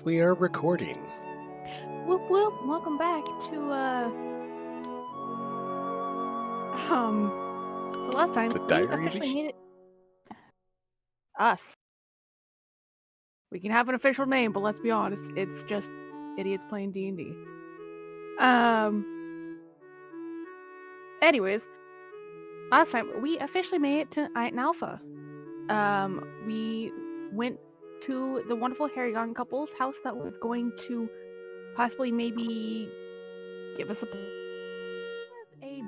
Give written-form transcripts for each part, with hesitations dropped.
we are recording. Whoop whoop! Welcome back to the last time The we Diary of officially Ishi? made it. Us. We can have an official name, but let's be honest, it's just idiots playing D&D. Anyways, last time we officially made it to Iron Alpha. We went to the wonderful Harrigan couple's house that was going to possibly maybe give us a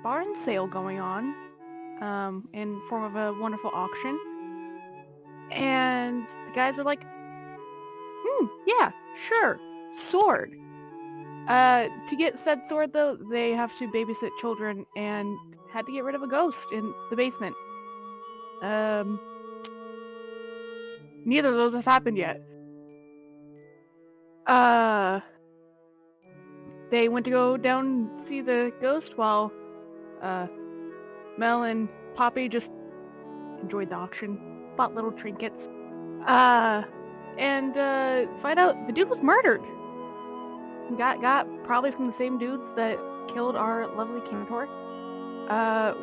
barn sale going on, in form of a wonderful auction. And the guys are like, yeah, sure, sword. To get said sword though, they have to babysit children and had to get rid of a ghost in the basement. Neither of those have happened yet. They went to go down and see the ghost while, Mel and Poppy just enjoyed the auction, bought little trinkets. And find out the dude was murdered. Got probably from the same dudes that killed our lovely Cantor.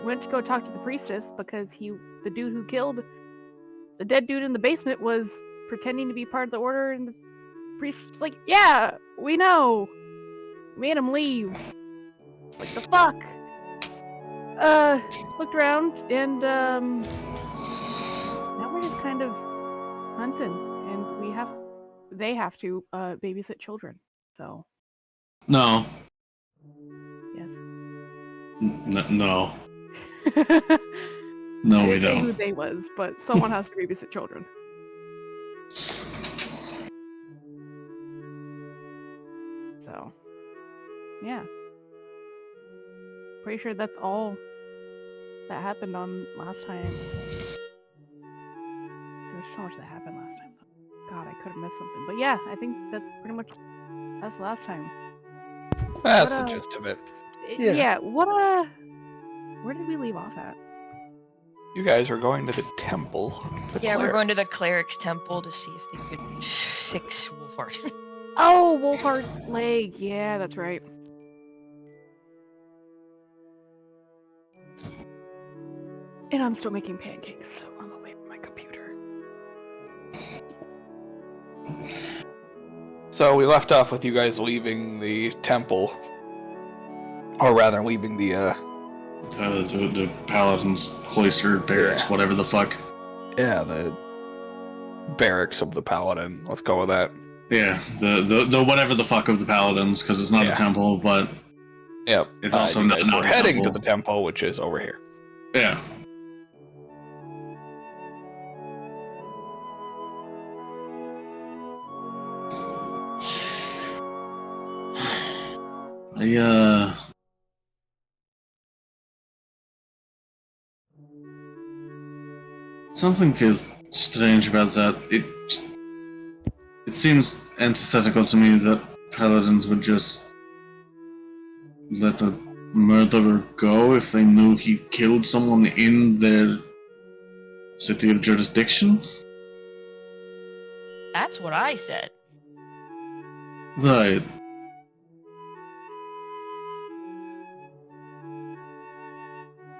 Went to go talk to the priestess because the dude who killed the dead dude in the basement was pretending to be part of the order, and the priest's like, yeah, we know. Made him leave. Like, the fuck? Looked around, and, now we're just kind of hunting, and they have to, babysit children, so. No. Yes. No. No, we I didn't say who don't. they was, but someone has to babysit children. So, yeah. Pretty sure that's all that happened on last time. There was so much that happened last time. God, I could have missed something. But yeah, I think that's pretty much that's last time. That's the gist of it. Yeah. Where did we leave off at? You guys are going to the temple. We're going to the cleric's temple to see if they could fix Wolfheart. Oh, Wolfheart's leg. Yeah, that's right. And I'm still making pancakes, so I'm away from my computer. So we left off with you guys leaving the temple, or rather, leaving the Paladin's cloister barracks, whatever the fuck. Yeah, the barracks of the paladin. Let's go with that. Yeah, the whatever the fuck of the Paladins, because it's not a temple, but yep, it's also you not guys were a heading temple. to the temple, which is over here. Yeah. Something feels strange about that. It seems antithetical to me that Paladins would just let a murderer go if they knew he killed someone in their city of jurisdiction. That's what I said. Right.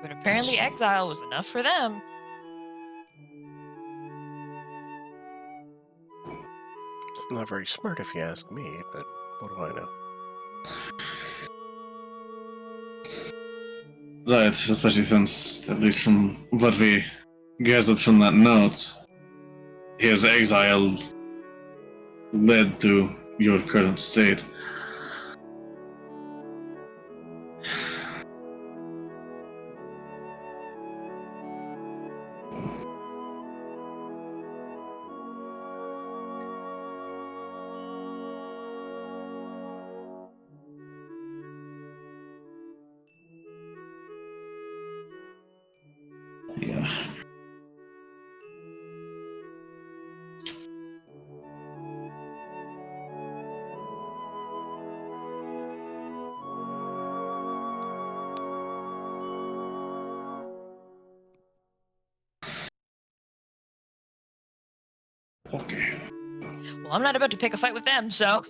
But apparently exile was enough for them. It's not very smart if you ask me, but what do I know? Right, especially since, at least from what we gathered from that note, his exile led to your current state. Yeah. Okay. Well, I'm not about to pick a fight with them, so.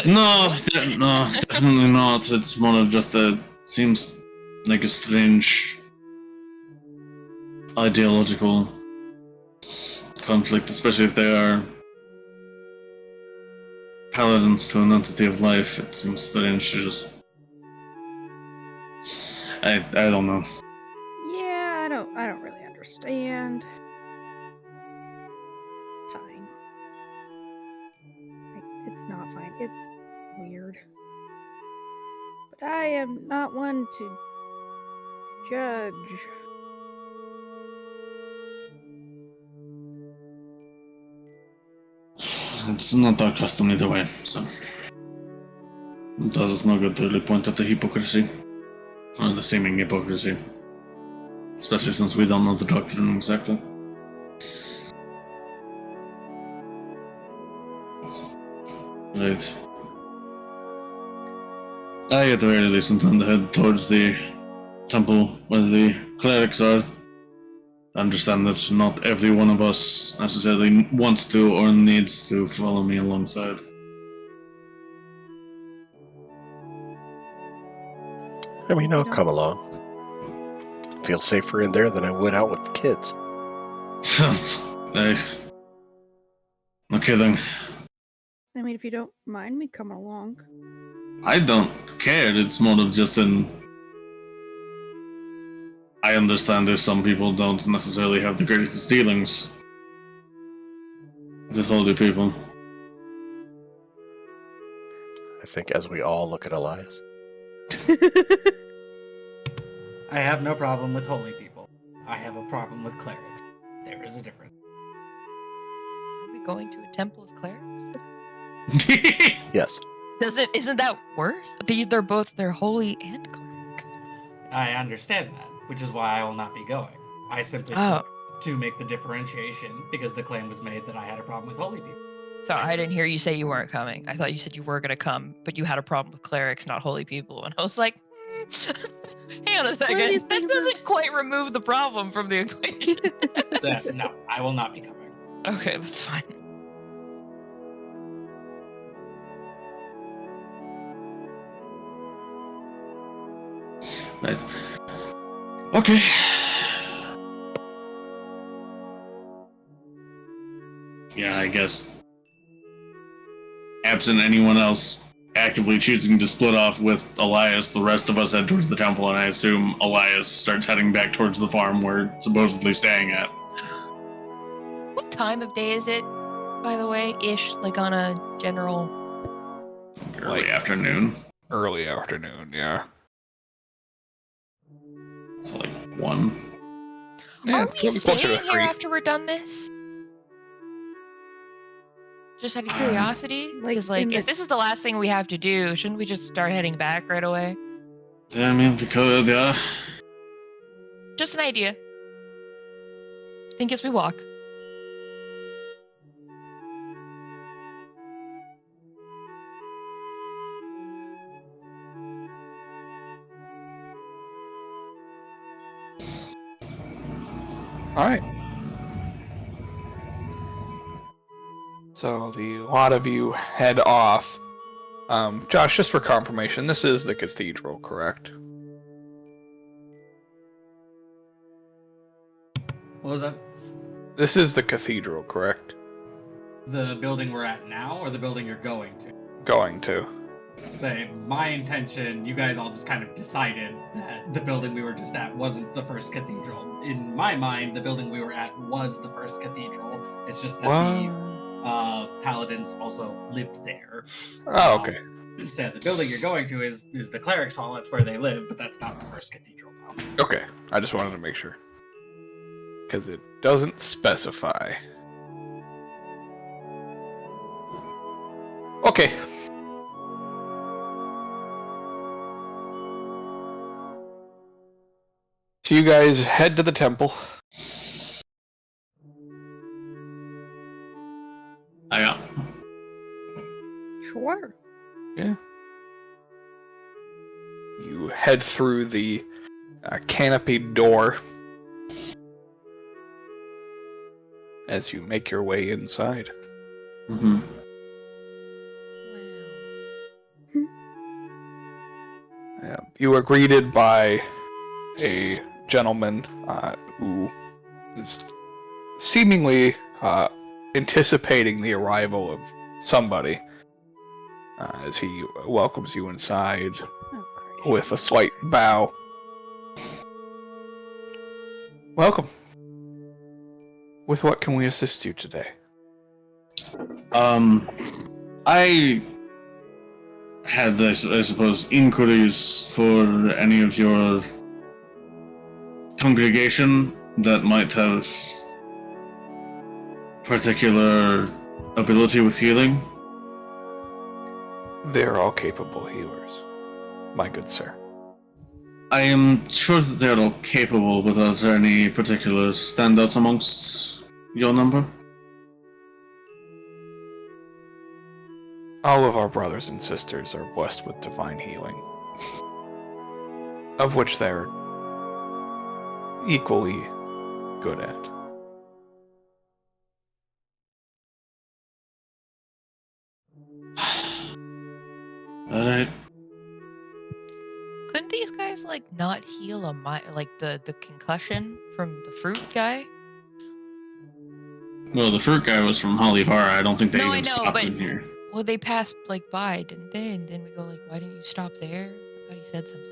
No, no, definitely not. It's more of just seems like a strange ideological conflict, especially if they are paladins to an entity of life. It seems strange to just. I don't know. Yeah, I don't really understand. Fine. It's not fine. It's weird. But I am not one to judge. It's not our custom either way, so it does us no good to really point at the hypocrisy. Or the seeming hypocrisy. Especially since we don't know the doctrine exactly. Right. I at the very least intend to head towards the temple where the clerics are. I understand that not every one of us necessarily wants to or needs to follow me alongside. I mean, I'll come along. Feel safer in there than I would out with the kids. Hey. Okay then. I mean, if you don't mind me coming along. I don't care. It's more of just an. I understand if some people don't necessarily have the greatest dealings with holy people. I think as we all look at Elias. I have no problem with holy people. I have a problem with clerics. There is a difference. Are we going to a temple of clerics? Yes. Isn't that worse? They're holy and cleric. I understand that, which is why I will not be going. I simply spoke to make the differentiation because the claim was made that I had a problem with holy people. So I didn't hear you say you weren't coming. I thought you said you were going to come, but you had a problem with clerics, not holy people. And I was like, hang on a second. That doesn't quite remove the problem from the equation. No, I will not be coming. Okay, that's fine. Right. Okay. Yeah, I guess. Absent anyone else actively choosing to split off with Elias, the rest of us head towards the temple, and I assume Elias starts heading back towards the farm we're supposedly staying at. What time of day is it, by the way? Ish, like on a general. Early afternoon. Early afternoon, yeah. So like 1. Yeah, Are we closer staying to here 3. after we're done this? Just out of curiosity? Because, if this is the last thing we have to do, shouldn't we just start heading back right away? Yeah, I mean, we could, yeah. Just an idea. Think as we walk. Alright. So the lot of you head off. Josh, just for confirmation, this is the cathedral, correct? What was that? This is the cathedral, correct? The building we're at now, or the building you're going to? Going to. Say, my intention, you guys all just kind of decided that the building we were just at wasn't the first cathedral. In my mind, the building we were at was the first cathedral. It's just that the paladins also lived there. Oh, okay. So the building you're going to is the cleric's hall. That's where they live, but that's not the first cathedral now. Okay, I just wanted to make sure. Because it doesn't specify. Okay. So you guys head to the temple. Yeah. Sure. Yeah. You head through the canopied door as you make your way inside. Mm-hmm. You are greeted by a gentleman who is seemingly anticipating the arrival of somebody as he welcomes you inside with a slight bow. Welcome. With what can we assist you today? I had, I suppose, inquiries for any of your congregation that might have particular ability with healing. They're all capable healers, my good sir. I am sure that they're all capable, but are there any particular standouts amongst your number? All of our brothers and sisters are blessed with divine healing, of which they're equally good at. Alright. Couldn't these guys like not heal like the concussion from the fruit guy? Well, the fruit guy was from Hollyvara. I don't think they No, I even know, stopped but- in here. Well, they passed like by, didn't they? And then we go like, why didn't you stop there? I thought he said something.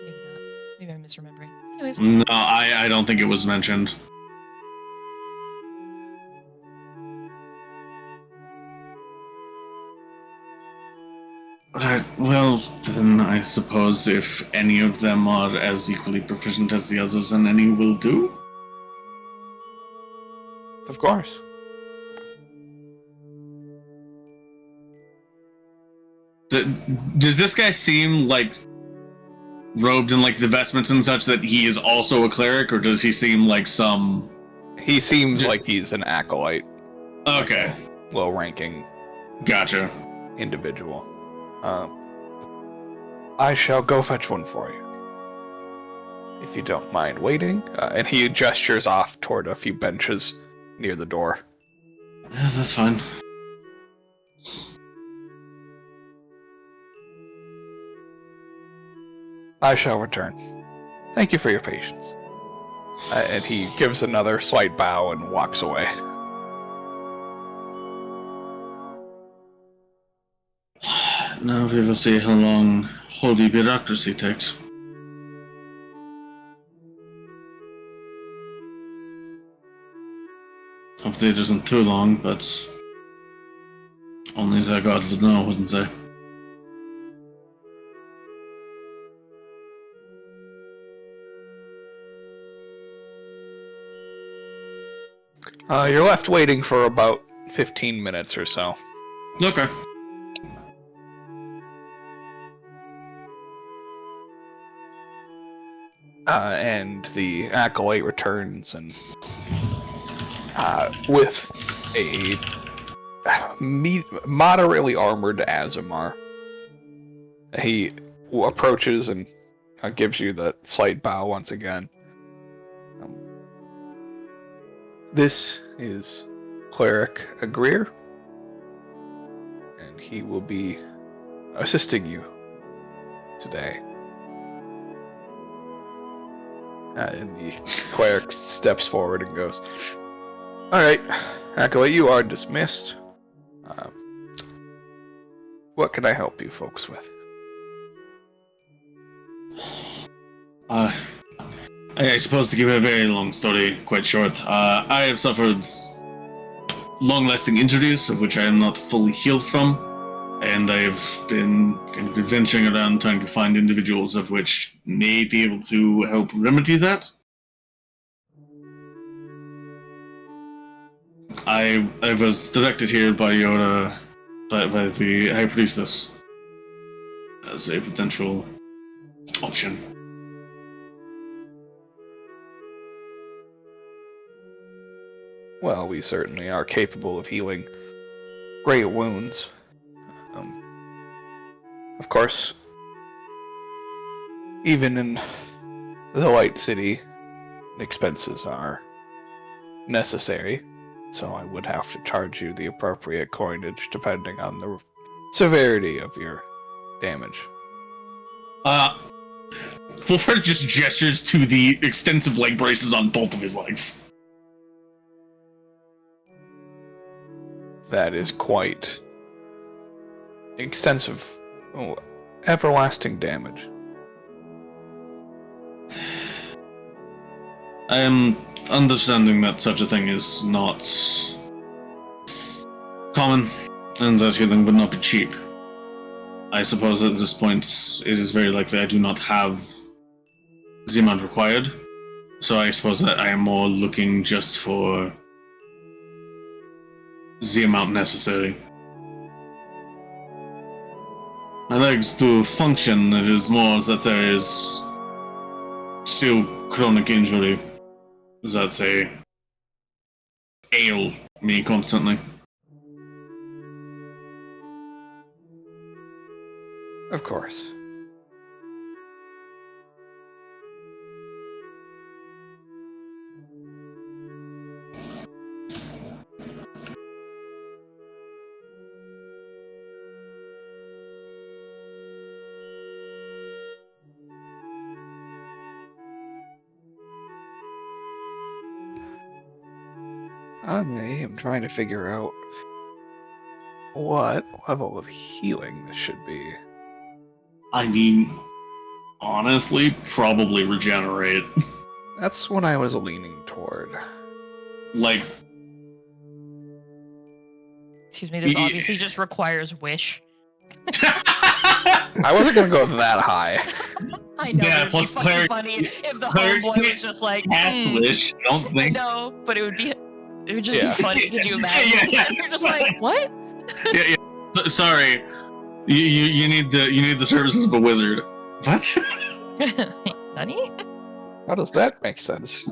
Maybe not. Maybe I'm misremembering. Anyways. No, I don't think it was mentioned. Right, well, then I suppose if any of them are as equally proficient as the others, then any will do? Of course. Does this guy seem like robed in like the vestments and such that he is also a cleric, or does he seem like some... He seems like he's an acolyte. Okay. Low-ranking Gotcha. individual. I shall go fetch one for you. If you don't mind waiting. And he gestures off toward a few benches near the door. Yeah, that's fine. I shall return. Thank you for your patience. And he gives another slight bow and walks away. Now we will see how long holy bureaucracy takes. Hopefully it isn't too long, but only the God would know, wouldn't they? You're left waiting for about 15 minutes or so. Okay. And the acolyte returns and with a moderately armored Azamar. He approaches and gives you the slight bow once again. This is Cleric Agreer, and he will be assisting you today. And the cleric steps forward and goes, "Alright, Acolyte, you are dismissed. What can I help you folks with?" I suppose to give a very long story quite short, I have suffered long-lasting injuries, of which I am not fully healed from, and I've been kind of adventuring around trying to find individuals of which may be able to help remedy that. I was directed here by your by the High Priestess as a potential option. Well, we certainly are capable of healing great wounds. Of course, even in the Light City, expenses are necessary. so I would have to charge you the appropriate coinage depending on the severity of your damage. Fulford just gestures to the extensive leg braces on both of his legs. That is quite extensive, everlasting damage. I am understanding that such a thing is not common, and that healing would not be cheap. I suppose at this point it is very likely I do not have the amount required, so I suppose that I am more looking just for the amount necessary. My legs do function, it is more that there is still chronic injury that they ail me constantly. Of course. I am trying to figure out what level of healing this should be. I mean, honestly, probably regenerate. That's what I was leaning toward. Like, Excuse me, this obviously just requires wish. I wasn't gonna go that high. I know, Yeah, it'd be plus fucking cleric- funny if the clerics homeboy can't was just like, cast wish, I don't I think. know, but it would just Yeah. be funny. Could you imagine? Yeah. You're just like, what? Yeah. Sorry, you need the services of a wizard. What? Nani? How does that make sense?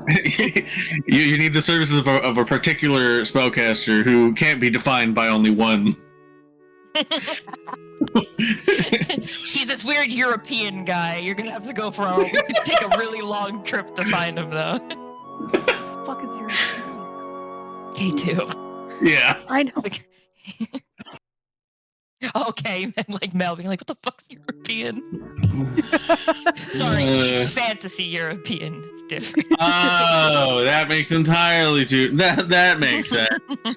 you need the services of a particular spellcaster who can't be defined by only one. He's this weird European guy. You're gonna have to go for take a really long trip to find him, though. Fuck is your? K2. Yeah. I know. Like, okay, and like Mel being like, "What the fuck's European?" Sorry, fantasy European. It's different. Oh, that makes entirely too. That makes sense.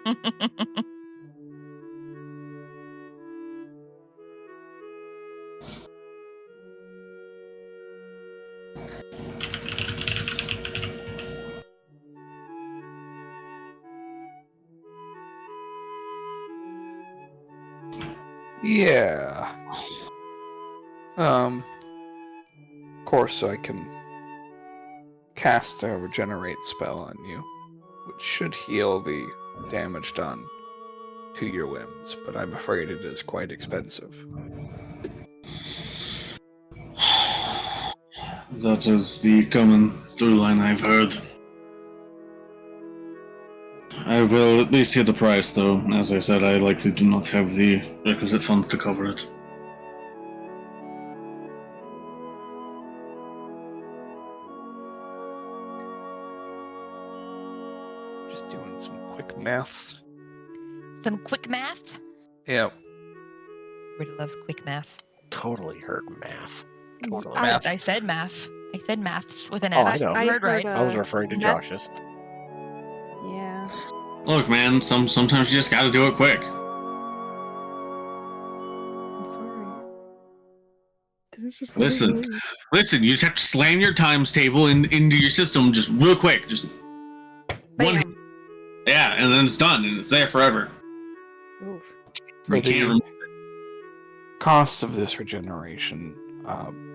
Yeah. Of course I can cast a regenerate spell on you, which should heal the damage done to your limbs, but I'm afraid it is quite expensive. That is the common through line I've heard. I will at least hear the price, though. As I said, I likely do not have the requisite funds to cover it. Just doing some quick maths. Some quick math. Yep. Everybody loves quick math. Totally heard math. Totally. I said math. I said maths with an Oh, F. I know. You heard right. I was referring to Math- Josh's. Yeah. Look, man, sometimes you just gotta do it quick. I'm sorry. It's just Listen. really late. Listen, you just have to slam your times table into your system just real quick. Just one hit. Bam. Yeah, and then it's done, and it's there forever. Oof. For You can't the remove cost of this regeneration,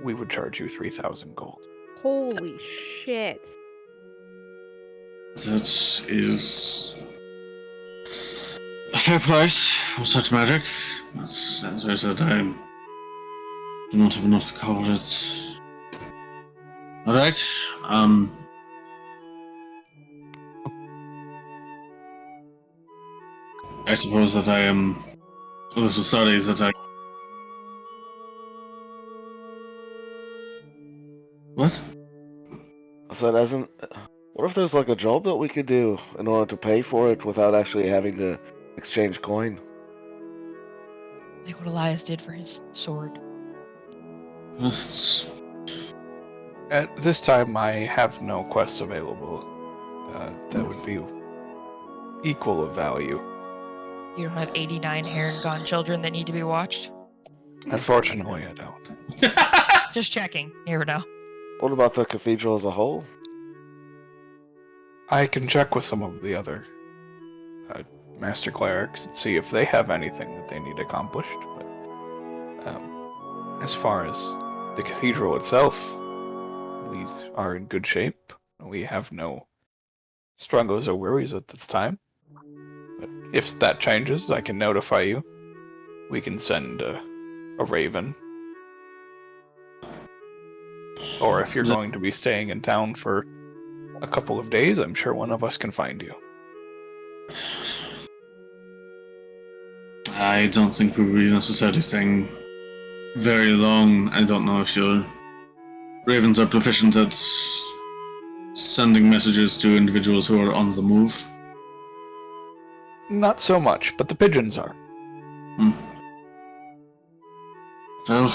we would charge you 3,000 gold. Holy shit. That is a fair price for such magic. But as I said, I do not have enough to cover it. Alright. I suppose that I am a little sorry that I... What? So What if there's like a job that we could do in order to pay for it without actually having to exchange coin? Like what Elias did for his sword. That's- At this time, I have no quests available that would be equal of value. You don't have 89 hair and gone children that need to be watched? Unfortunately, I don't. Just checking. You never know. What about the cathedral as a whole? I can check with some of the other master clerics and see if they have anything that they need accomplished. But as far as the cathedral itself, we are in good shape. We have no struggles or worries at this time. But if that changes, I can notify you. We can send a raven. Or if you're going to be staying in town for a couple of days, I'm sure one of us can find you. I don't think we'll be necessarily staying very long. I don't know if your ravens are proficient at sending messages to individuals who are on the move. Not so much, but the pigeons are. Well,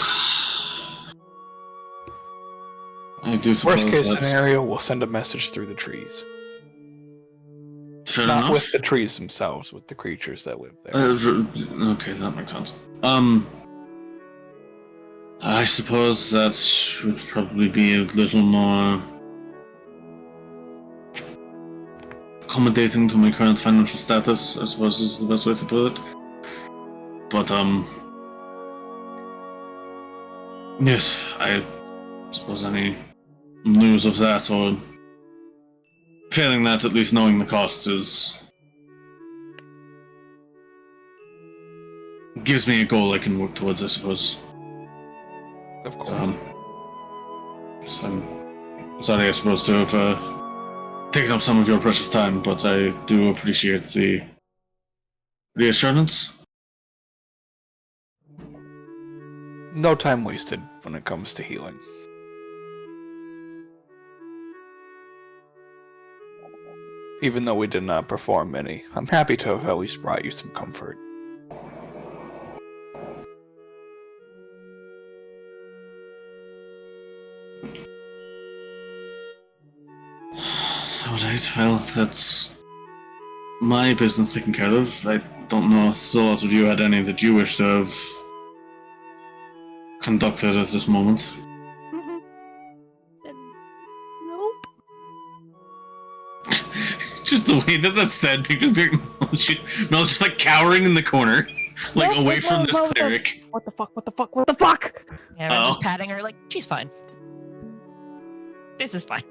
I do suppose Worst case that's scenario, we'll send a message through the trees. fair Not enough. with the trees themselves, with the creatures that live there. Okay, that makes sense. I suppose that would probably be a little more accommodating to my current financial status, I suppose is the best way to put it. But, yes, I suppose any news of that, or failing that, at least knowing the cost gives me a goal I can work towards, I suppose. Of course. So I'm sorry, I suppose, to have taken up some of your precious time, but I do appreciate the reassurance. No time wasted when it comes to healing. Even though we did not perform many, I'm happy to have at least brought you some comfort. Alright, well, that's my business taken care of. I don't know if so lot of you had any that you wish to have conducted at this moment. Nope. Just the way that that's said, because Mel's just like cowering in the corner, like Nope, away nope, from nope, this nope, cleric. What the fuck? What the fuck? What the fuck? And I'm Oh. just patting her like, she's fine. This is fine.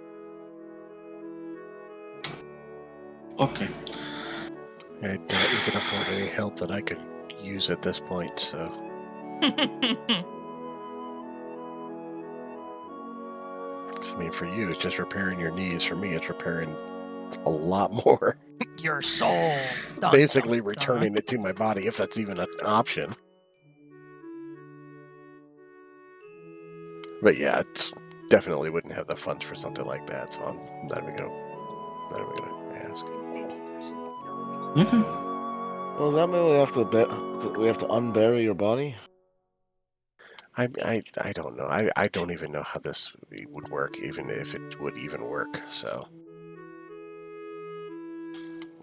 Okay. I doubt you can afford any help that I could use at this point, so. I mean, for you, it's just repairing your knees. For me, it's repairing a lot more. Your soul. Dun, Basically dun, returning it to my body, if that's even an option. But yeah, it's definitely wouldn't have the funds for something like that, so I'm not even gonna ask. Okay. Well, does that mean we have to unbury your body? I don't know. I don't even know how this would work, even if it would even work. So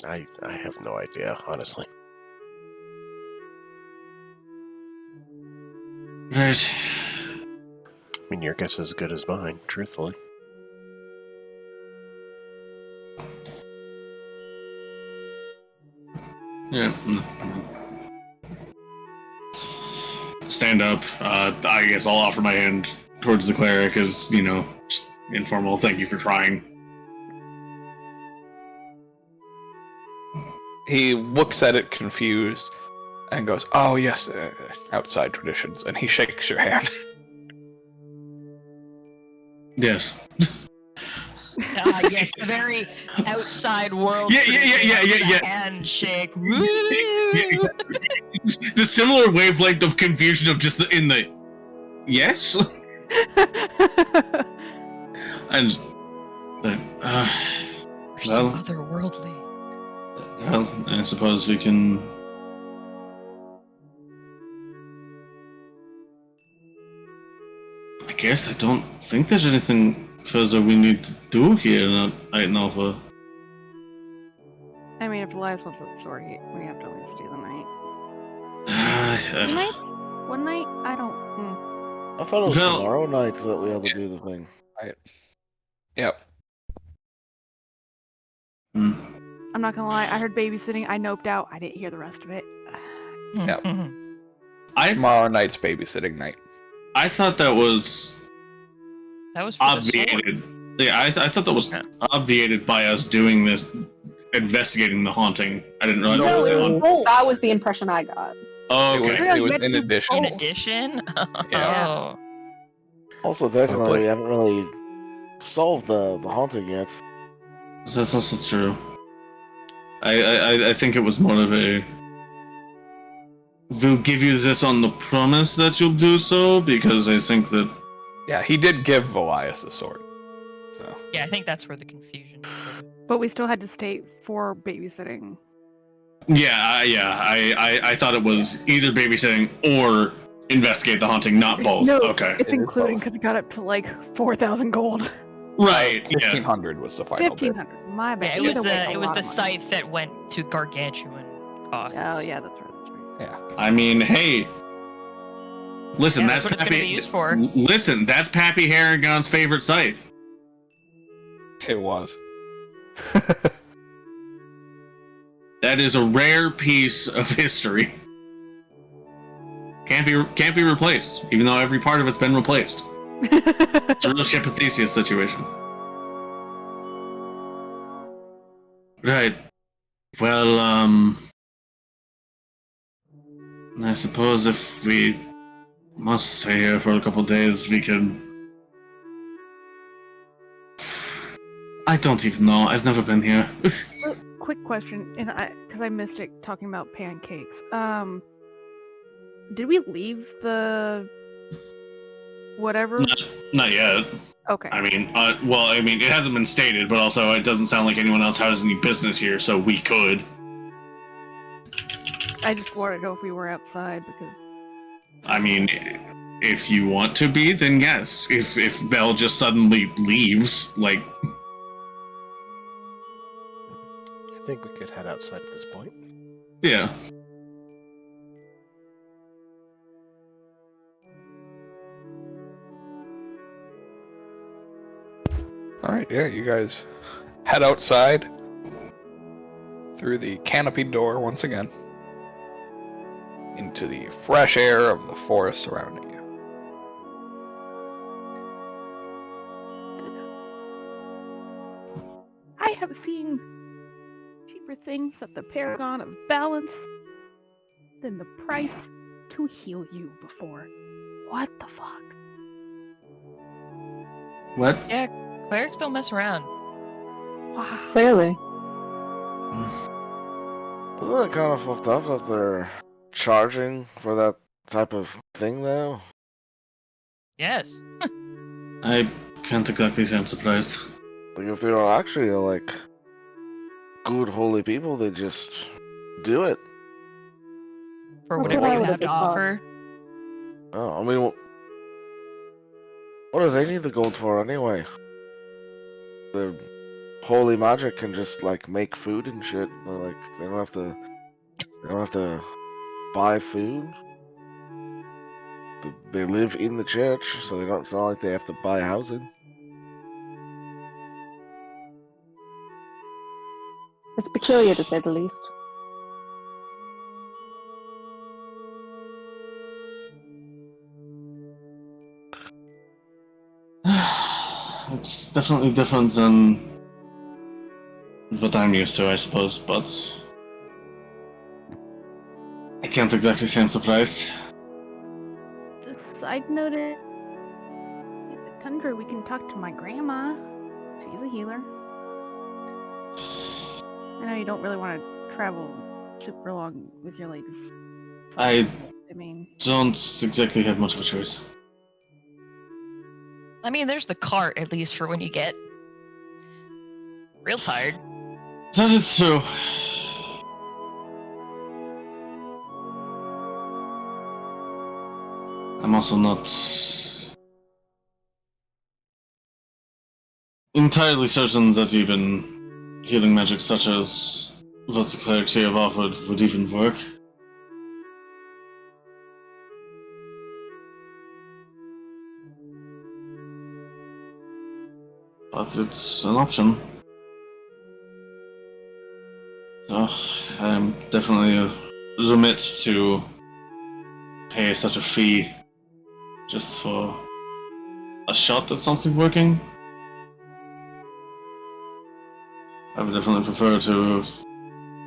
I have no idea, honestly. Right. I mean, your guess is as good as mine, truthfully. Yeah. Stand up. I guess I'll offer my hand towards the cleric as, just informal thank you for trying. He looks at it confused and goes, "Oh yes, outside traditions," and he shakes your hand. Yes. Yes, the very outside world. Yeah. Handshake. The similar wavelength of confusion of just in the yes. And We're so Well- otherworldly. Well, I suppose we can. I guess I don't think there's anything further we need to do here at Nova. I mean, if Elias wants a story, we have to at least do the night. Uh, Two nights? One night? I don't. I thought it was Well- tomorrow night that we had to do the thing. Yep. hmm. I'm not gonna lie. I heard babysitting. I noped out. I didn't hear the rest of it. Yep. I Tomorrow night's babysitting night. thought that was That was for the sword. obviated. Yeah, I thought that was obviated by us doing this, investigating the haunting. I didn't realize it was on. That was the impression I got. Oh, It okay. was in addition. In addition? Yeah. Oh. Also, technically, we haven't really solved the haunting yet. That's also true. I think it was more of a. We'll give you this on the promise that you'll do so, because I think that. Yeah, he did give Elias a sword. So Yeah, I think that's where the confusion is. But we still had to stay for babysitting. I thought it was either babysitting or investigate the haunting, not both. No, Okay. it's It is including both. because it got up to like 4,000 gold. Right. Yeah. 1,500 was the final bid. 1,500. My bad. Yeah, it was Either way, the a it was lot the of money. scythe that went to gargantuan costs. Oh yeah, that's right. Yeah. I mean, hey. Listen, Yeah, that's what it's gonna be Pappy. used for. Listen, that's Pappy Harrigan's favorite scythe. It was. That is a rare piece of history. Can't be replaced, even though every part of it's been replaced. It's a real Ship of Theseus situation. Right. Well, I suppose if we must stay here for a couple days, we could. I don't even know. I've never been here. Quick question, and because I missed it talking about pancakes. Did we leave the whatever? Not yet. Okay. I mean, it hasn't been stated, but also it doesn't sound like anyone else has any business here, so we could. I just wanted to know if we were outside because. I mean, if you want to be, then yes. If Belle just suddenly leaves, like, I think we could head outside at this point. yeah. Alright, yeah, you guys head outside through the canopied door once again into the fresh air of the forest surrounding you. I have seen cheaper things at the paragon of balance than the price to heal you before. What the fuck? What? Yeah, clerics don't mess around. Wow. Clearly. Isn't it kind of fucked up that they're charging for that type of thing now? Yes. I can't exactly say I'm surprised. Like, if they are actually, like, good, holy people, they just do it. For That's whatever what I you would've have to just thought. offer. Oh, I mean, what do they need the gold for anyway? The holy magic can just, like, make food and shit. They're like, they don't have to buy food. They live in the church, so it's not like they have to buy housing. It's peculiar to say the least. It's definitely different than what I'm used to, I suppose, but I can't exactly say I'm surprised. Just side noted. At Tundra, we can talk to my grandma. She's a healer. I know you don't really want to travel super long with your legs. I I mean, don't exactly have much of a choice. I mean, there's the cart, at least, for when you get real tired. That is true. I'm also not entirely certain that even healing magic such as what the clerics here have offered would even work. But it's an option. So I'm definitely remit to pay such a fee just for a shot at something working. I would definitely prefer to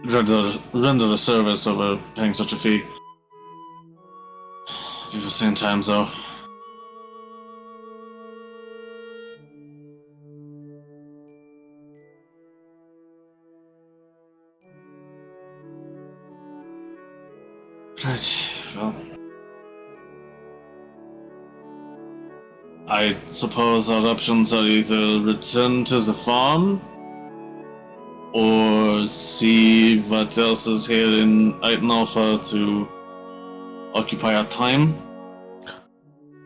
render a service over paying such a fee. At the same time, though. Right, well. I suppose our options are either return to the farm or see what else is here in Item Alpha to occupy our time.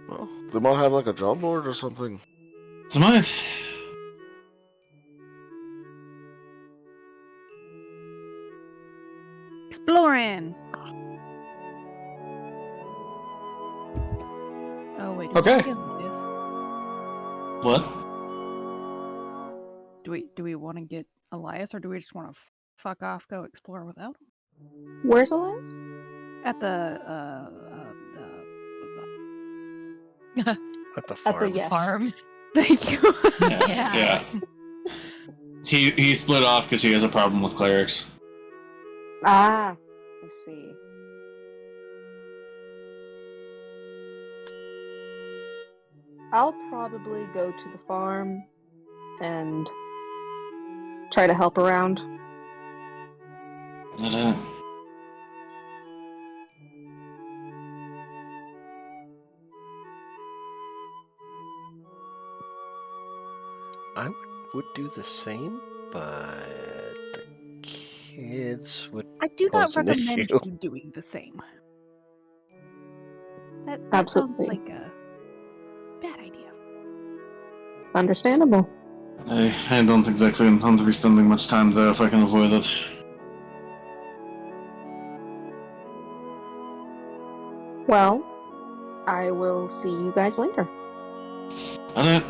Well, they might have like a job board or something. Tonight. Exploring. Oh wait. Okay. What? Do we want to get Elias, or do we just want to fuck off, go explore without him? Where's Elias? At the At the At the farm. yes. Farm. Thank you. Yeah. He split off because he has a problem with clerics. Ah, I see. I'll probably go to the farm and try to help around. I would do the same, but the kids would I do not pose an recommend issue. you doing the same. That Absolutely. sounds like a bad idea. Understandable. I don't exactly intend to be spending much time there if I can avoid it. Well, I will see you guys later. Alright.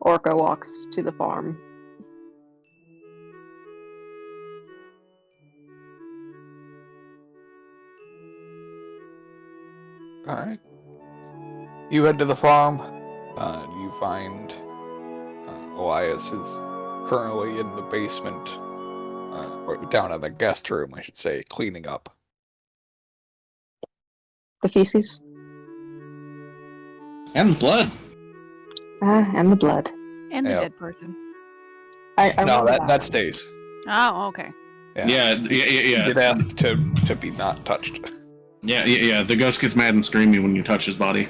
Orca walks to the farm. Alright. You head to the farm. You find Elias is currently in the basement, or down in the guest room, I should say, cleaning up. The feces. And blood. And the blood. And the Yep. dead person. I No, remember that stays. Oh, okay. Yeah. You did ask to be not touched. Yeah. The ghost gets mad and screamy when you touch his body.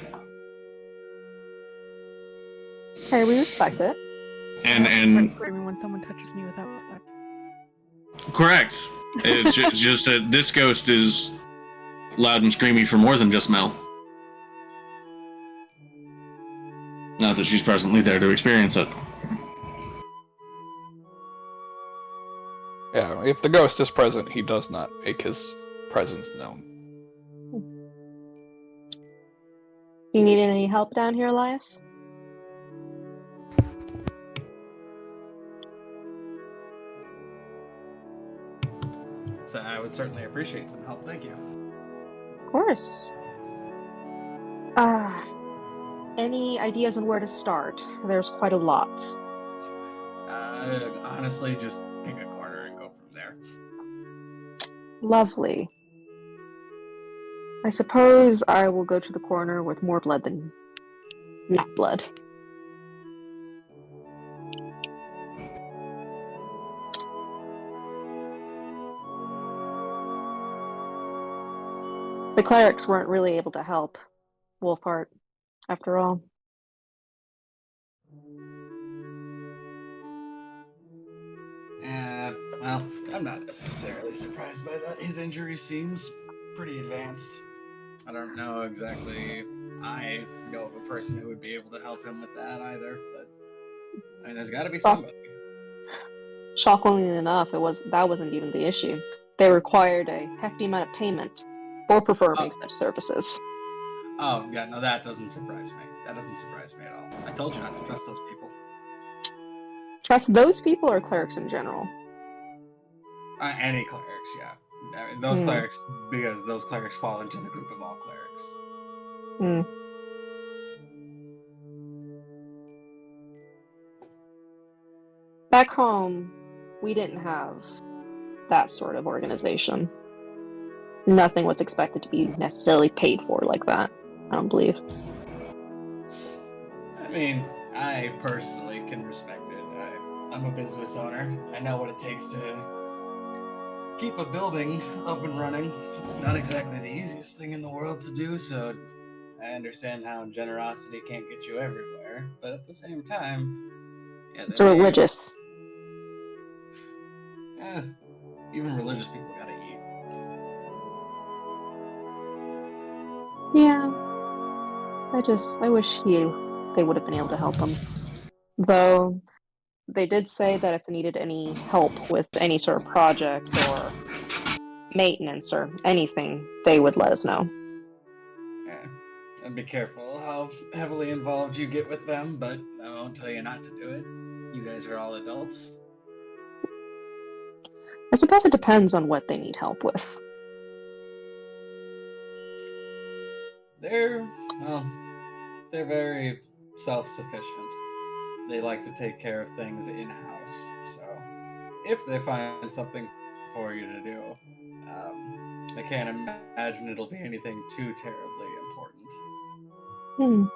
Hey, we respect it. I start And screaming when someone touches me without respect. correct. It's just that this ghost is loud and screamy for more than just Mel. Not that she's presently there to experience it. Yeah, if the ghost is present, he does not make his presence known. You need any help down here, Elias? So I would certainly appreciate some help. Thank you. Of course. Any ideas on where to start? There's quite a lot. Honestly, just pick a corner and go from there. Lovely. I suppose I will go to the corner with more blood than not blood. The clerics weren't really able to help Wolfheart, after all. And Well, I'm not necessarily surprised by that. His injury seems pretty advanced. I don't know exactly. I know of a person who would be able to help him with that either, but I mean, there's got to be somebody. Shockingly enough, that wasn't even the issue. They required a hefty amount of payment for performing such services. Oh, yeah, no, that doesn't surprise me. That doesn't surprise me at all. I told you not to trust those people. Trust those people or clerics in general? Any clerics, yeah. I mean, those clerics, because those clerics fall into the group of all clerics. Back home, we didn't have that sort of organization. Nothing was expected to be necessarily paid for like that, I don't believe. I mean, I personally can respect it. I'm a business owner. I know what it takes to keep a building up and running. It's not exactly the easiest thing in the world to do, so I understand how generosity can't get you everywhere. But at the same time, yeah, It's religious. Even religious people gotta eat. Yeah. I wish they would have been able to help him. Though, they did say that if they needed any help with any sort of project or maintenance or anything, they would let us know. Yeah. And be careful how heavily involved you get with them, but I won't tell you not to do it. You guys are all adults. I suppose it depends on what they need help with. They're very self-sufficient. They like to take care of things in-house. So if they find something for you to do, I can't imagine it'll be anything too terribly important.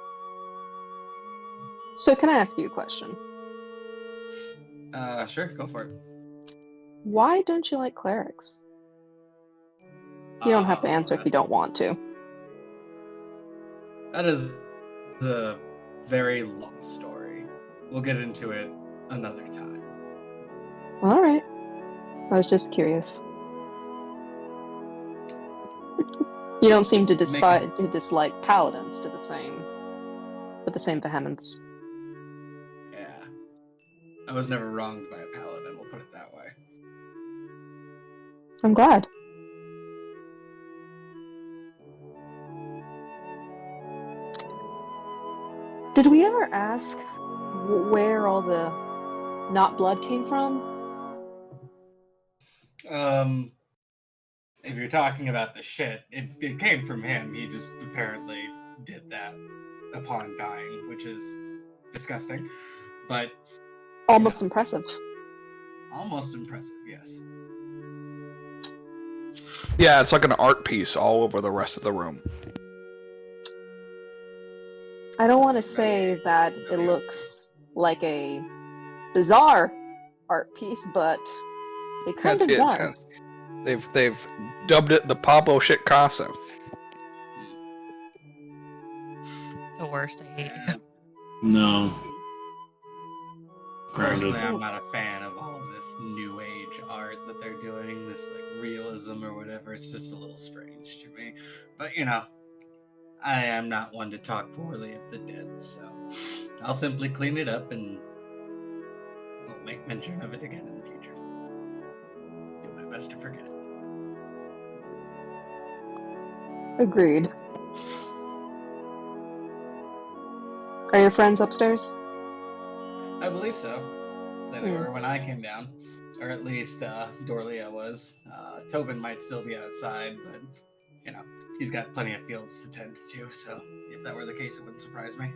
So can I ask you a question? Sure, go for it. Why don't you like clerics? You don't have to answer if you don't want to. That is a very long story. We'll get into it another time. All right. I was just curious. You don't seem to dislike paladins with the same vehemence. Yeah. I was never wronged by a paladin, we'll put it that way. I'm glad. Did we ever ask where all the not blood came from? If you're talking about the shit, it came from him. He just apparently did that upon dying, which is disgusting. But almost impressive. Almost impressive, yes. Yeah, it's like an art piece all over the rest of the room. I don't want to say that it looks like a bizarre art piece, but it kind of does. They've dubbed it the Pablo shit Casa. The worst. I hate you. No. Personally, I'm not a fan of all of this new age art that they're doing, this like realism or whatever. It's just a little strange to me. But you know, I am not one to talk poorly of the dead, so I'll simply clean it up and won't make mention of it again in the future. Do my best to forget it. Agreed. Are your friends upstairs? I believe so. So they were when I came down. Or at least Dorlia was. Tobin might still be outside, but you know, he's got plenty of fields to tend to, so if that were the case, it wouldn't surprise me.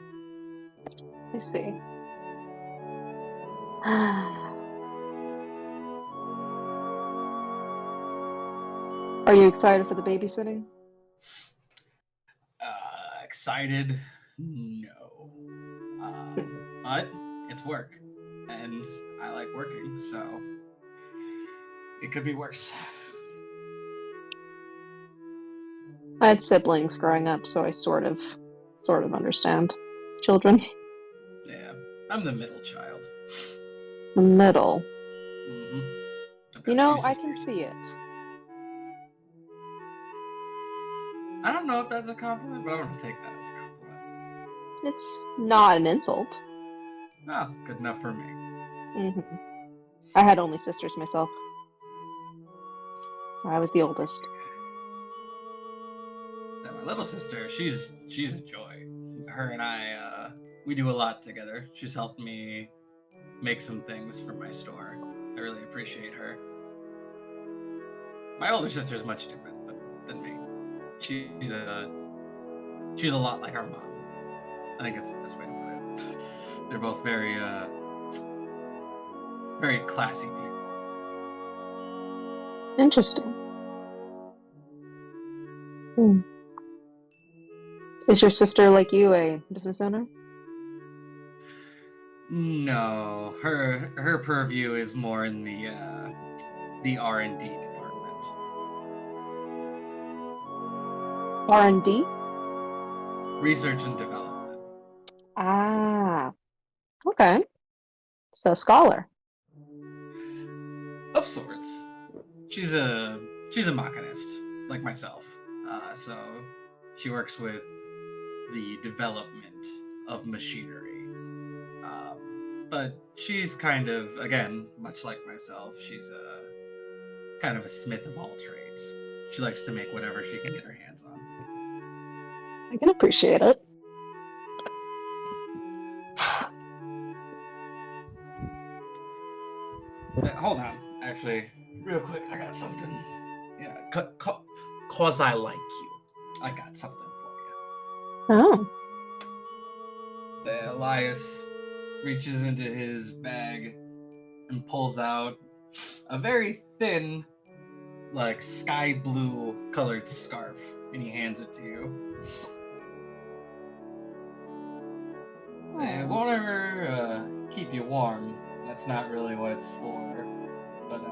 I see. Are you excited for the babysitting? Excited? No. But it's work. And I like working, so it could be worse. I had siblings growing up, so I sort of understand children. Yeah, I'm the middle child. The middle. Mm-hmm. I've You got two know, I can sisters. see it. I don't know if that's a compliment, but I'm going to take that as a compliment. It's not an insult. Oh, good enough for me. Mm-hmm. I had only sisters myself. I was the oldest. So my little sister, she's a joy. Her and I, we do a lot together. She's helped me make some things for my store. I really appreciate her. My older sister is much different than me. She's a lot like our mom. I think that's the best way to put it. They're both very classy people. Interesting. Is your sister, like you, a business owner? No, her purview is more in the R&D department. R&D? Research and development. Ah, okay. So scholar. Of sorts. She's a machinist, like myself. So she works with the development of machinery. But she's kind of, again, much like myself, she's kind of a smith of all trades. She likes to make whatever she can get her hands on. I can appreciate it. Hold on, actually, real quick, I got something. Yeah, cause I like you. I got something for you. Oh. The Elias reaches into his bag and pulls out a very thin, like sky blue colored scarf, and he hands it to you. It won't ever keep you warm. That's not really what it's for. But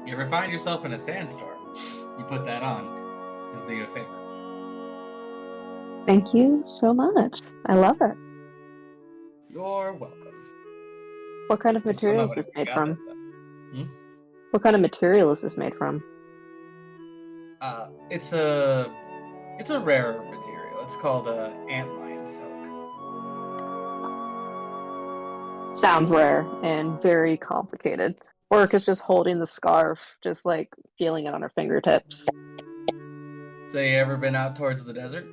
you ever find yourself in a sandstorm, you put that on. It'll do you a favor. Thank you so much. I love it. You're welcome. What kind of material is this made from? What kind of material is this made from? It's a rarer material. It's called antlion silk. Sounds rare and very complicated. Orc is just holding the scarf, just like feeling it on her fingertips. So you ever been out towards the desert?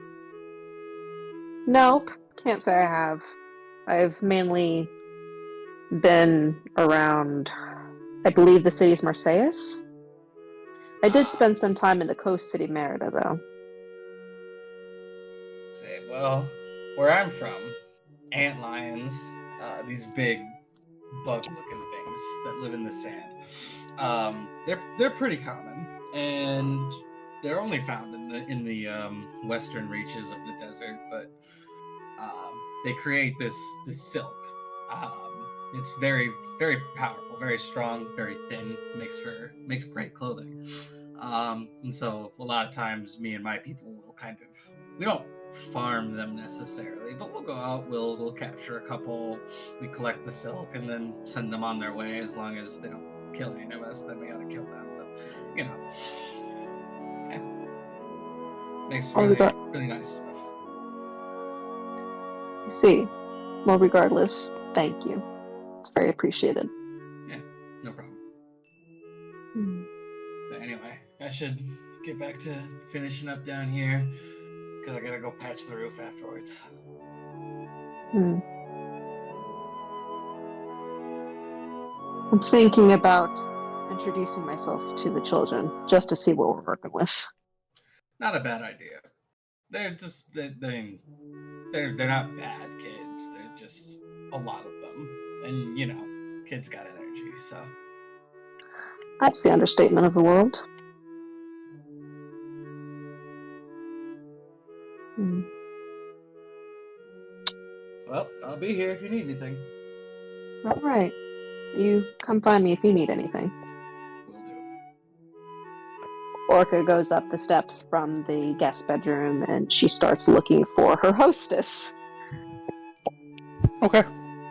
Nope, can't say I have. I've mainly been around, I believe the city's Marseilles. I did spend some time in the coast city Merida, though. Well, where I'm from, antlions, these big bug-looking things that live in the sand, they're pretty common, and they're only found in the western reaches of the desert. But they create this silk. It's very, very powerful, very strong, very thin. Makes great clothing. And so a lot of times, me and my people will we don't farm them necessarily, but we'll go out, we'll capture a couple, we collect the silk, and then send them on their way. As long as they don't kill any of us, then we gotta kill them. But makes really nice stuff. I see. Well, regardless, thank you. It's very appreciated. Yeah, no problem. So anyway, I should get back to finishing up down here, because I gotta go patch the roof afterwards. I'm thinking about introducing myself to the children, just to see what we're working with. Not a bad idea. They're just, they're not bad kids. They're just a lot of them. And, kids got energy, so. That's the understatement of the world. Well, I'll be here if you need anything. All right. You come find me if you need anything. Will do. Orca goes up the steps from the guest bedroom and she starts looking for her hostess. Okay.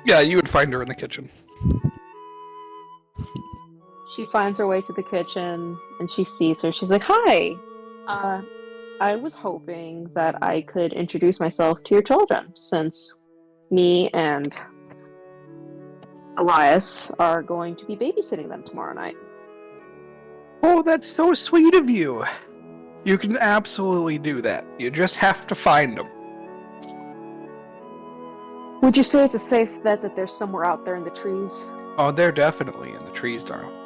Yeah, you would find her in the kitchen. She finds her way to the kitchen and she sees her. She's like, "Hi, I was hoping that I could introduce myself to your children since me and Elias are going to be babysitting them tomorrow night." Oh, that's so sweet of you. You can absolutely do that. You just have to find them. Would you say it's a safe bet that they're somewhere out there in the trees? Oh, they're definitely in the trees, darling.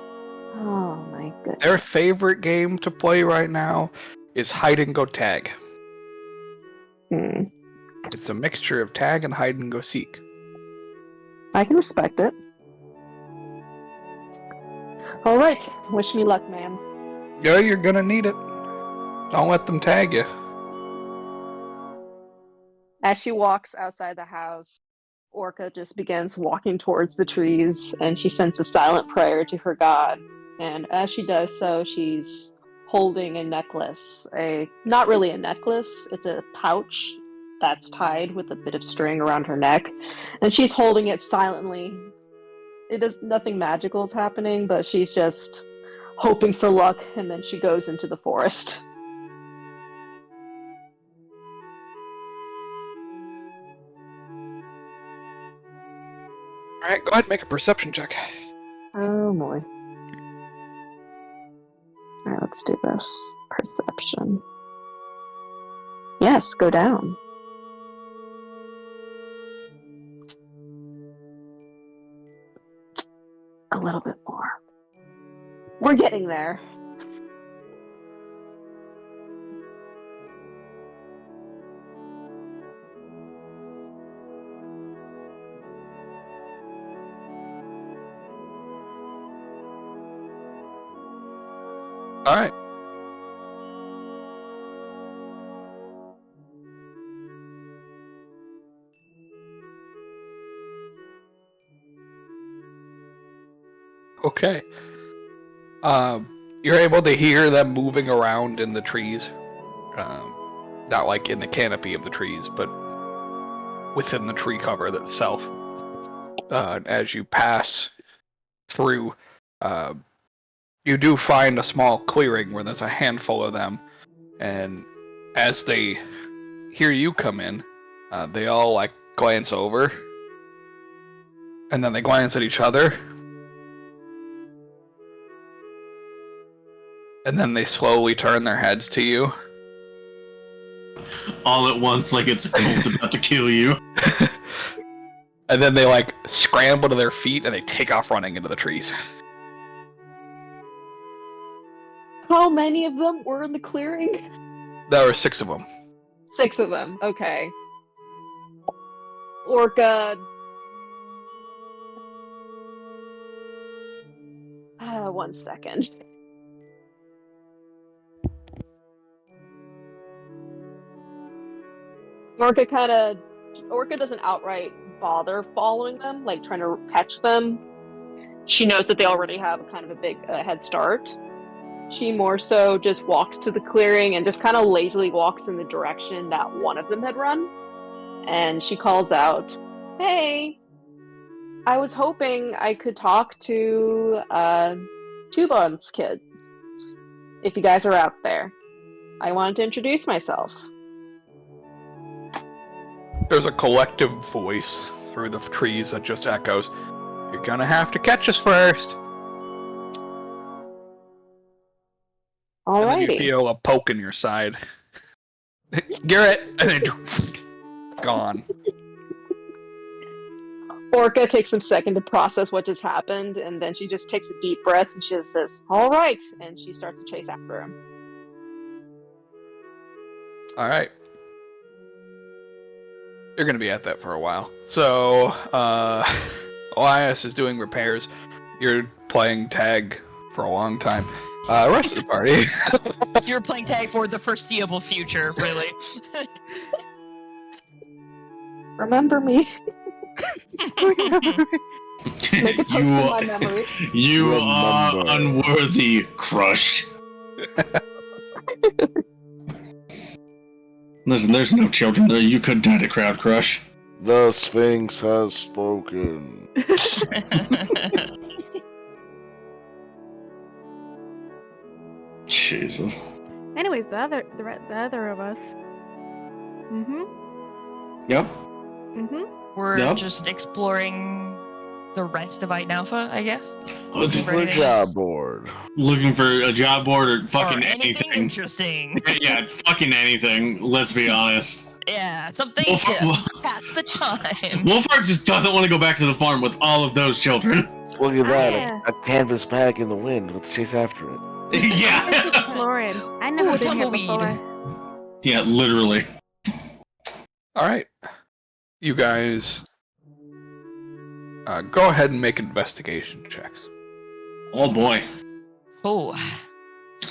Oh my goodness. Their favorite game to play right now is hide and go tag. It's a mixture of tag and hide and go seek. I can respect it. All right, wish me luck, ma'am. Yeah, you're gonna need it. Don't let them tag you. As she walks outside the house, Orca just begins walking towards the trees, and she sends a silent prayer to her god. And as she does so, she's holding a necklace. Not really a necklace, it's a pouch that's tied with a bit of string around her neck. And she's holding it silently. Nothing magical is happening, but she's just hoping for luck, and then she goes into the forest. Alright, go ahead and make a perception check. Oh boy. Alright, let's do this. Perception. Yes, go down. A little bit more. We're getting there. Alright. Okay. You're able to hear them moving around in the trees. Not like in the canopy of the trees, but within the tree cover itself. As you pass through, you do find a small clearing where there's a handful of them, and as they hear you come in, they all like glance over, and then they glance at each other, and then they slowly turn their heads to you. All at once, like it's a cult about to kill you. And then they like scramble to their feet and they take off running into the trees. How many of them were in the clearing? There were 6 of them. 6 of them, okay. Orca... 1 second. Orca doesn't outright bother following them, like trying to catch them. She knows that they already have kind of a big head start. She more so just walks to the clearing and just kind of lazily walks in the direction that one of them had run. And she calls out, "Hey, I was hoping I could talk to Two Bones kids, if you guys are out there. I wanted to introduce myself." There's a collective voice through the trees that just echoes, "You're gonna have to catch us first." And then you Alrighty. feel a poke in your side. Garrett! And then gone. Orca takes a second to process what just happened, and then she just takes a deep breath and she just says, "All right," and she starts to chase after him. Alright. You're gonna be at that for a while. So, Elias is doing repairs. You're playing tag for a long time. Rest of the party. You're playing tag for the foreseeable future, really. Remember me. Make a toast in my memory. You are Remember. unworthy, Crush. Listen, there's no children there. You couldn't add a crowd crush. The Sphinx has spoken. Jesus. Anyways, the other of us. Yep. We're Yep. just exploring the rest of Ite Alpha, I guess. Looking For a job board. Looking for a job board or fucking Or anything anything. interesting. Yeah, fucking anything. Let's be honest. Yeah, something Wolf- to pass the time. Wolfhard just doesn't want to go back to the farm with all of those children. Look at that, Yeah. a canvas bag in the wind. Let's chase after it. Yeah. Exploring. I never Ooh, been here tumbleweed. before. Yeah, literally. All right, you guys, go ahead and make investigation checks. Oh boy. Oh,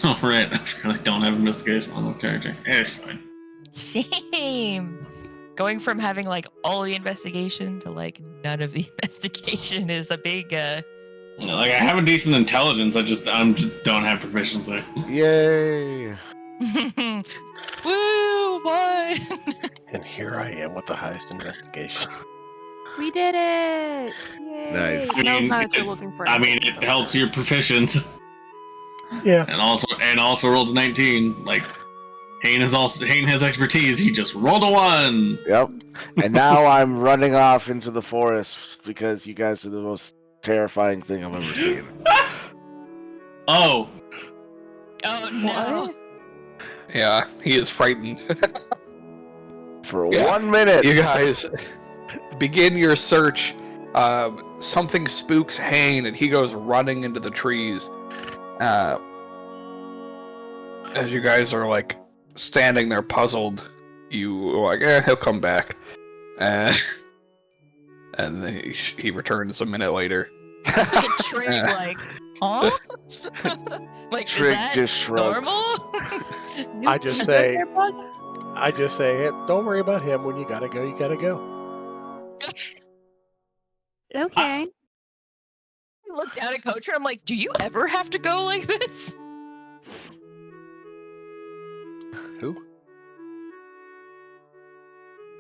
All right. I forgot I don't have investigation on the character. It's fine. same. Going from having like all the investigation to like none of the investigation is a big Like I have a decent intelligence. I just don't have proficiency. Yay! Woo, what? And here I am with the highest investigation. We did it! Yay! Nice. I No, mean, not if you're looking for I mean, anything, it so- helps your proficiency. Yeah. And also rolled a 19. Like Hayne has expertise. He just rolled a 1. Yep. And now I'm running off into the forest because you guys are the most terrifying thing I've ever seen. Oh. Oh no. Yeah, he is frightened. For Yeah. 1 minute. You guys begin your search. Something spooks Hayne, and he goes running into the trees. As you guys are like standing there puzzled, you are like, he'll come back. And then he returns a minute later. It's like a trick, like, huh? Like, Trick is that just shrugs. normal? I just say, hey, don't worry about him. When you gotta go, you gotta go. Okay. I look down at Coach and I'm like, do you ever have to go like this? Who?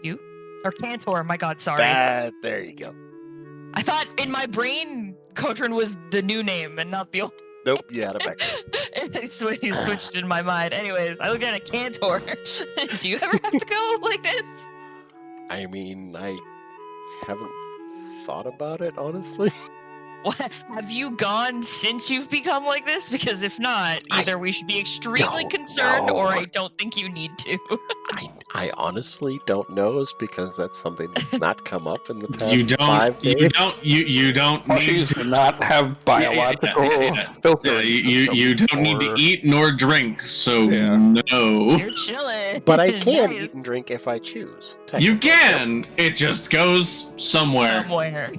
You? Or Cantor, my god, sorry. There you go. I thought in my brain, Cotrin was the new name and not the old. Nope, you had it back. And he switched in my mind. Anyways, I looked at a Cantor. Do you ever have to go like this? I mean, I haven't thought about it, honestly. What, have you gone since you've become like this? Because if not, either we should be extremely don't concerned, know. or I don't think you need to. I honestly don't know, is because that's something that's not come up in the past You don't. 5 days. You don't need Plushies to. do not have biological filters. Yeah, you don't need to or- eat nor drink. So Yeah. no. You're chilling. But I can Nice. eat and drink if I choose. You technically. can. It just goes somewhere. Somewhere.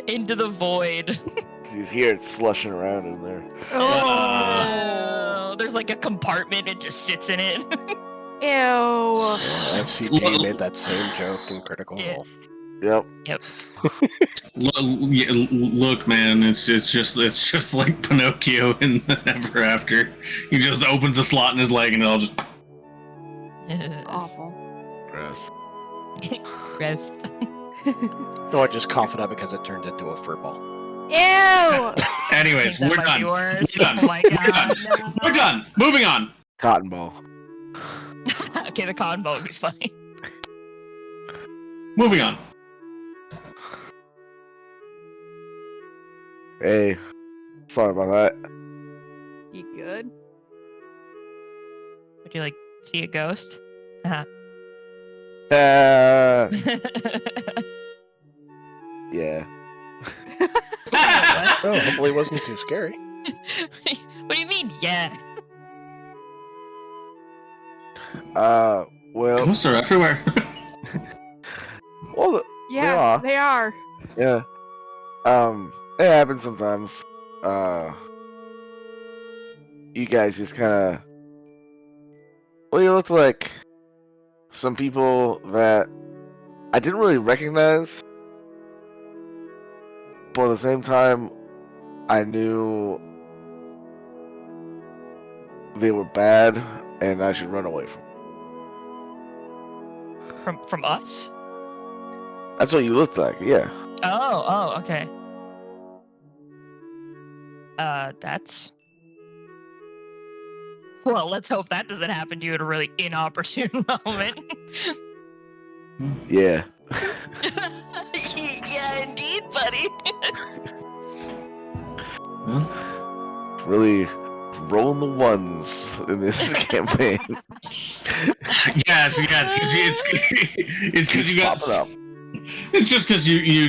Into the void. He's here, it's slushing around in there. Oh, there's like a compartment, it just sits in it. Ew. FCP made that same joke in Critical Yeah. Role. Yep. Look, man, it's just like Pinocchio in Ever After. He just opens a slot in his leg and it'll just. Awful. Gross. Gross. No, I just cough it up because it turned into a fur ball. Ew! Anyways, That we're might be done. worse. We're done. Oh my god. no. We're done. Moving on. Cotton ball. Okay, the cotton ball would be funny. Moving on. Hey, sorry about that. You good? Would you like see a ghost? Yeah. Oh, hopefully it wasn't too scary. What do you mean, yeah? Well, Ghosts are everywhere. well, Yeah, are. they are. yeah. It happens sometimes. You guys just kind of. Well, you look like some people that I didn't really recognize, but at the same time, I knew they were bad and I should run away from them. From us? That's what you looked like, yeah. Oh, okay. Well, let's hope that doesn't happen to you at a really inopportune moment. Yeah. Yeah, indeed, buddy. Really rolling the ones in this campaign. It's because you got. Pop it up. It's just because you.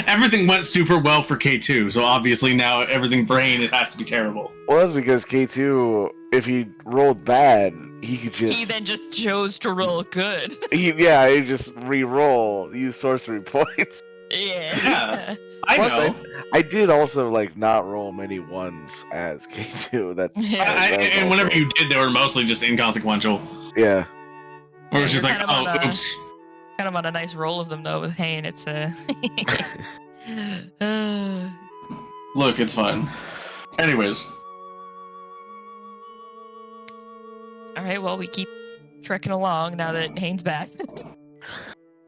Everything went super well for K2, so obviously now everything for Hane, it has to be terrible. Well, that's because K2, if he rolled bad, he could just. He then just chose to roll good. He just re-roll, use sorcery points. Yeah. I Plus, know. I did also like not roll many ones as K2. That's And whenever you did, they were mostly just inconsequential. Yeah. Or it's just like, Kind oops. Kind of on a nice roll of them though with Hane. It's Look, it's fine. Anyways. All right, well, we keep trekking along now that Hane's back.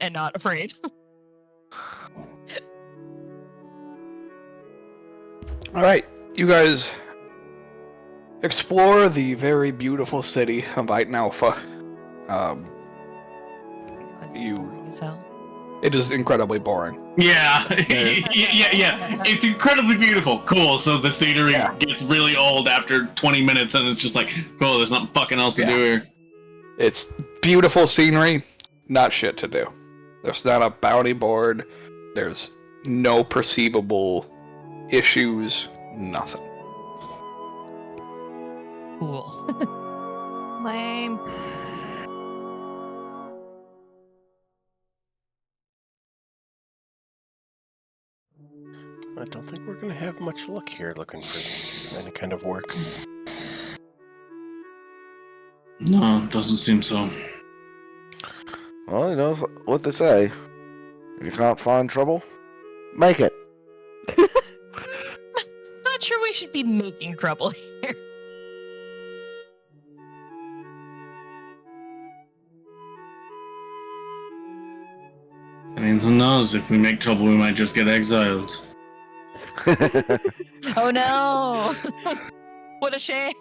And not afraid. Alright, you guys explore the very beautiful city of Iten Alpha. Boring as hell. It is incredibly boring. Yeah. Yeah. It's incredibly beautiful. Cool. So the scenery gets really old after 20 minutes, and it's just like, cool, there's nothing fucking else to do here. It's beautiful scenery, not shit to do. There's not a bounty board. There's no perceivable issues. Nothing. Cool. Lame. I don't think we're going to have much luck here looking for any kind of work. No, it doesn't seem so. Well, you know what they say. If you can't find trouble, make it. Not sure we should be making trouble here. I mean, who knows? If we make trouble, we might just get exiled. Oh no! What a shame!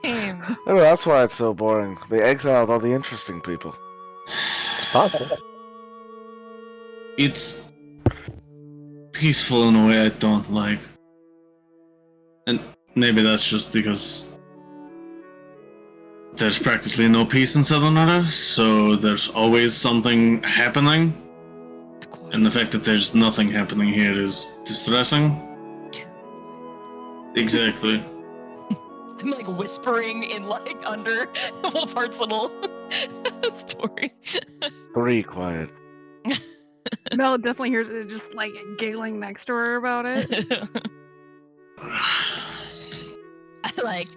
Oh, that's why it's so boring. They exiled all the interesting people. It's possible. It's peaceful in a way I don't like. And maybe that's just because there's practically no peace in Southern Order, so there's always something happening. And the fact that there's nothing happening here is distressing. Exactly. I'm like whispering in like under Wolfheart's little story. 3 quiet. Mel definitely hears it just like giggling next to her about it. I like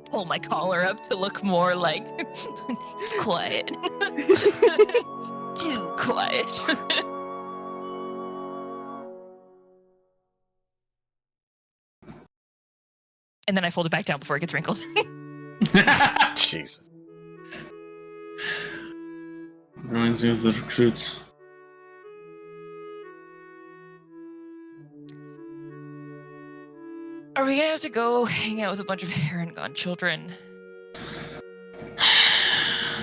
pull my collar up to look more like quiet. Too quiet. And then I fold it back down before it gets wrinkled. Jesus. Reminds me of the recruits. Are we gonna have to go hang out with a bunch of Heron Gone children?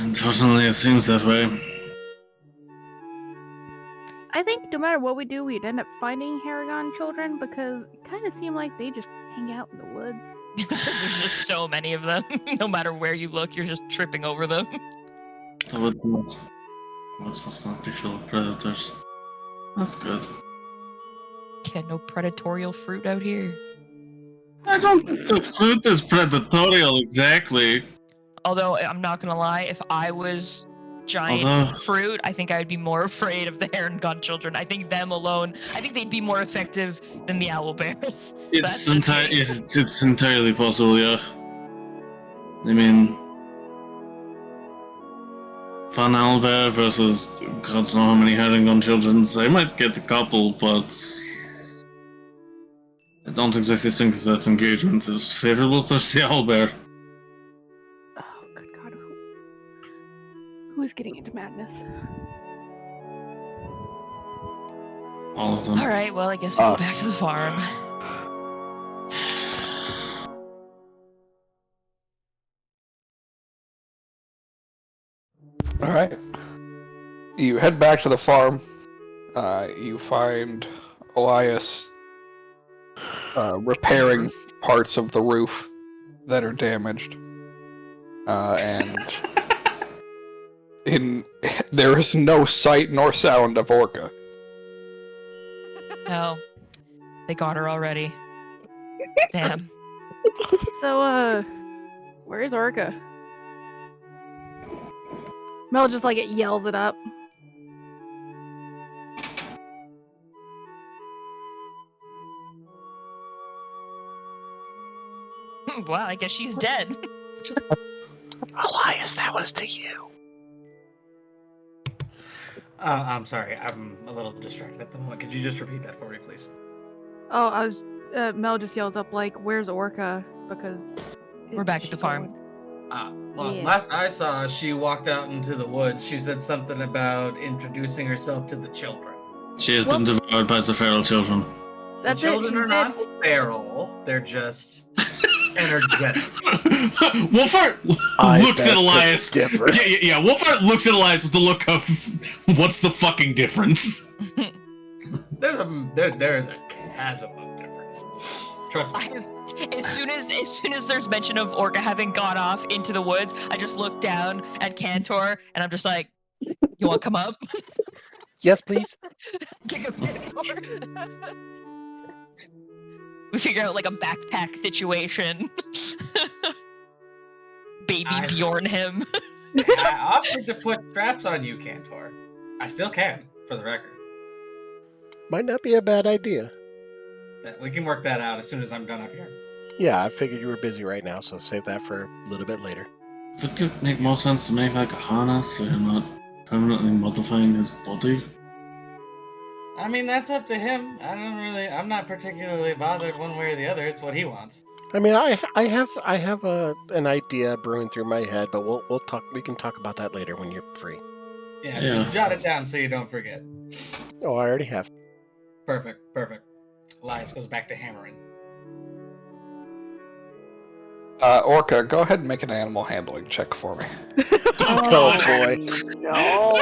Unfortunately, it seems that way. I think no matter what we do, we'd end up finding Haragon children because it kind of seemed like they just hang out in the woods. Because there's just so many of them. No matter where you look, you're just tripping over them. The woods must not be full of predators. That's good. Yeah, no predatorial fruit out here. I don't think the fruit is predatorial exactly. Although, I'm not gonna lie, if I was giant fruit, I think I would be more afraid of the Heron Gone children. I think them alone, I think they'd be more effective than the owl bears. It's entirely possible, yeah. I mean, fun owl bear versus God knows how many Heron Gone children. They might get a couple, but I don't exactly think that engagement is favorable towards the owl bear. Oh, good God. Who is getting into madness? All of them. Alright, well, I guess we'll go back to the farm. Alright. You head back to the farm. You find Elias repairing parts of the roof that are damaged. And there is no sight nor sound of Orca. No. They got her already. Damn. So, where is Orca? Mel just like it yells it up. Wow, I guess she's dead. Elias, that was to you. I'm sorry, I'm a little distracted at the moment. Could you just repeat that for me, please? Oh, Mel just yells up like, "Where's Orca?" Because We're back at the farm. Well, Yeah. last I saw, she walked out into the woods. She said something about introducing herself to the children. She has been devoured by the feral children. That's the it. children She's are dead. not feral. They're just energetic. Wolfart looks at Elias. Different. Yeah, Wolfart looks at Elias with the look of, what's the fucking difference? There's a chasm of difference. Trust me. As soon as there's mention of Orca having gone off into the woods, I just look down at Cantor and I'm just like, "You want to come up?" Yes, please. Kick up Cantor. We figure out like a backpack situation. Baby Bjorn him. I offered to put straps on you, Cantor. I still can, for the record. Might not be a bad idea. We can work that out as soon as I'm done up here. Yeah, I figured you were busy right now, so save that for a little bit later. Would it make more sense to make like a harness so you're not permanently modifying his body? I mean, that's up to him. I'm not particularly bothered one way or the other. It's what he wants. I mean, I have an idea brewing through my head, but we'll talk. We can talk about that later when you're free. Yeah, Yeah. just jot it down so you don't forget. Oh, I already have. Perfect. Elias goes back to hammering. Orca, go ahead and make an animal handling check for me. Oh boy. No.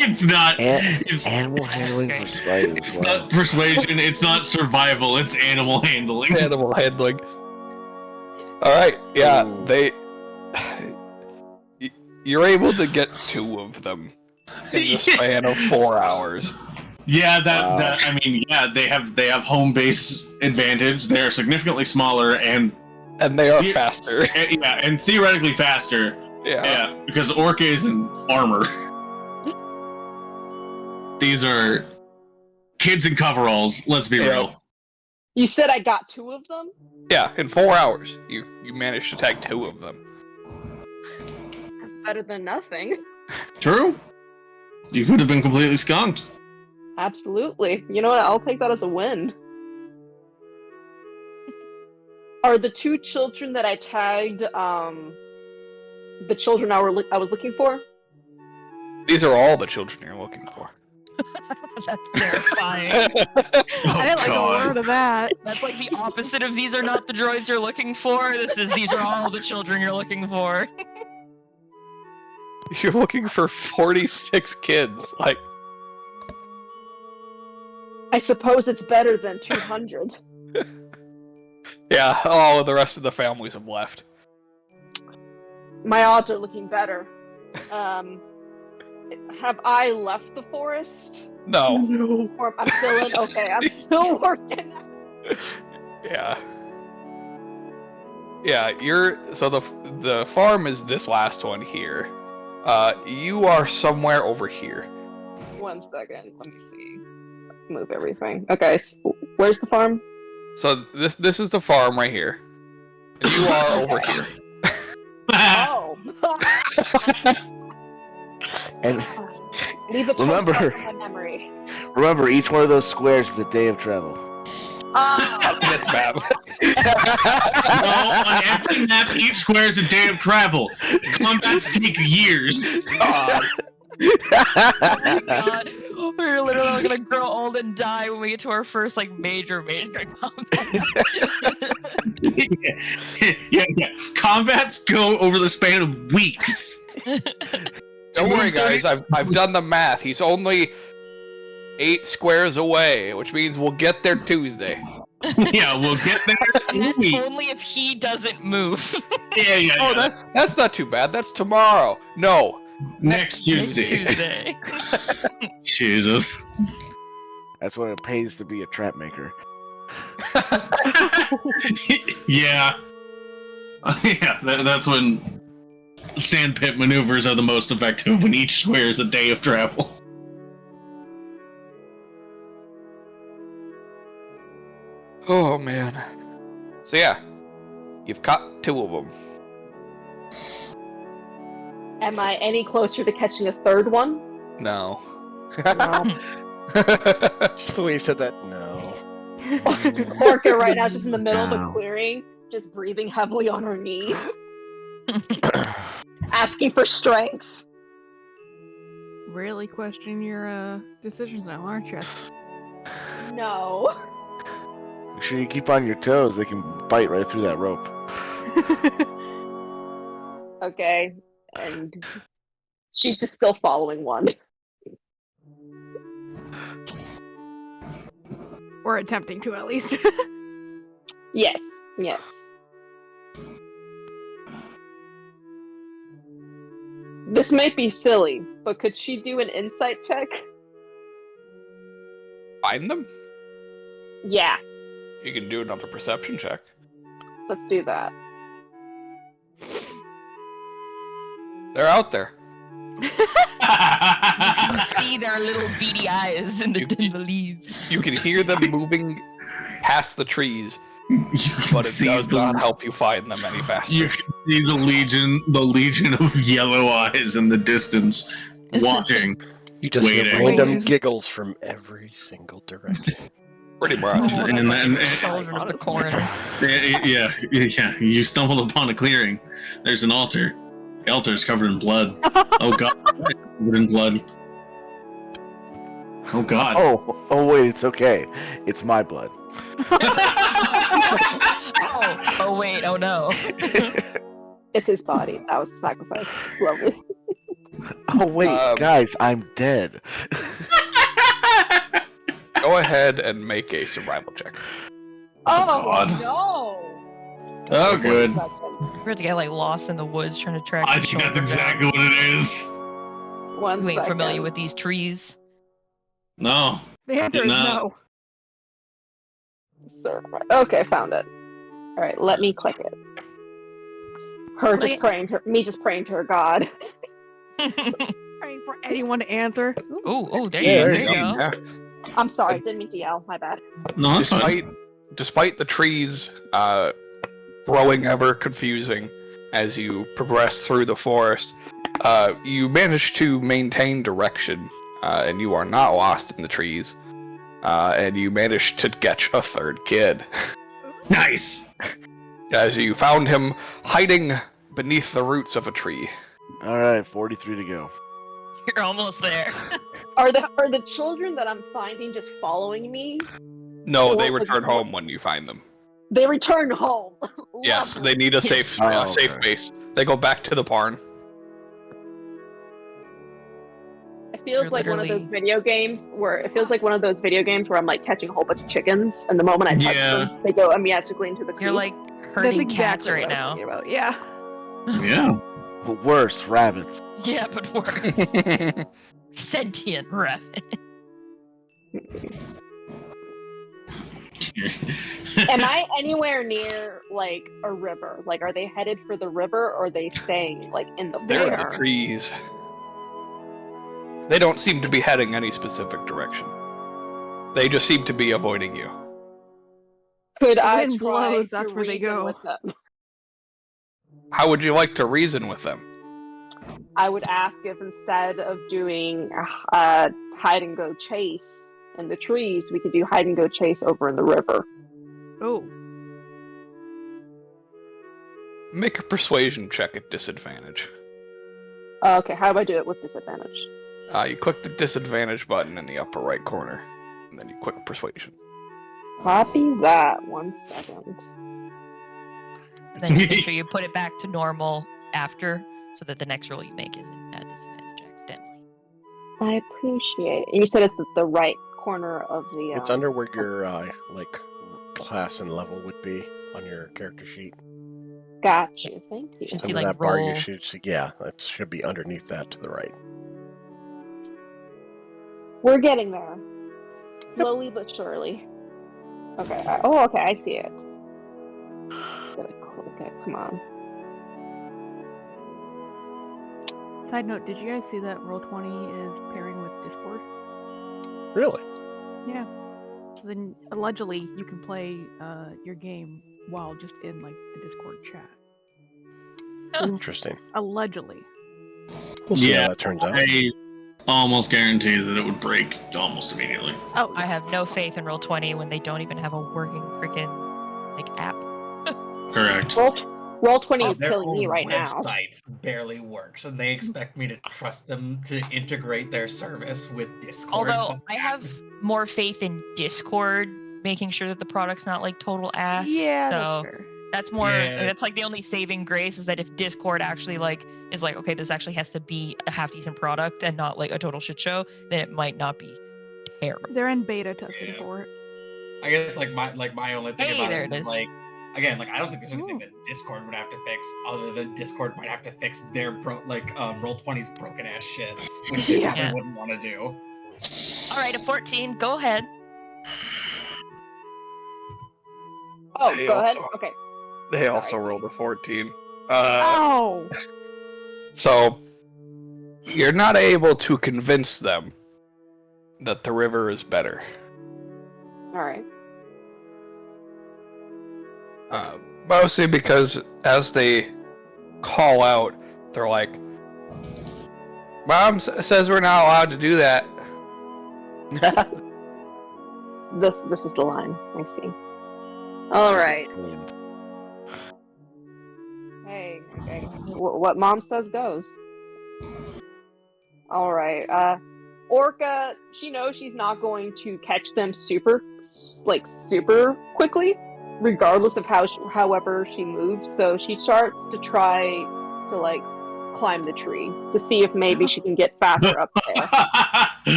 It's not. It's, Animal handling for spiders. it's Wow. not persuasion. It's not survival. It's animal handling. Animal handling. Alright, yeah, Ooh. You're able to get 2 of them in the span of 4 hours. Yeah, Wow. I mean, yeah, they have home base advantage. They're significantly smaller and And they are faster. and theoretically faster. Yeah. Yeah, because Orca is in armor. These are kids in coveralls. Let's be Yeah. real. You said I got 2 of them? Yeah, in 4 hours, you managed to tag 2 of them. That's better than nothing. True. You could have been completely skunked. Absolutely. You know what? I'll take that as a win. Are the 2 children that I tagged the children I was looking for? These are all the children you're looking for. That's terrifying. I didn't like God. a word of that. That's like the opposite of these are not the droids you're looking for. These are all the children you're looking for. You're looking for 46 kids. Like, I suppose it's better than 200. yeah, all of the rest of the families have left. My odds are looking better. Have I left the forest? No. Or I'm still in? Okay, I'm still working. Yeah. Yeah, so the farm is this last one here. You are somewhere over here. 1 second, let me see. Move everything. Okay, so where's the farm? So this is the farm right here. And you are over here. Oh! And Leave a toast Remember- on my memory. remember, each one of those squares is a day of travel. Ah! This map. Well, on every map, each square is a day of travel. Combats take years. Oh my god. We're literally gonna grow old and die when we get to our first like major combat. yeah. Combats go over the span of weeks. Don't worry, guys. I've done the math. He's only 8 squares away, which means we'll get there Tuesday. Yeah, we'll get there. And that's only if he doesn't move. Yeah. Oh, that's not too bad. That's tomorrow. No, Next Tuesday. Tuesday. Jesus. That's what it pays to be a trap maker. Yeah. Yeah, that's when sandpit maneuvers are the most effective, when each square is a day of travel. Oh man. So yeah, you've caught 2 of them. Am I any closer to catching a third one? No. No. Just the way you said that, no. Orca right now is just in the middle of No. a clearing, just breathing heavily on her knees, asking for strength. Really question your decisions now, aren't you? No. Make sure you keep on your toes. They can bite right through that rope. Okay, and she's just still following one. Or attempting to, at least. Yes, yes. This might be silly, but could she do an insight check? Find them? Yeah, You can do another perception check. let's do that. They're out there. You can see their little beady eyes in the leaves. You can hear them moving past the trees, You can but it see does not help you find them any faster. You can see the legion of yellow eyes in the distance, watching. You just hear Waiting. random Always. giggles from every single direction. Pretty much. Children of the corn. Yeah. You stumble upon a clearing. There's an altar. The altar is covered in blood. Oh god, covered in blood. Oh god. Oh wait, it's okay. It's my blood. Oh wait, oh no. It's his body. That was the sacrifice. Lovely. Oh wait, guys, I'm dead. Go ahead and make a survival check. Oh God. no! Oh good. We're about to get like lost in the woods trying to track. I your think that's shoulder exactly what it is. down. One You ain't second. familiar with these trees. No. The answer is no. Okay, found it. All right, let me click it. Me just praying to her God. Praying for anyone to answer. Oh, there Yeah, you there go. you There you go. Yeah. I'm sorry, didn't mean to yell. My bad. No, that's fine. Despite the trees growing ever confusing as you progress through the forest, you manage to maintain direction, and you are not lost in the trees. And you manage to catch a third kid. Nice. As you found him hiding beneath the roots of a tree. All right, 43 to go. You're almost there. Are the children that I'm finding just following me? No, they Or- return home when you find them. They return home. Yes, Lovely. they need a safe safe okay. base. They go back to the barn. It feels You're like one of literally- those video games where I'm like catching a whole bunch of chickens, and the moment I touch them, they go immediately into the coop. You're like That's herding exactly cats what right I was now. thinking about. Yeah. Yeah. But worse, rabbits. Yeah, but worse. Sentient rabbit. Am I anywhere near like a river? Like, are they headed for the river, or are they staying like in the They're in forest? the trees. They don't seem to be heading any specific direction. They just seem to be avoiding you. Could The I wind try blows, to that's where they reason go. with them? How would you like to reason with them? I would ask if instead of doing hide and go chase in the trees, we could do hide and go chase over in the river. Oh. Make a persuasion check at disadvantage. Okay, how do I do it with disadvantage? You click the disadvantage button in the upper right corner, and then you click persuasion. Copy that. 1 second. And then you make sure you put it back to normal after, so that the next roll you make isn't at disadvantage I appreciate it. You said it's the right corner of the. It's under where your class and level would be on your character sheet. Got you. Thank you. Should see Under like that bar, roll. you should see. Yeah, that should be underneath that to the right. We're getting there. Slowly but surely. Okay. Okay. I see it. Gotta click it. Come on. Side note, did you guys see that Roll20 is pairing with Discord? Really? Yeah. So then allegedly you can play your game while just in like the Discord chat. Interesting. Allegedly. We'll see Yeah, how that turns out. I almost guarantee that it would break almost immediately. Oh, I have no faith in Roll20 when they don't even have a working freaking like app. Correct. Roll20 is Their killing me own right now. website barely works, and they expect me to trust them to integrate their service with Discord. Although I have more faith in Discord making sure that the product's not like total ass. yeah, that's So fair. that's more. Yeah. That's like the only saving grace is that if Discord actually like is like, okay, this actually has to be a half decent product and not like a total shit show, then it might not be terrible. They're in beta testing for it. I guess like my only thing Hey, about there it it is is. like, again, like I don't think there's anything that Discord would have to fix other than Discord might have to fix their Roll20's broken ass shit, which they Yeah. probably wouldn't want to do. All right, a 14. Go ahead. Oh, They go ahead. also- Okay. They also rolled a 14. Oh! So, you're not able to convince them that the river is better. All right. Mostly because as they call out, they're like, Mom says we're not allowed to do that. This is the line. I see. All right. Hey, okay. What Mom says goes. All right. Orca, she knows she's not going to catch them super quickly, regardless of however she moves. So she starts to try to like climb the tree to see if maybe she can get faster up there.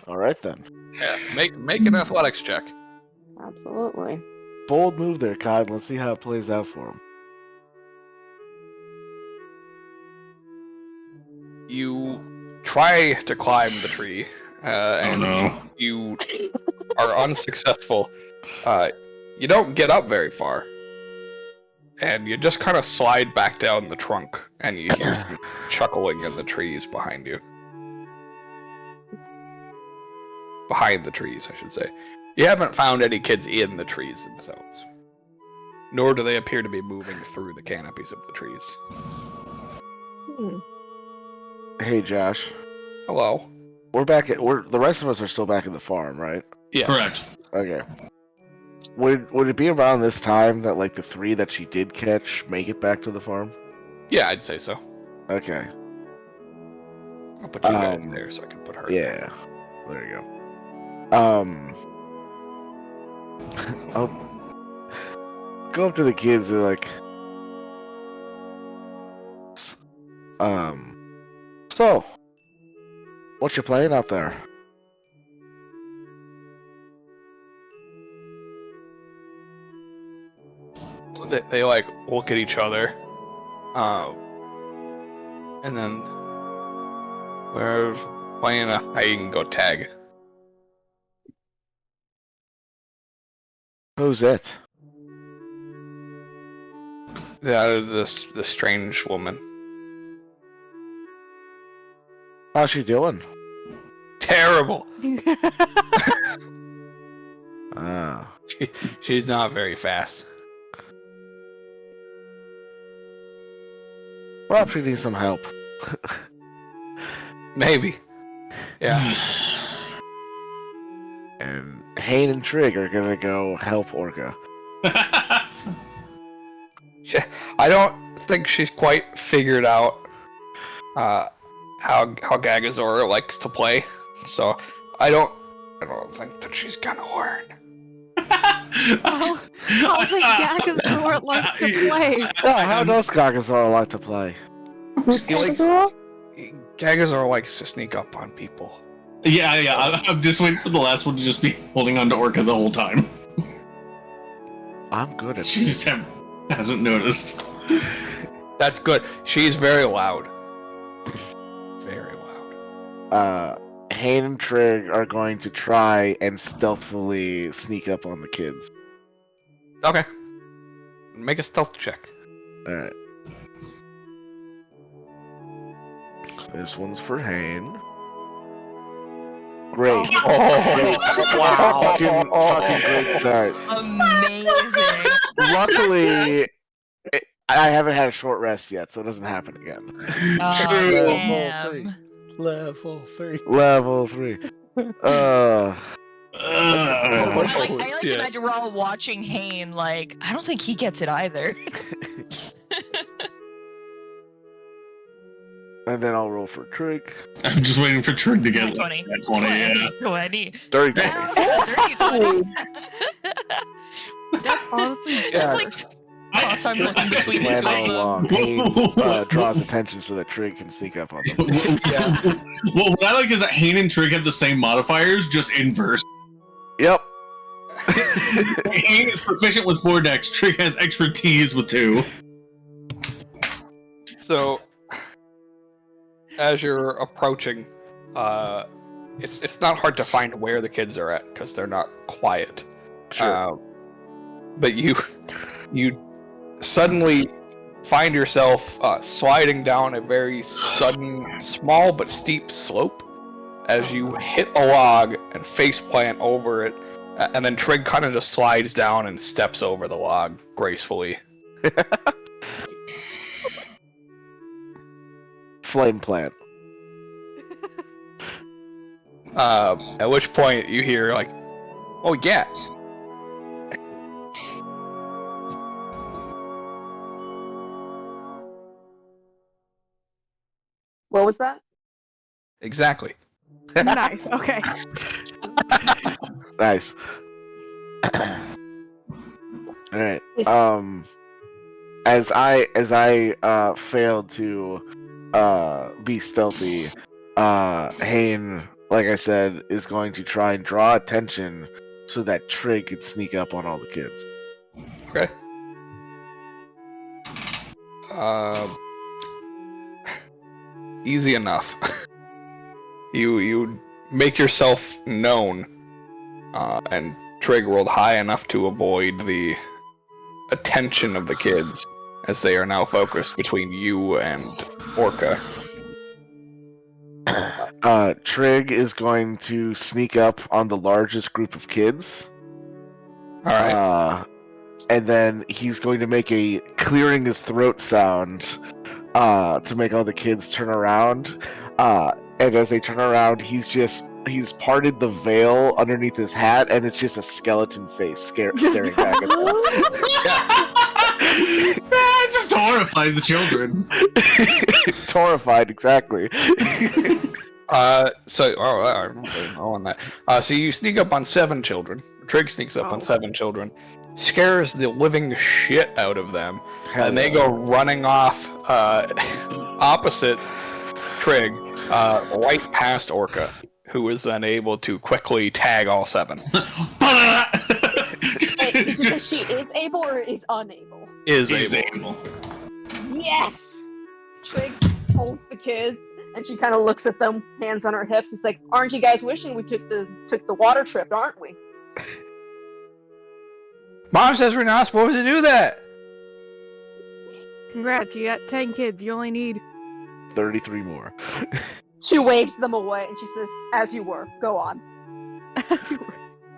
All right then. Yeah, make an athletics check. Absolutely. Bold move there, Kyle. Let's see how it plays out for him. You try to climb the tree, and no. you are unsuccessful. You don't get up very far, and you just kind of slide back down the trunk, and you hear some chuckling in the trees behind you. Behind the trees, I should say. You haven't found any kids in the trees themselves, nor do they appear to be moving through the canopies of the trees. Hmm. Hey, Josh. Hello. The rest of us are still back at the farm, right? Yes. Correct. Okay. Would it be around this time that like the 3 that she did catch make it back to the farm? Yeah, I'd say so. Okay. I'll put you guys there so I can put her. Yeah. There you go. I'll go up to the kids. They're like, so, what you playing out there? They like look at each other, and then we're playing a hide and go tag. Who's it? This strange woman. How's she doing? Terrible. Ah. She's not very fast. Perhaps she needs some help. Maybe. Yeah. And Hayne and Trig are gonna go help Orca. I don't think she's quite figured out how Gagazor likes to play, so I don't think that she's gonna learn. How does Gagazor like to play? Yeah, how does Gagazor like to play? Who's He likes- Gagazor likes to sneak up on people. Yeah. I'm just waiting for the last one to just be holding on to Orca the whole time. I'm good at She just hasn't noticed. That's good. She's very loud. Very loud. Hayne and Trig are going to try and stealthily sneak up on the kids. Okay. Make a stealth check. Alright. This one's for Hayne. Great. Great. Wow. Fucking great start. Amazing. Luckily, I haven't had a short rest yet, so it doesn't happen again. Oh, damn. Level 3. Level 3. I like shit. to imagine we're all watching Hayne like, I don't think he gets it either. And then I'll roll for Trig. I'm just waiting for Trig to get 20. 20, yeah. 20. Dirty 20. Dirty 20. That's honestly Just like cross arms looking between the Plan two all of them. along. Hayne draws attention so that Trig can sneak up on them. Well, what I like is that Hayne and Trig have the same modifiers, just inverse. Yep. Hayne is proficient with 4 decks, Trig has expertise with 2. So, as you're approaching, it's not hard to find where the kids are at because they're not quiet. Sure. But you suddenly find yourself sliding down a very sudden, small but steep slope as you hit a log and faceplant over it, and then Trig kind of just slides down and steps over the log gracefully. Flame plant. At which point you hear like, "Oh yeah." What was that? Exactly. nice. Okay. Nice. All right. As I failed to be stealthy, Hayne, like I said, is going to try and draw attention so that Trig could sneak up on all the kids. Okay. Easy enough. You make yourself known, and Trig rolled high enough to avoid the attention of the kids, as they are now focused between you and Orca. Trig is going to sneak up on the largest group of kids. Alright. And then he's going to make a clearing his throat sound to make all the kids turn around. And as they turn around, he's parted the veil underneath his hat, and it's just a skeleton face staring back at them. Just horrify the children. Horrified, exactly. So you sneak up on 7 children. Trig sneaks up on 7 children, scares the living shit out of them, and they go running off opposite Trig, right past Orca, who is then able to quickly tag all 7. Wait, did you say she is able or is unable? Is able. Yes! Trig holds the kids, and she kind of looks at them, hands on her hips. It's like, aren't you guys wishing we took the water trip, aren't we? Mom says we're not supposed to do that! Congrats, you got 10 kids. You only need 33 more. She waves them away, and she says, as you were, go on.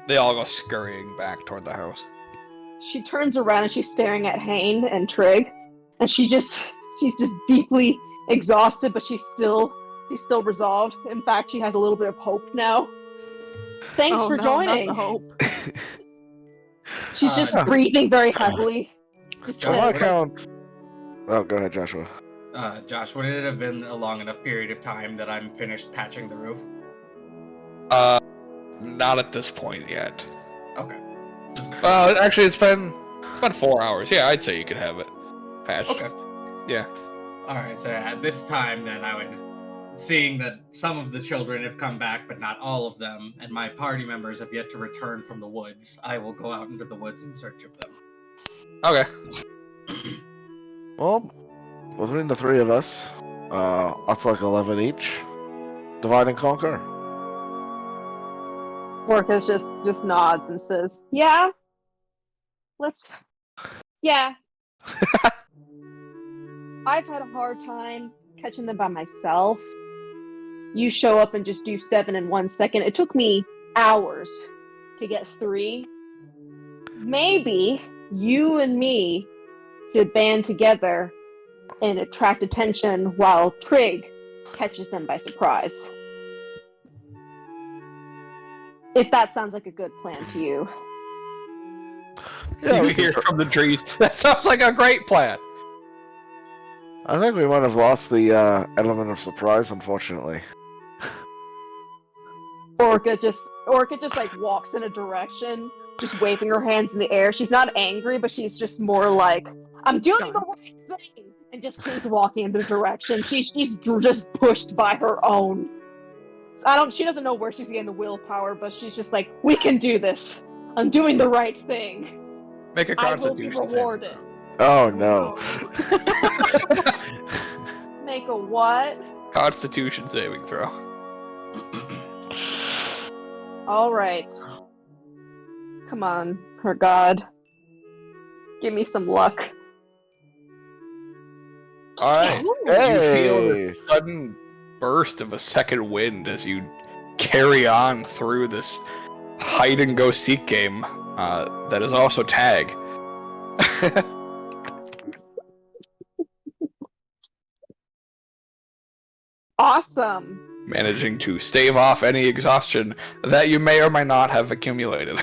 They all go scurrying back toward the house. She turns around and she's staring at Hayne and Trig, and she's just deeply exhausted, but she's still resolved. In fact, she has a little bit of hope now. Thanks for joining. Not the hope. She's just breathing very heavily. Just On my says, count. Oh, go ahead, Joshua. Josh, would it have been a long enough period of time that I'm finished patching the roof? Not at this point yet. Okay. Actually, it's been 4 hours. Yeah, I'd say you could have it patched. Okay. Yeah. Alright, so at this time, then I would seeing that some of the children have come back, but not all of them, and my party members have yet to return from the woods, I will go out into the woods in search of them. Okay. Well, between the three of us, that's like 11 each. Divide and conquer. Orcus just nods and says, "Yeah, let's. Yeah, I've had a hard time catching them by myself. You show up and just do 7 in 1 second. It took me hours to get 3. Maybe you and me should band together and attract attention while Trig catches them by surprise. If that sounds like a good plan to you." Yeah, You we hear can from the trees. That sounds like a great plan. I think we might have lost the element of surprise, unfortunately. Orca just like walks in a direction, just waving her hands in the air. She's not angry, but she's just more like, "I'm doing the right thing," and just keeps walking in the direction. She's just pushed by her own. She doesn't know where she's getting the willpower, but she's just like, "We can do this. I'm doing the right thing. Make a I will be constitution rewarded." Oh no. Make a what? Constitution saving throw. All right. Come on, her god. Give me some luck. Alright. Hey! You feel the sudden burst of a second wind as you carry on through this hide and go seek game that is also tag. Awesome. Managing to stave off any exhaustion that you may or may not have accumulated.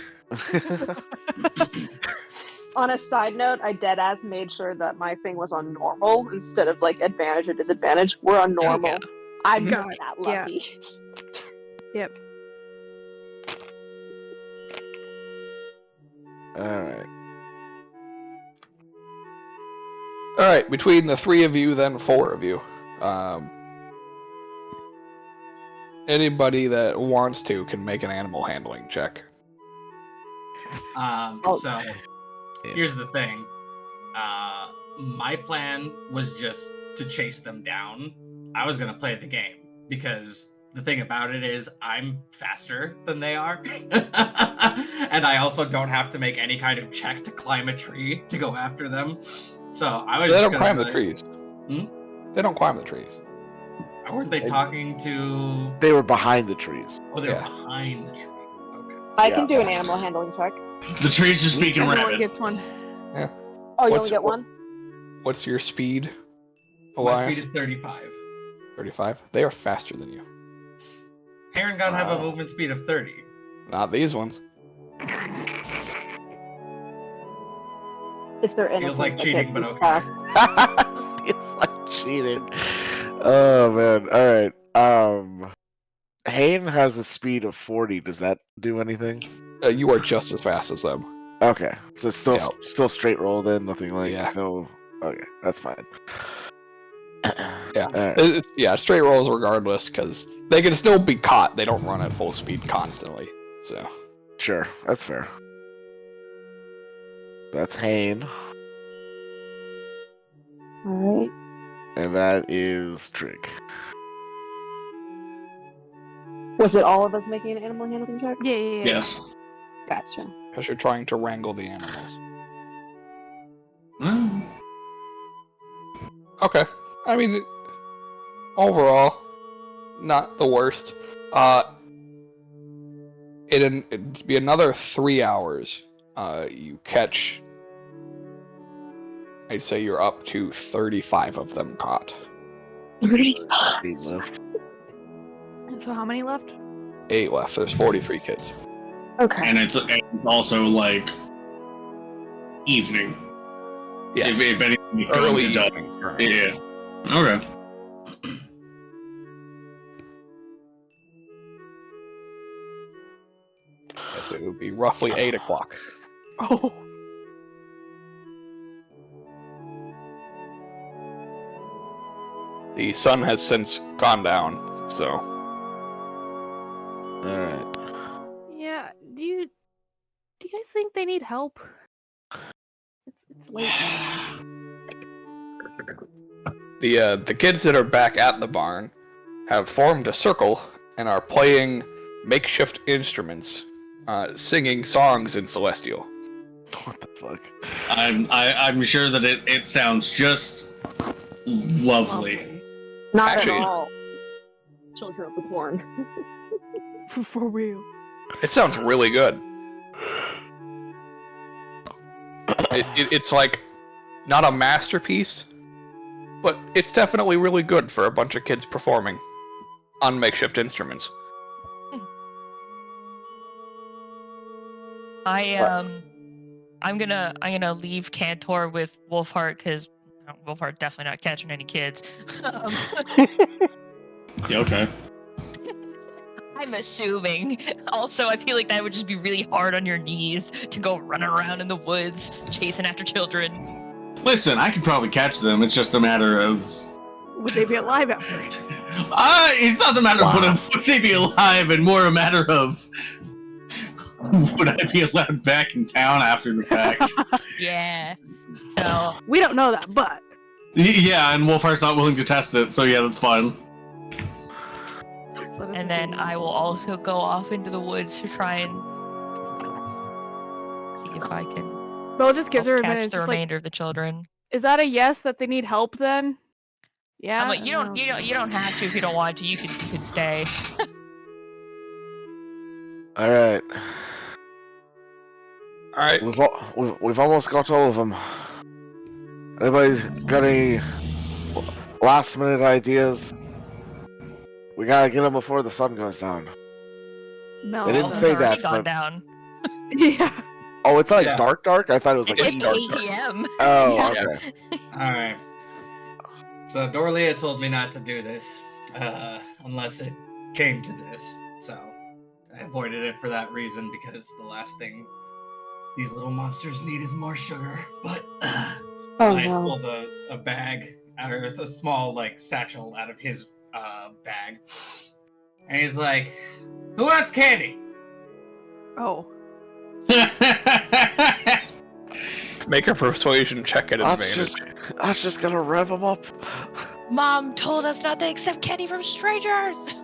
On a side note, I deadass made sure that my thing was on normal instead of like advantage or disadvantage. We're on normal. I'm just that lucky. Yep. Alright. Alright, between the 3 of you, then 4 of you. Anybody that wants to can make an animal handling check. So here's the thing. My plan was just to chase them down. I was gonna play the game because the thing about it is I'm faster than they are. And I also don't have to make any kind of check to climb a tree to go after them. So I was They just don't climb the trees. They don't climb the trees. Weren't they talking to... They were behind the trees. Oh, they were behind the tree. Okay. I can do an animal handling check. The trees are speaking Everyone rabbit. gets one. Yeah. Oh, you What's- only get one? What's your speed? My Elias? speed is 35. 35? They are faster than you. Heron gun have a movement speed of 30. Not these ones. If they're innocent, Feels like that cheating, gets but okay. fast. It's like cheating. Oh man. Alright. Hayne has a speed of 40. Does that do anything? You are just as fast as them. Okay. So still Yeah. still straight roll then, nothing like Yeah. no okay, that's fine. Yeah. Alright. Yeah, straight rolls regardless, because they can still be caught. They don't run at full speed constantly. So. Sure, that's fair. That's Hayne. Alright. And that is Trig. Was it all of us making an animal handling check? Yeah. Yes. Gotcha. Because you're trying to wrangle the animals. Okay. I mean, overall, not the worst. It'd be another 3 hours. You catch. I'd say you're up to 35 of them caught. 8 left. So how many left? 8 left. There's 43 kids. Okay. And it's also like evening. Yes. If anything, Early it does. evening. currently. Yeah. Okay. Yes, it would be roughly 8 o'clock. Oh. The sun has since gone down, so. Alright. Yeah. Do you guys think they need help? It's late. The kids that are back at the barn have formed a circle and are playing makeshift instruments, singing songs in Celestial. What the fuck? I'm sure that it sounds just lovely. Not Actually- at all. Children of the Corn. For real. It sounds really good. It's like not a masterpiece, but it's definitely really good for a bunch of kids performing on makeshift instruments. I'm gonna leave Cantor with Wolfheart because Wolfheart definitely not catching any kids. Yeah, okay. I'm assuming. Also, I feel like that would just be really hard on your knees to go running around in the woods chasing after children. Listen, I could probably catch them. It's just a matter of. Would they be alive after? It's not the matter of would they be alive, and more a matter of would I be allowed back in town after the fact? Yeah. So We don't know that, but Yeah, and Wolfheart's not willing to test it, so yeah, that's fine. and then I will also go off into the woods to try and see if I can Bill just gives her a catch minute. the It's just like, remainder of the children. is that a yes that they need help then? Yeah. I'm like, you don't have to if you don't want to. You can stay. Alright. Alright, We've almost got all of them. Anybody's got any last minute ideas? We gotta get them before the sun goes down. No. They didn't Sun's say already that, gone but- down. Yeah. Oh, it's like Yeah. dark? I thought it was like It's dark. 8 p.m. Oh, Yeah. okay. Alright. So Dorlia told me not to do this, unless it came to this. So I avoided it for that reason, because the last thing these little monsters need is more sugar. But Oh Elias no. pulls a bag, or a small like satchel out of his bag, and he's like, "Who wants candy?" Oh. make a persuasion check at advantage. That's just gonna rev them up. Mom told us not to accept candy from strangers.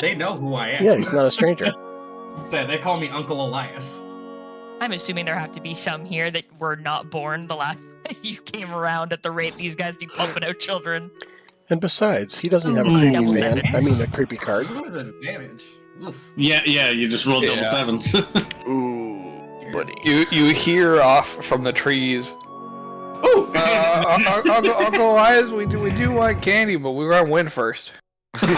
They know who I am. Yeah, he's not a stranger. So they call me Uncle Elias. I'm assuming there have to be some here that were not born the last time you came around at the rate these guys be pumping out children. And besides, he doesn't have a Ooh, creepy double van. sevens. I mean, a creepy card. With an advantage. Oof. Yeah, you just rolled double Yeah. sevens. Ooh, buddy. You hear off from the trees. Ooh! Uncle Elias, we do want candy, but we gotta win first. No, You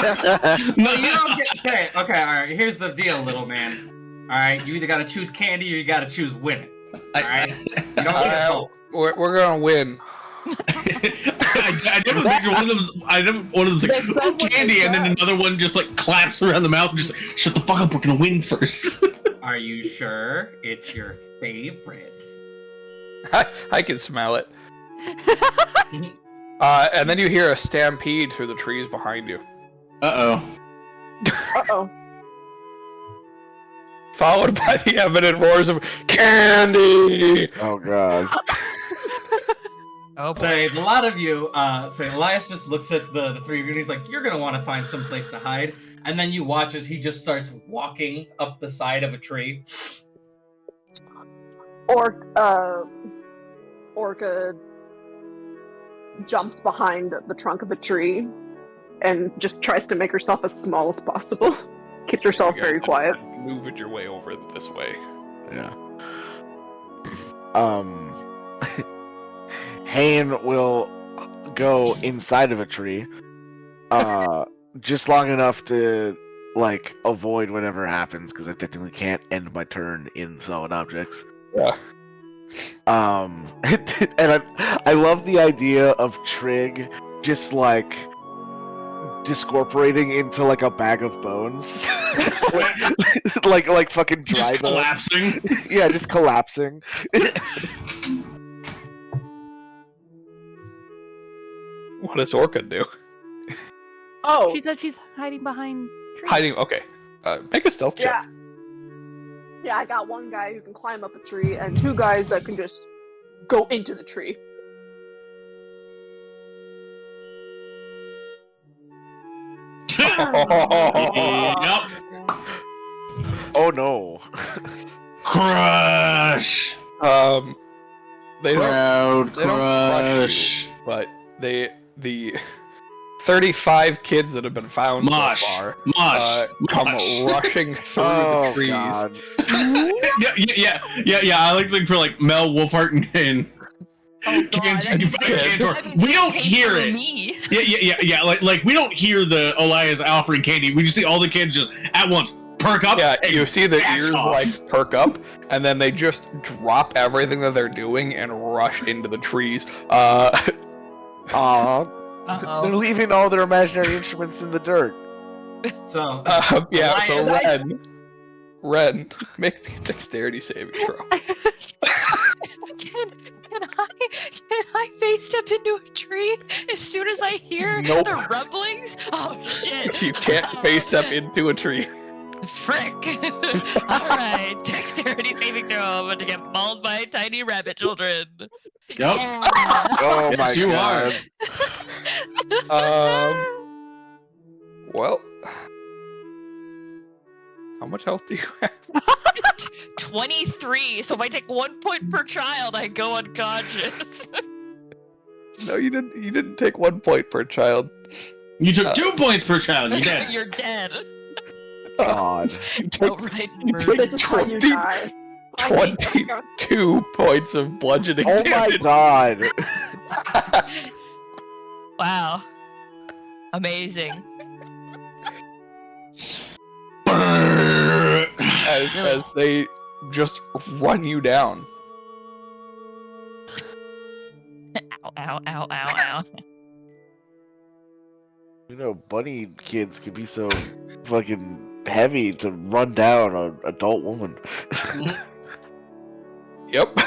don't get, okay, alright, here's the deal, little man. Alright, you either gotta choose candy or you gotta choose winning. Alright? You don't get both. We're gonna win. I never picture one of them's like, oh, candy, and then another one just like claps around the mouth and just like, shut the fuck up, we're gonna win first. Are you sure it's your favorite? I can smell it. And then you hear a stampede through the trees behind you, Uh-oh. Uh-oh. followed by the evident roars of candy. Oh god. Oh, Say, a lot of you, Elias just looks at the three of you and he's like, you're gonna want to find some place to hide. And then you watch as he just starts walking up the side of a tree. Orca jumps behind the trunk of a tree and just tries to make herself as small as possible. Keeps herself You guys very can quiet. Move your way over this way. Yeah. Hain will go inside of a tree, just long enough to like avoid whatever happens, because I technically can't end my turn in solid objects. Yeah. And I love the idea of Trig just like discorporating into like a bag of bones, like fucking dry Just bones. collapsing. Yeah, just collapsing. What does Orca do? Oh, She said she's hiding behind trees. Hiding. Okay. Make a stealth check. yeah, I got one guy who can climb up a tree and two guys that can just go into the tree. Yep. Oh no. Crush. They don't. Crowd They don't crush crush. you, but the 35 kids that have been found Mosh. so far Mosh. come Mosh. rushing through Oh the trees. god. Yeah. I like for like Mel Wolfhart and Oh god, we don't hear it. Me. Yeah. Like we don't hear the Elias offering candy. We just see all the kids just at once perk up. Yeah, and you see the dash ears off. like perk up, and then they just drop everything that they're doing and rush into the trees. Aw. Uh-oh. They're leaving all their imaginary instruments in the dirt. So Yeah. So Elias- Ren, make me a dexterity saving throw. Can I face step into a tree as soon as I hear Nope. the rumblings? Oh shit! You can't face step into a tree. Frick! Alright, dexterity saving throw. I'm going to get mauled by tiny rabbit children. Yep. Yeah. Oh Yes, my you god. Well, how much health do you have? 23. So if I take 1 point per child, I go unconscious. No, you didn't. You didn't take 1 point per child. You took 2 points per child. You did. You're dead. God. You took Outright you murder. took This is how you 20 die. I hate that guy. 22 points of bludgeoning Oh my damage. god. Wow. Amazing. as they just run you down. Ow. You know, bunny kids could be so fucking heavy to run down an adult woman. Yep.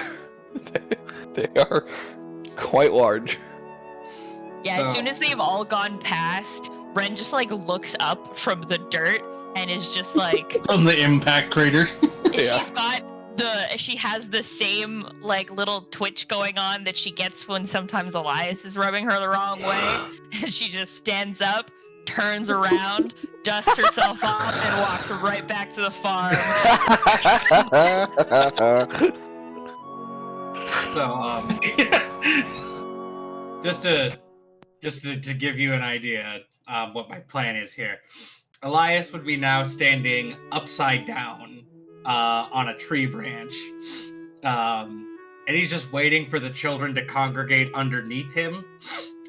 They are quite large. Yeah, as soon as they've all gone past, Ren just like looks up from the dirt and is just like From the impact crater. Yeah. she has the same like little twitch going on that she gets when sometimes Elias is rubbing her the wrong way. And she just stands up, turns around, dusts herself off, and walks right back to the farm. So just to give you an idea what my plan is here. Elias would be now standing upside down on a tree branch. And he's just waiting for the children to congregate underneath him.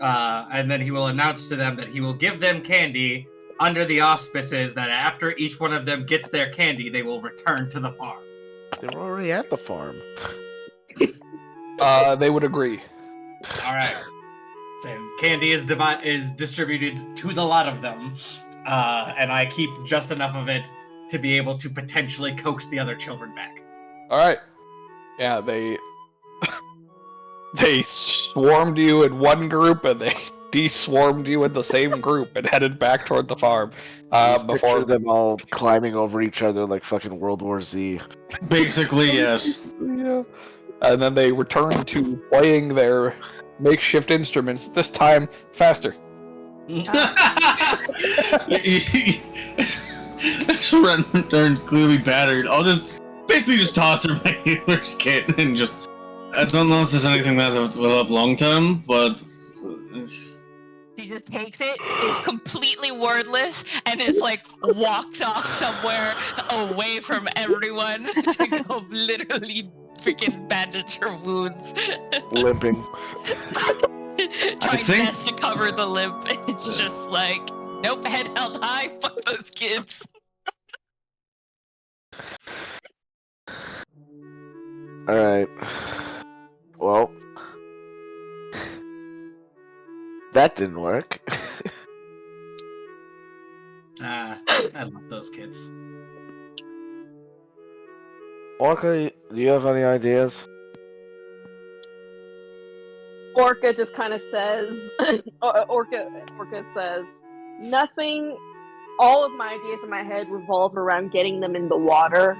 And then he will announce to them that he will give them candy under the auspices that after each one of them gets their candy, they will return to the farm. They were already at the farm. They would agree. All right. So candy is distributed to the lot of them, and I keep just enough of it to be able to potentially coax the other children back. All right. Yeah, they swarmed you in one group and they de-swarmed you in the same group and headed back toward the farm. Before Picture them all climbing over each other like fucking World War Z. Basically, yes. Yeah. And then they returned to playing their makeshift instruments, this time faster. Ren turns clearly battered. I'll just basically just toss her my healer's kit and just. I don't know if there's anything that will develop long term, but She just takes it, is completely wordless, and is like walks off somewhere away from everyone to go literally freaking bandage her wounds. Limping. Trying best to cover the limp. It's just like, nope, head held high, fuck those kids. Alright. Well. That didn't work. I love those kids. Orca, do you have any ideas? Orca just kind of says, Orca says, nothing. All of my ideas in my head revolve around getting them in the water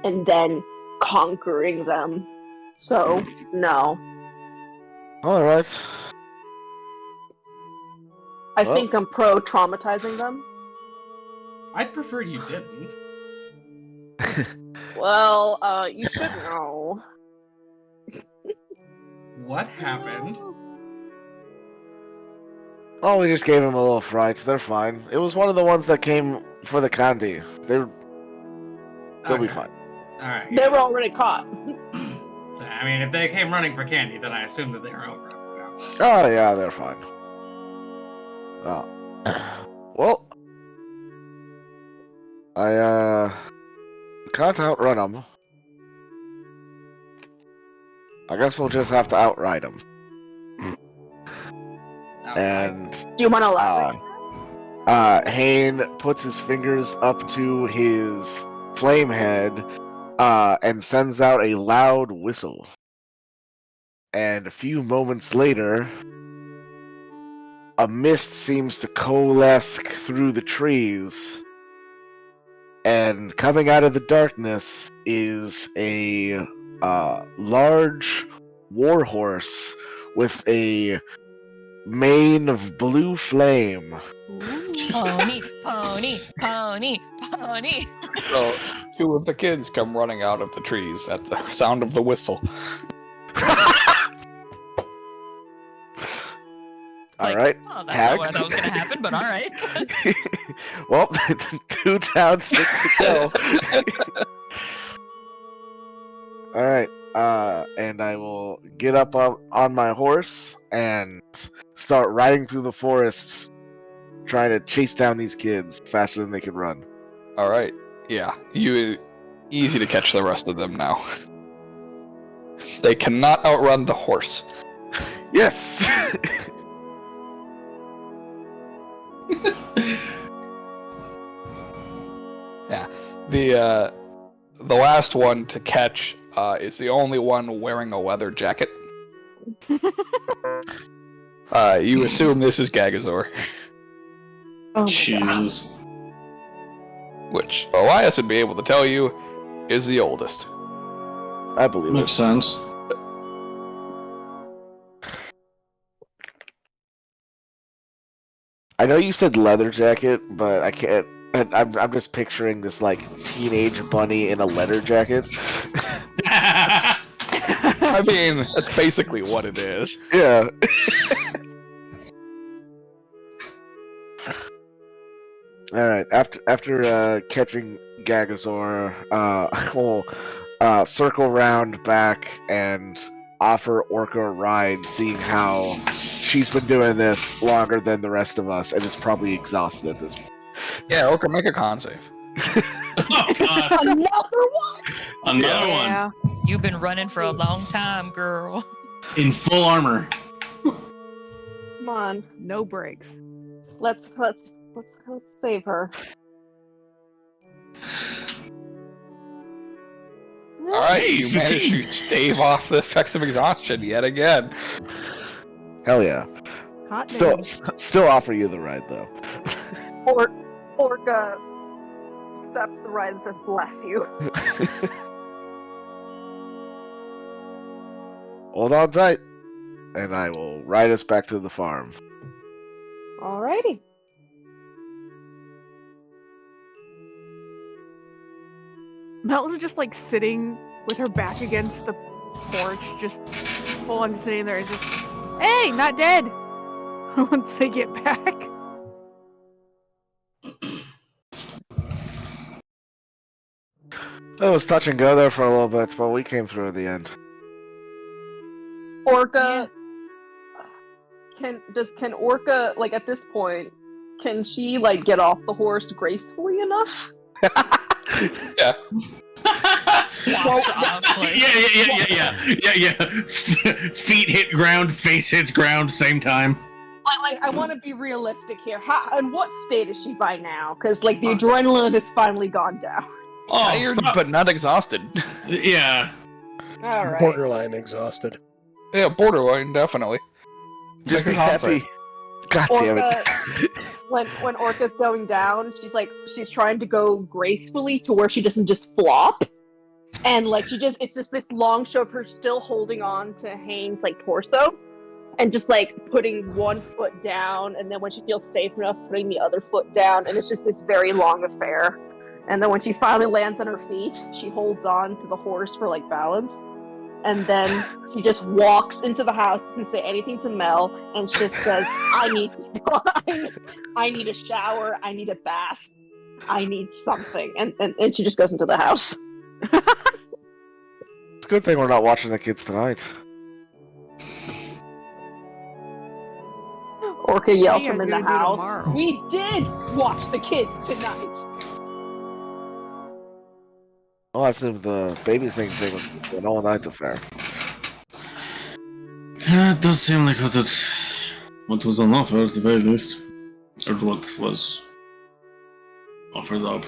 and then conquering them. So, no. Alright. I Well. think I'm pro traumatizing them. I'd prefer you didn't. Well, you should know. What happened? Oh, we just gave him a little fright. They're fine. It was one of the ones that came for the candy. They'll be fine. Alright. They were already caught. I mean, if they came running for candy, then I assume that they were over. Oh, yeah, they're fine. Oh. Well, I can't outrun them. I guess we'll just have to outride them. And do you want to elaborate? Hane puts his fingers up to his flame head and sends out a loud whistle. And a few moments later, a mist seems to coalesce through the trees, and coming out of the darkness is a large warhorse with a mane of blue flame. Pony, pony, pony, pony. So, two of the kids come running out of the trees at the sound of the whistle. All right. Oh, that's Tag. not what I thought was going to happen, but all right. Well, 2 down, 6 to go. All right. And I will get up on my horse and start riding through the forest, trying to chase down these kids faster than they can run. All right. Yeah, easy to catch the rest of them now. They cannot outrun the horse. Yes. Yeah, the last one to catch is the only one wearing a leather jacket. You assume this is Gagazor, Oh my God. Jesus. which Elias would be able to tell you is the oldest. I believe Makes it. sense. I know you said leather jacket, but I can't. I'm just picturing this like teenage bunny in a leather jacket. I mean, that's basically what it is. Yeah. All right. After catching Gagazor, we'll circle round back and offer Orca a ride, seeing how she's been doing this longer than the rest of us and is probably exhausted at this point. Yeah, Orca, make a con save. Oh, God. Another one. Another Yeah. You've been running for a long time, girl. one. In full armor. Come on. No breaks. Let's save her. All right, you managed to stave off the effects of exhaustion yet again. Hell yeah. Hot Still, damn. still offer you the ride though. Orca accepts the ride and says, "Bless you." Hold on tight, and I will ride us back to the farm. Alrighty. Melton's just like sitting with her back against the porch, just full on sitting there, just, hey, not dead. Once they get back. It was touch and go there for a little bit, but we came through at the end. Orca can Orca, like, at this point, can she like get off the horse gracefully enough? Yeah. Flops off, like, Yeah. Feet hit ground, face hits ground, same time. Like I want to be realistic here. How, in what state is she by now? Because like the adrenaline has finally gone down. Tired, but not exhausted. Yeah. All right. Borderline exhausted. Yeah, borderline, definitely. Just Make be a con happy. save. God damn Orca, it. when Orca's going down, she's trying to go gracefully to where she doesn't just flop. And like it's just this long show of her still holding on to Haynes' like torso, and just like putting one foot down, and then when she feels safe enough, putting the other foot down, and it's just this very long affair. And then when she finally lands on her feet, she holds on to the horse for like balance, and then she just walks into the house, doesn't say anything to Mel, and just says, I need a shower, I need a bath, I need something. And she just goes into the house. It's a good thing we're not watching the kids tonight. Orca yells What are from you in the gonna do house, tomorrow? we did watch the kids tonight. Oh, as if the babysitting thing was an all-night affair. Yeah, it does seem like what was on offer at the very least. Or what was offered up.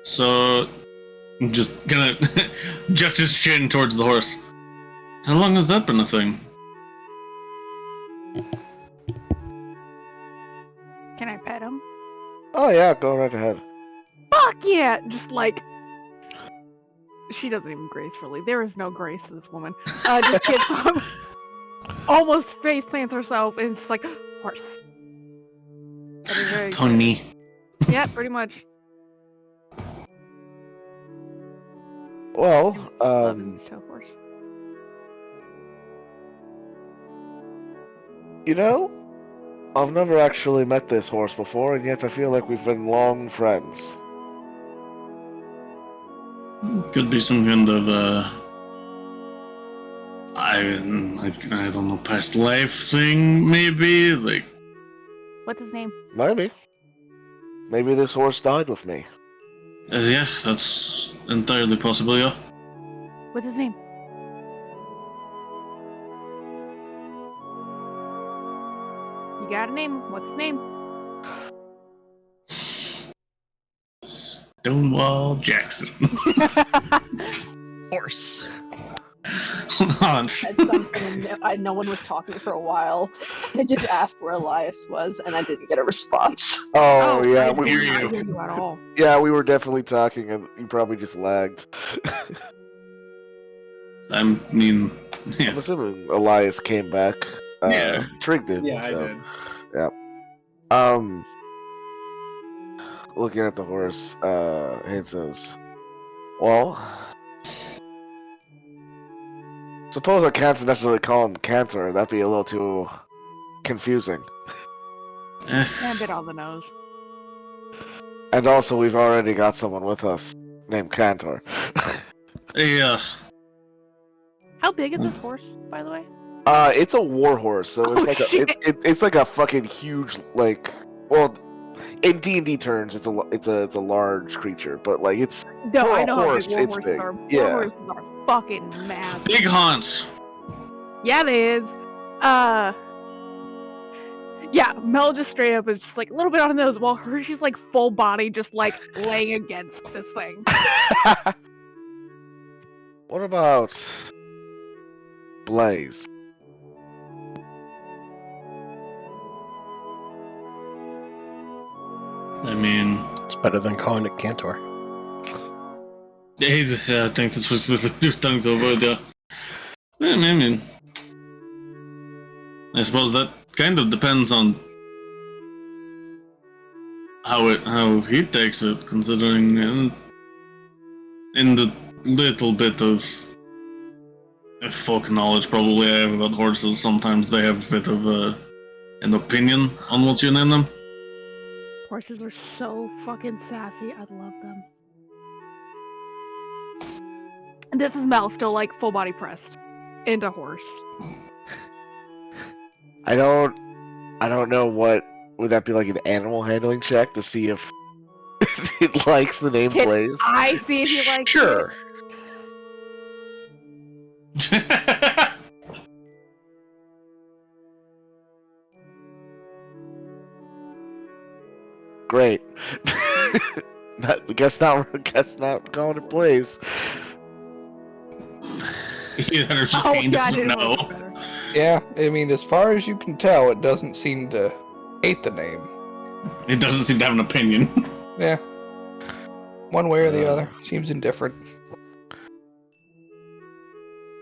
So, just gonna just his chin towards the horse. How long has that been a thing? Can I pet him? Oh yeah, go right ahead. Fuck yeah! Just like she doesn't even gracefully. There is no grace to this woman. Just gets up, almost face plants herself, and it's like horse. That is very Pony. Yeah, pretty much. Well, Love him to horse. you know, I've never actually met this horse before, and yet I feel like we've been long friends. Could be some kind of I don't know, past life thing, maybe? Like, What's his name? Maybe. Maybe this horse died with me. yeah, that's entirely possible, yeah. What's his name? You got a name? What's his name? Stonewall Jackson. Horse. Hold on. Said something, and no one was talking for a while. I just asked where Elias was, and I didn't get a response. Oh, yeah, I we did hear not you. hear you at all. yeah, we were definitely talking, and you probably just lagged. I mean, I'm yeah. assuming Elias came back. Yeah. Trig did. Yeah, I so. did. Looking at the horse, it says, well, suppose I can't necessarily call him Cantor. That'd be a little too confusing. Yes. Yeah, a bit on the nose. And also, we've already got someone with us named Cantor. Yeah. How big is this horse, by the way? It's a war horse, so it's Oh, like shit. it's like a fucking huge, like, well, in D&D terms, it's a large creature, but like it's No, for I a know how horse, big war it's horses big. are. War Yeah. horses are fucking massive. Big Hans. Yeah, they is. Yeah, Mel just straight up is just like a little bit on the nose, while Hershey's like full body, just like laying against this thing. What about Blaze? I mean, It's better than calling it Cantor. I think that's what you're trying to avoid, yeah. I mean, I suppose that kind of depends on how he takes it, considering in the little bit of folk knowledge probably I have about horses, sometimes they have a bit of an opinion on what you name them. Horses are so fucking sassy. I love them. And this is Mel still like full body pressed into horse. I don't know what would that be, like an animal handling check to see if it likes the name Can Blaze. I see if you like Sure. Great. Guess not going to place. Either just Oh, Kane yeah, I doesn't didn't know. know. Yeah, I mean, as far as you can tell, it doesn't seem to hate the name. It doesn't seem to have an opinion. Yeah. One way or the other. Seems indifferent.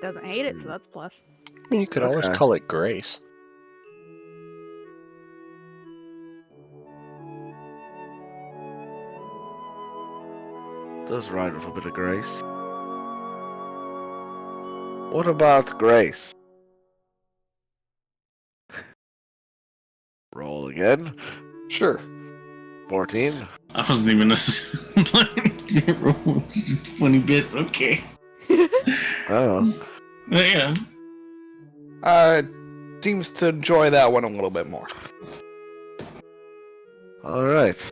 Doesn't hate it, so that's a plus. I mean, you could always Okay. call it Grace. Does ride with a bit of grace. What about Grace? Roll again. Sure. 14. I wasn't even necessarily planning to roll. It's just a funny bit. Okay. Oh. Yeah. Seems to enjoy that one a little bit more. Alright.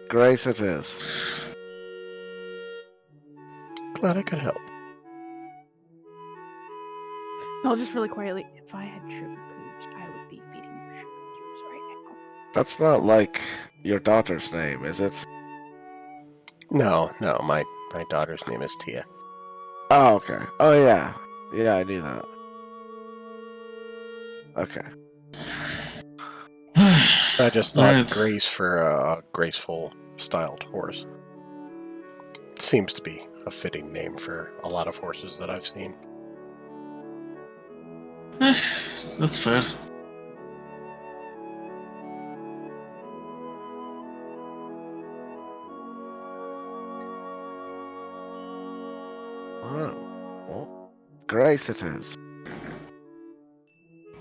Grace it is. Glad I could help. No, just really quietly. If I had sugar cubes, I would be feeding you sugar cubes right now. That's not like your daughter's name, is it? No, my daughter's name is Tia. Oh, okay. Oh, yeah. Yeah, I knew that. Okay. I just thought Right. Grace for a graceful styled horse. Seems to be a fitting name for a lot of horses that I've seen. That's fair. Oh. Well, Grace it is.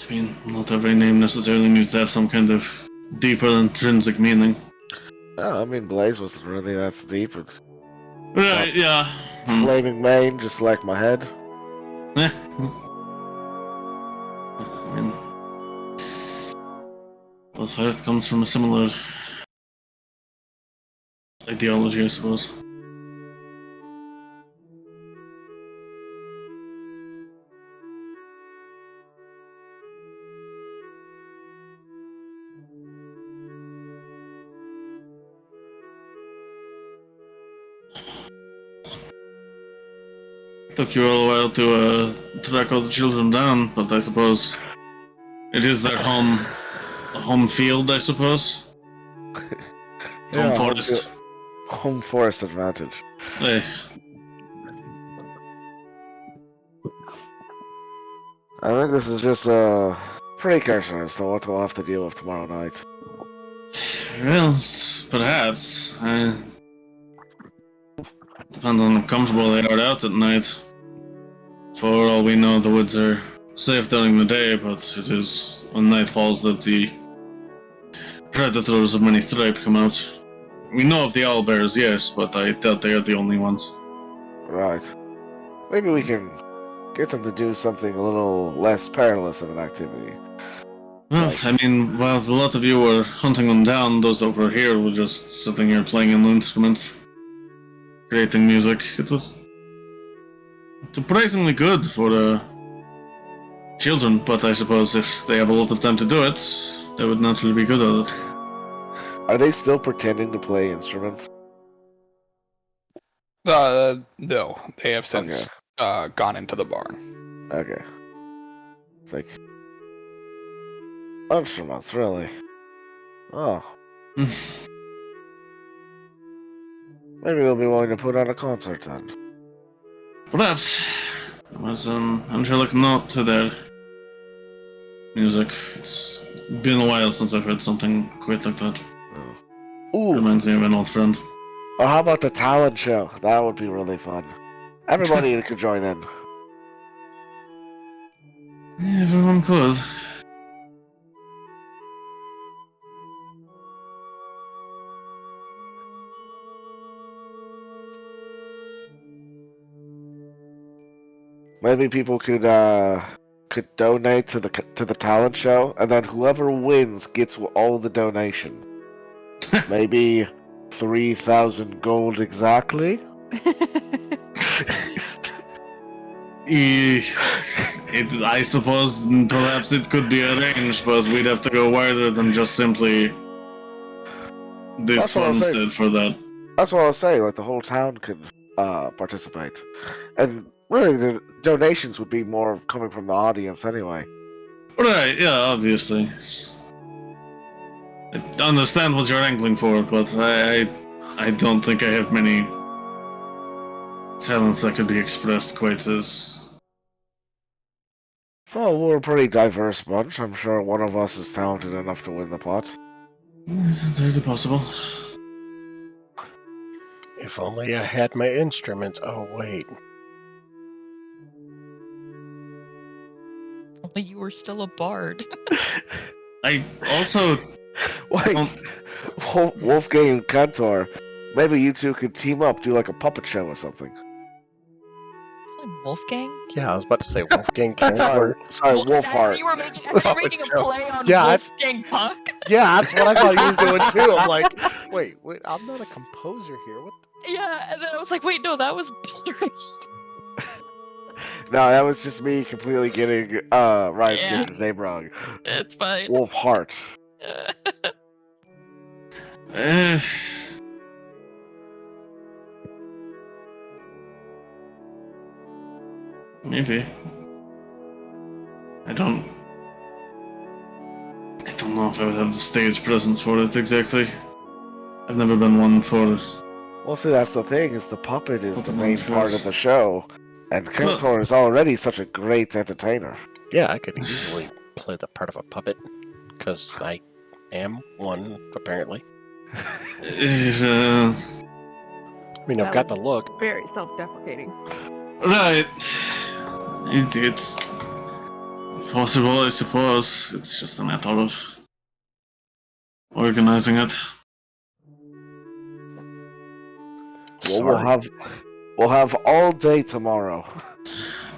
I mean, not every name necessarily needs to have some kind of deeper intrinsic meaning. Oh, I mean, Blaze wasn't really that deep. It's Right, yeah. flaming mane, just like my head. I mean, both Earth comes from a similar ideology, I suppose. Took you all a while to track all the children down, but I suppose it is their home field, I suppose. Home forest. Home forest advantage. Hey, I think this is just a precursor as to what we'll have to deal with tomorrow night. well, perhaps. Depends on how comfortable they are out at night. For all we know, the woods are safe during the day, but it is when night falls that the predators of many stripes come out. We know of the owlbears, yes, but I doubt they are the only ones. Right. Maybe we can get them to do something a little less perilous of an activity. Well, Right. I mean, while a lot of you were hunting them down, those over here were just sitting here playing an instrument, creating music. It was surprisingly good for children, but I suppose if they have a lot of time to do it, they would naturally be good at it. Are they still pretending to play instruments? No. They have since gone into the barn. Okay. It's like instruments, really? Oh. Maybe they'll be willing to put on a concert then. Perhaps. It was an angelic note to their music. It's been a while since I've heard something quite like that. Ooh. Reminds me of an old friend. Or how about the talent show? That would be really fun. Everybody could join in. Yeah, everyone could. Maybe people could donate to the talent show, and then whoever wins gets all the donation. Maybe 3,000 gold exactly. I suppose perhaps it could be arranged, but we'd have to go wider than just simply this That's what I'm saying. farmstead for that. That's what I was saying. Like the whole town could participate, and really the donations would be more coming from the audience anyway. Right, yeah, obviously. I understand what you're angling for, but I don't think I have many talents that could be expressed quite as... Well, we're a pretty diverse bunch. I'm sure one of us is talented enough to win the pot. It's entirely possible. If only I had my instruments. Oh, wait. Only you were still a bard. I also... Wait, Wolfgang and Cantor, maybe you two could team up, do like a puppet show or something. Wolfgang? Yeah, I was about to say Wolfgang Cantor. Sorry, Well, Wolfheart. You were making a play on Yeah, Wolfgang Puck? Yeah, that's what I thought he was doing too. I'm like, wait, I'm not a composer here. What? Yeah, and then I was like, wait, no, that was No, that was just me completely getting Ryan's Yeah. character's name wrong. It's fine. Wolfheart. Maybe. I don't know if I would have the stage presence for it exactly. I've never been one for... Well, see, that's the thing, is the puppet is What the the main monstrous. part of the show, and Cantor is already such a great entertainer. Yeah, I could easily play the part of a puppet because I am one apparently. I mean, I've got the look. Very self-deprecating. Right. It's possible, I suppose. It's just a matter of organizing it. Well, we'll have all day tomorrow.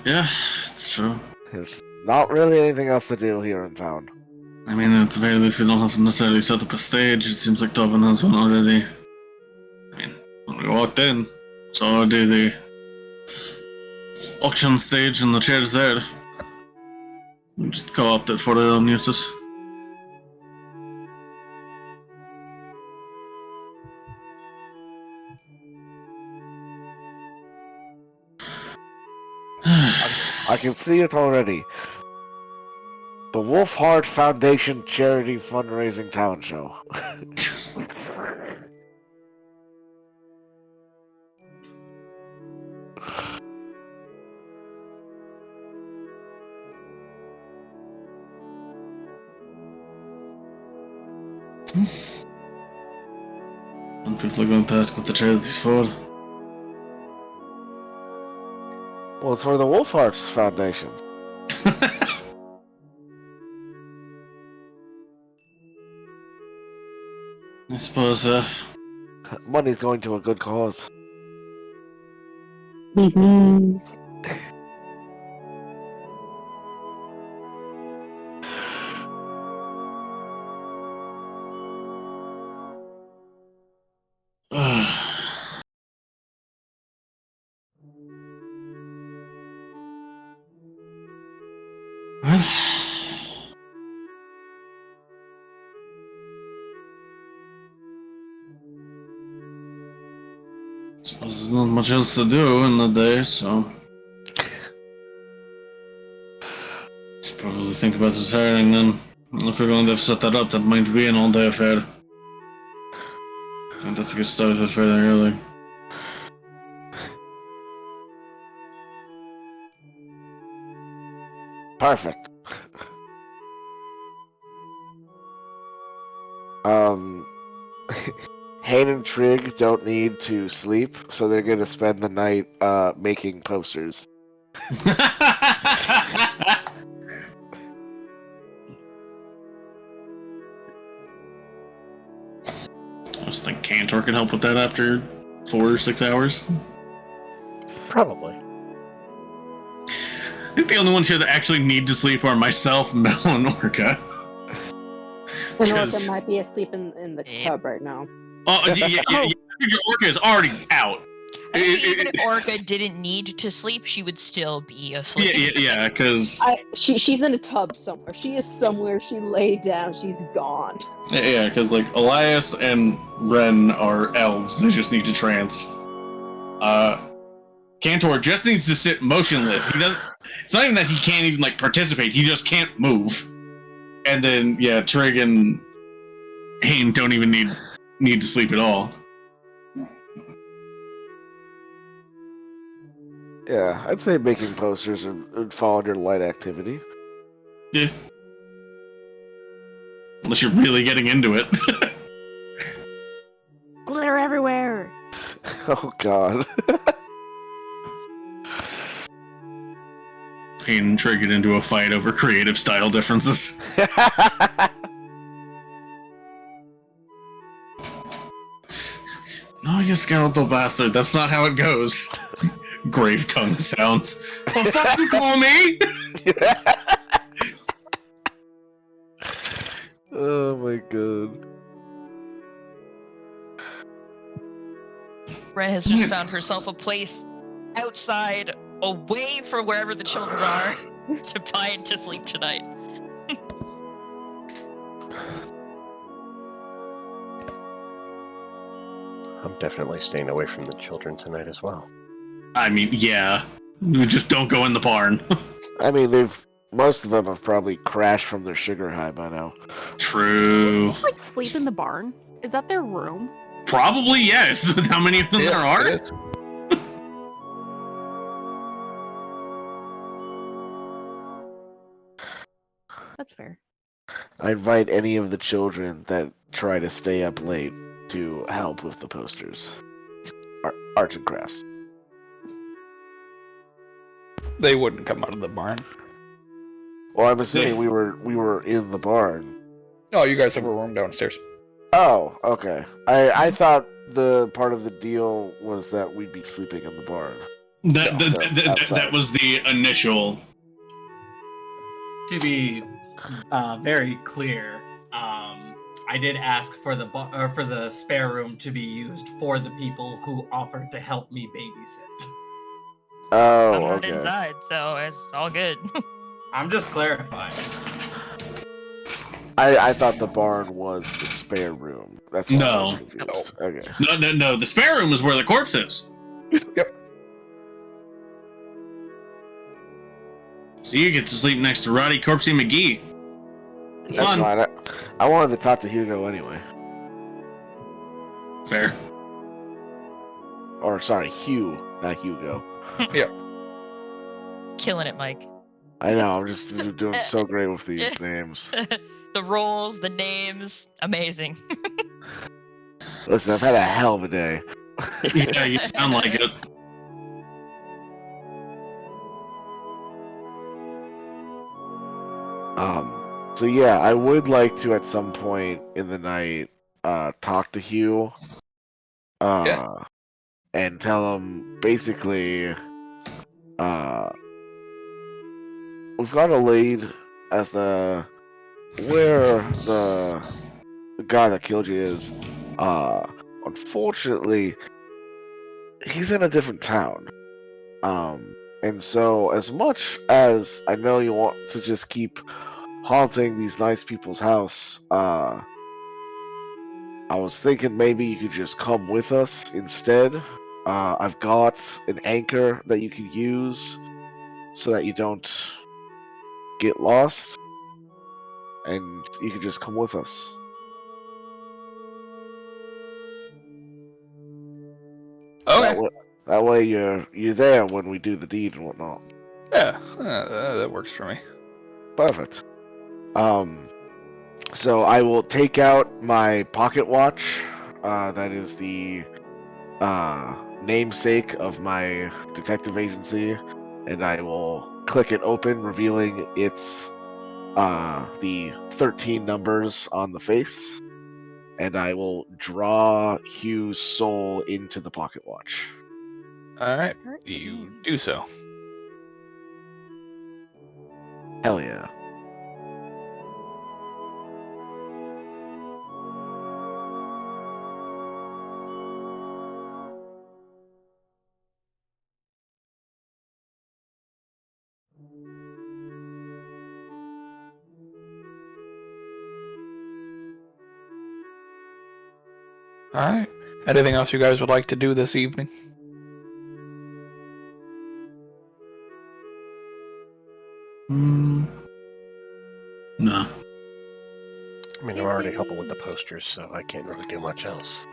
Yeah, it's true. There's not really anything else to do here in town. I mean, at the very least, we don't have to necessarily set up a stage. It seems like Dublin has one already. I mean, when we walked in, it's already the auction stage and the chairs there. We just co-opt it for their own uses. I can see it already. The Wolfheart Foundation Charity Fundraising Talent Show. And people are going to ask what the charity's for. Well, it's for the Wolfheart Foundation. I suppose, Money's going to a good cause. These knees. Well, suppose there's not much else to do in the day, so should probably think about retiring then. If we're going to have set that up, that might be an all-day affair. Going to have to get started fairly early. Perfect. Hane and Trig don't need to sleep, so they're gonna spend the night making posters. I just think Cantor can help with that after 4 or 6 hours. Probably. I think the only ones here that actually need to sleep are myself, Mel, and Orca. And Orca Because- might be asleep in the tub right now. Oh, yeah, Orca is already out. I think even if Orca didn't need to sleep, she would still be asleep. Yeah, because She's in a tub somewhere. She is somewhere. She laid down. She's gone. like Elias and Ren are elves. They just need to trance. Cantor just needs to sit motionless. He doesn't. It's not even that he can't even like participate. He just can't move. And then Trig and Hain don't even need to sleep at all. Yeah, I'd say making posters would fall under light activity. Yeah. Unless you're really getting into it. Glitter everywhere. Oh God. Hain and Trig get into a fight over creative style differences. No, you skeletal bastard. That's not how it goes. Grave tongue sounds. The fuck you call me? Oh my God. Ren has just found herself a place outside, away from wherever the children are, to sleep tonight. I'm definitely staying away from the children tonight as well. I mean, yeah. We just don't go in the barn. I mean, most of them have probably crashed from their sugar high by now. True. Like sleep in the barn? Is that their room? Probably yes. With how many of them there are? It is. That's fair. I invite any of the children that try to stay up late to help with the posters. Arts and crafts. They wouldn't come out of the barn. Well, I'm assuming we were in the barn. Oh, you guys have a room downstairs. Oh, okay. I thought the part of the deal was that we'd be sleeping in the barn. That was the initial. To be very clear, I did ask for the spare room to be used for the people who offered to help me babysit. Oh, I'm not okay. inside, so it's all good. I'm just clarifying. I thought the barn was the spare room. That's why I was confused. Okay. No. The spare room is where the corpse is. Yep. So you get to sleep next to Roddy, Corpsey, McGee. That's Fun. fine. I wanted to talk to Hugo anyway. Fair. Or sorry, Hugh, not Hugo. Killing it, Mike. I know. I'm just doing so great with these names. The roles, the names, amazing. Listen, I've had a hell of a day. Yeah, you sound like it. So yeah, I would like to at some point in the night talk to Hugh and tell him basically we've got a lead as where the guy that killed you is. Unfortunately, he's in a different town. And so as much as I know you want to just keep haunting these nice people's house, I was thinking maybe you could just come with us instead. I've got an anchor that you can use so that you don't get lost, and you can just come with us. Okay. That way you're there when we do the deed and whatnot. Yeah, that works for me. Perfect. So I will take out my pocket watch. That is the namesake of my detective agency, and I will click it open, revealing it's the 13 numbers on the face, and I will draw Hugh's soul into the pocket watch. Alright, you do so. Hell yeah. Alright. Anything else you guys would like to do this evening? No. I mean, we're already helping with the posters, so I can't really do much else.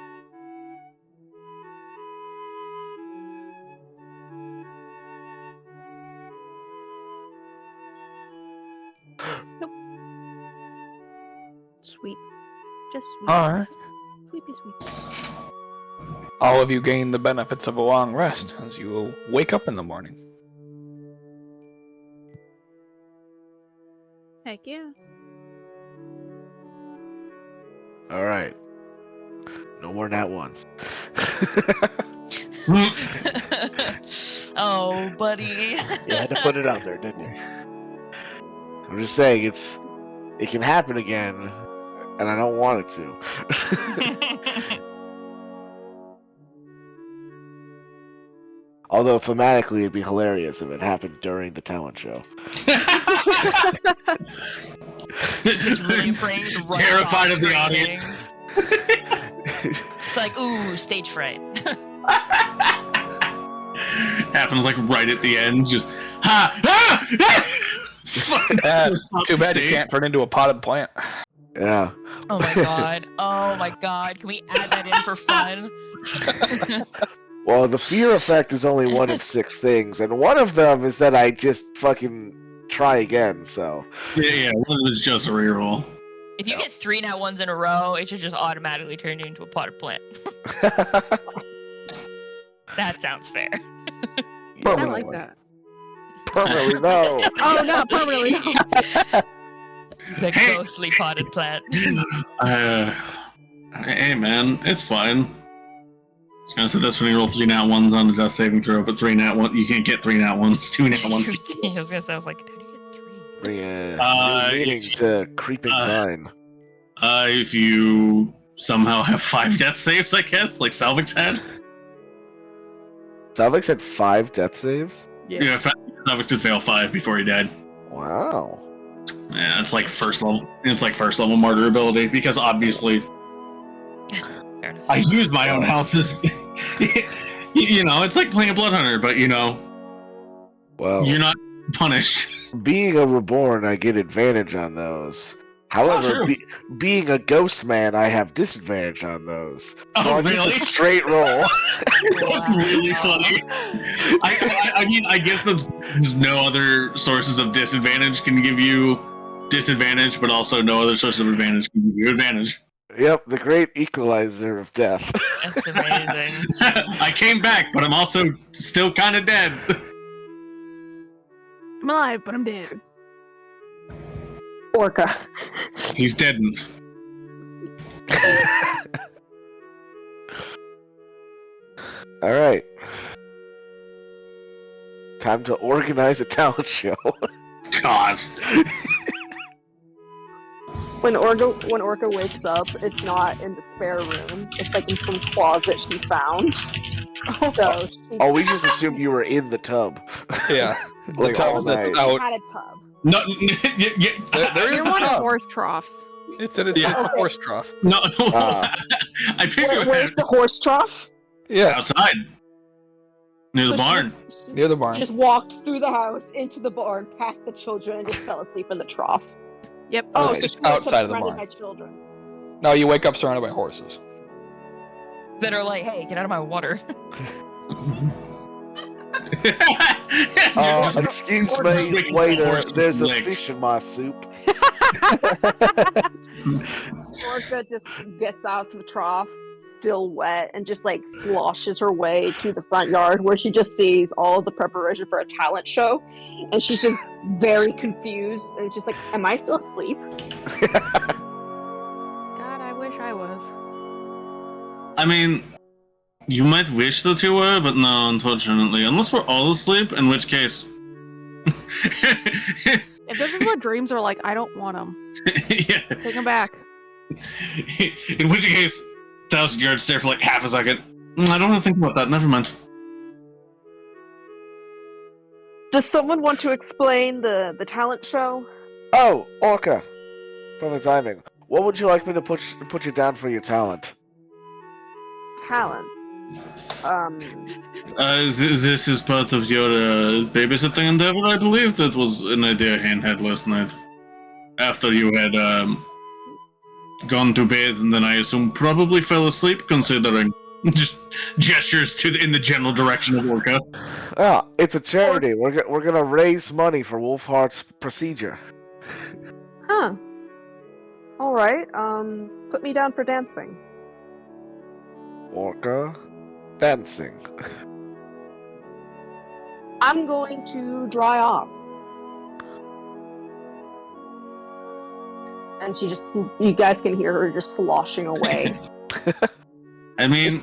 Sweep. Just sweep. Alright. Sweepy sweep. All of you gain the benefits of a long rest as you will wake up in the morning. Heck yeah. All right. No more nat ones. Oh, buddy. You had to put it out there, didn't you? I'm just saying it can happen again, and I don't want it to. Although thematically, it'd be hilarious if it happened during the talent show. Just really afraid to run Terrified off of the screaming. audience. It's like, ooh, stage fright. Happens like right at the end, just ha ha! Too bad you can't turn into a potted plant. Yeah. Oh my god. Oh my god. Can we add that in for fun? Well, the fear effect is only one of 6 things, and one of them is that I just fucking try again, so. Yeah, one of them is just a reroll. If you get 3 nat ones in a row, it should just automatically turn you into a potted plant. That sounds fair. I like that. Permanently, no. Oh, no, permanently no. The Hey! ghostly potted plant. Hey man, it's fine. I was gonna say that's when you roll 3 nat ones on the death saving throw, but 3 nat 1, you can't get 3 nat ones, 2 nat ones. I was gonna say, I was like, how do you get 3? Bring a new meaning if- to creeping vine. If you somehow have 5 death saves, I guess, like Salvix had. Salvix had 5 death saves? Yeah, Salvix did fail 5 before he died. Wow. Yeah, it's like first level. It's like first level martyr ability because obviously Fair enough. I use my own health as you know, it's like playing a blood hunter, but you know, Well, you're not punished. being a reborn, I get advantage on those. However, sure. being a ghost man, I have disadvantage on those. So Oh, I'm just really? a straight roll. That's really funny. I mean, I guess there's no other sources of disadvantage can give you disadvantage, but also no other source of advantage can give you advantage. Yep, the great equalizer of death. That's amazing. I came back, but I'm also still kind of dead. I'm alive, but I'm dead. Orca. He's deadened. All right. Time to organize a talent show. God. When Orca wakes up, it's not in the spare room. It's like in some closet she found. So she Oh, we just assumed you were in the tub. Yeah. Like all tub that's night. out. had a tub. No, There is You're the one of tub. horse troughs. It's in a Yeah. horse trough. no. Ah. I figured Where's the horse trough? Yeah, outside near the So she barn. just- near the She barn. just walked through the house, into the barn, past the children, and just fell asleep in the trough. Yep. Oh, Okay, so just she wakes up outside of the surrounded barn. by children. No, you wake up surrounded by horses. That are like, hey, get out of my water. Excuse Orca- me, Waking waiter. horses There's a leg. fish in my soup. Orca just gets out of the trough, still wet, and just like sloshes her way to the front yard where she just sees all of the preparation for a talent show. And she's just very confused and just like, am I still asleep? God, I wish I was. I mean, you might wish that you were, but no, unfortunately. Unless we're all asleep, in which case. If this is what dreams are like, I don't want them. Yeah. Take them back. In which case, 1,000 yards stare for like half a second. I don't want to think about that. Never mind. Does someone want to explain the talent show? Oh, Orca. Perfect timing. What would you like me to put you down for your talent? talent. This is part of your babysitting endeavor, I believe. That was an idea Hayne had last night. After you had gone to bed, and then I assume probably fell asleep, considering just gestures in the general direction of Orca. Ah, it's a charity. We're gonna raise money for Wolfheart's procedure. Huh. Alright, put me down for dancing. Orca, dancing. I'm going to dry off. And you guys can hear her just sloshing away. I mean,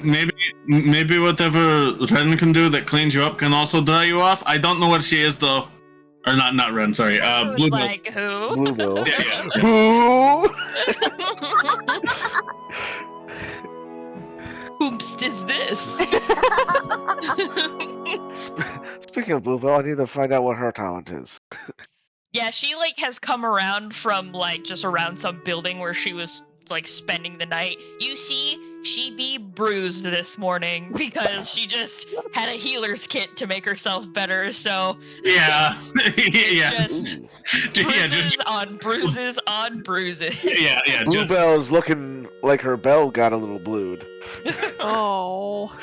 maybe whatever Ren can do that cleans you up can also dry you off. I don't know what she is though, or not Ren. Sorry, Who's Bluebell. like who? Bluebell. Yeah. Boo! Whoopst is this? Speaking of Bluebell, I need to find out what her talent is. Yeah, she like has come around from like just around some building where she was like spending the night. You see, she be bruised this morning because she just had a healer's kit to make herself better. So Yeah, yeah, just yeah, bruises on bruises on bruises. yeah. Bluebell is looking like her bell got a little blued. Oh.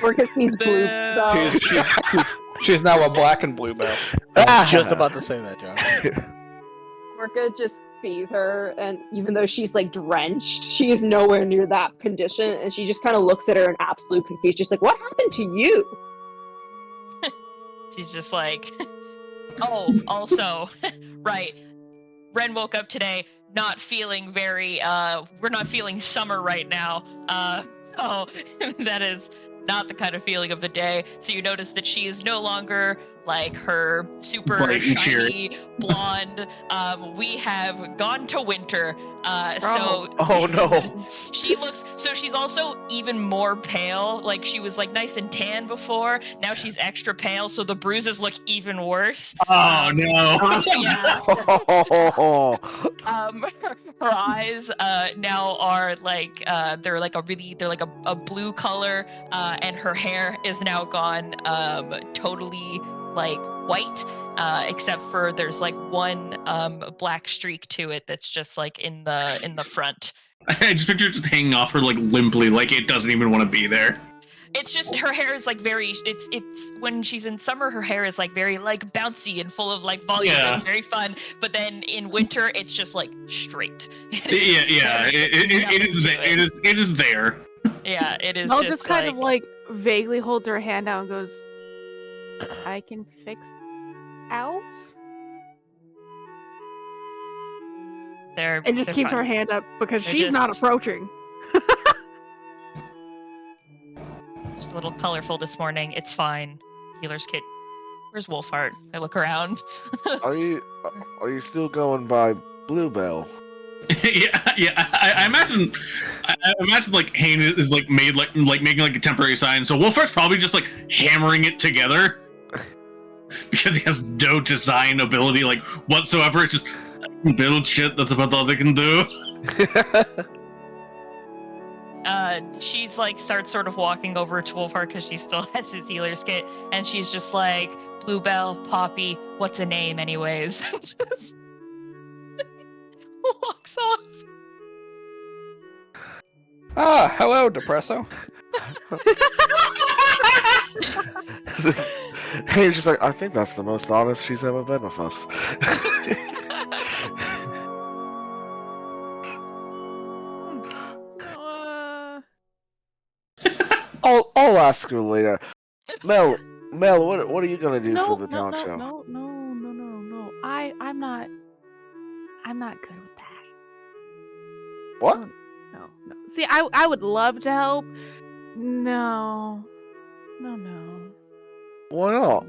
Orca sees blue. Boo. She's now a black and blue bell. I was just about to say that, John. Orca just sees her, and even though she's like drenched, she is nowhere near that condition, and she just kind of looks at her in absolute confusion, just like, "What happened to you?" She's just like, oh, also, right. Ren woke up today not feeling very, we're not feeling summer right now. So that is not the kind of feeling of the day. So you notice that she is no longer like her super Bright and shiny blonde. We have gone to winter. So Oh no. she's also even more pale. Like she was like nice and tan before. Now she's extra pale, so the bruises look even worse. Oh no. Yeah. Oh. Her eyes now are like they're like a blue color, and her hair is now gone totally like white, except for there's like one black streak to it that's just like in the front. I just picture it just hanging off her like limply, like it doesn't even want to be there. It's just her hair is like very it's when she's in summer her hair is like very like bouncy and full of like volume. Yeah. It's very fun, but then in winter it's just like straight. Yeah. It is there. Yeah, it is. Mel just kind of like vaguely holds her hand out and goes, "I can fix out," and just keeps her hand up because she's not approaching. Just a little colorful this morning. It's fine. Healer's kit. Where's Wolfheart? I look around. Are you still going by Bluebell? yeah. I imagine like Hayne is like made like making like a temporary sign. So Wolfheart's probably just like hammering it together because he has no design ability like whatsoever. It's just build shit. That's about all they can do. She's like starts sort of walking over to Wolfheart because she still has his healer's kit, and she's just like, Bluebell, Poppy, what's a name anyways? Just walks off. Ah, hello, Depresso. Hey, she's like, I think that's the most honest she's ever been with us. I'll ask her later. Mel, what are you gonna do for the talent show? No. I'm not good with that. What? No. See, I would love to help. No. Why not?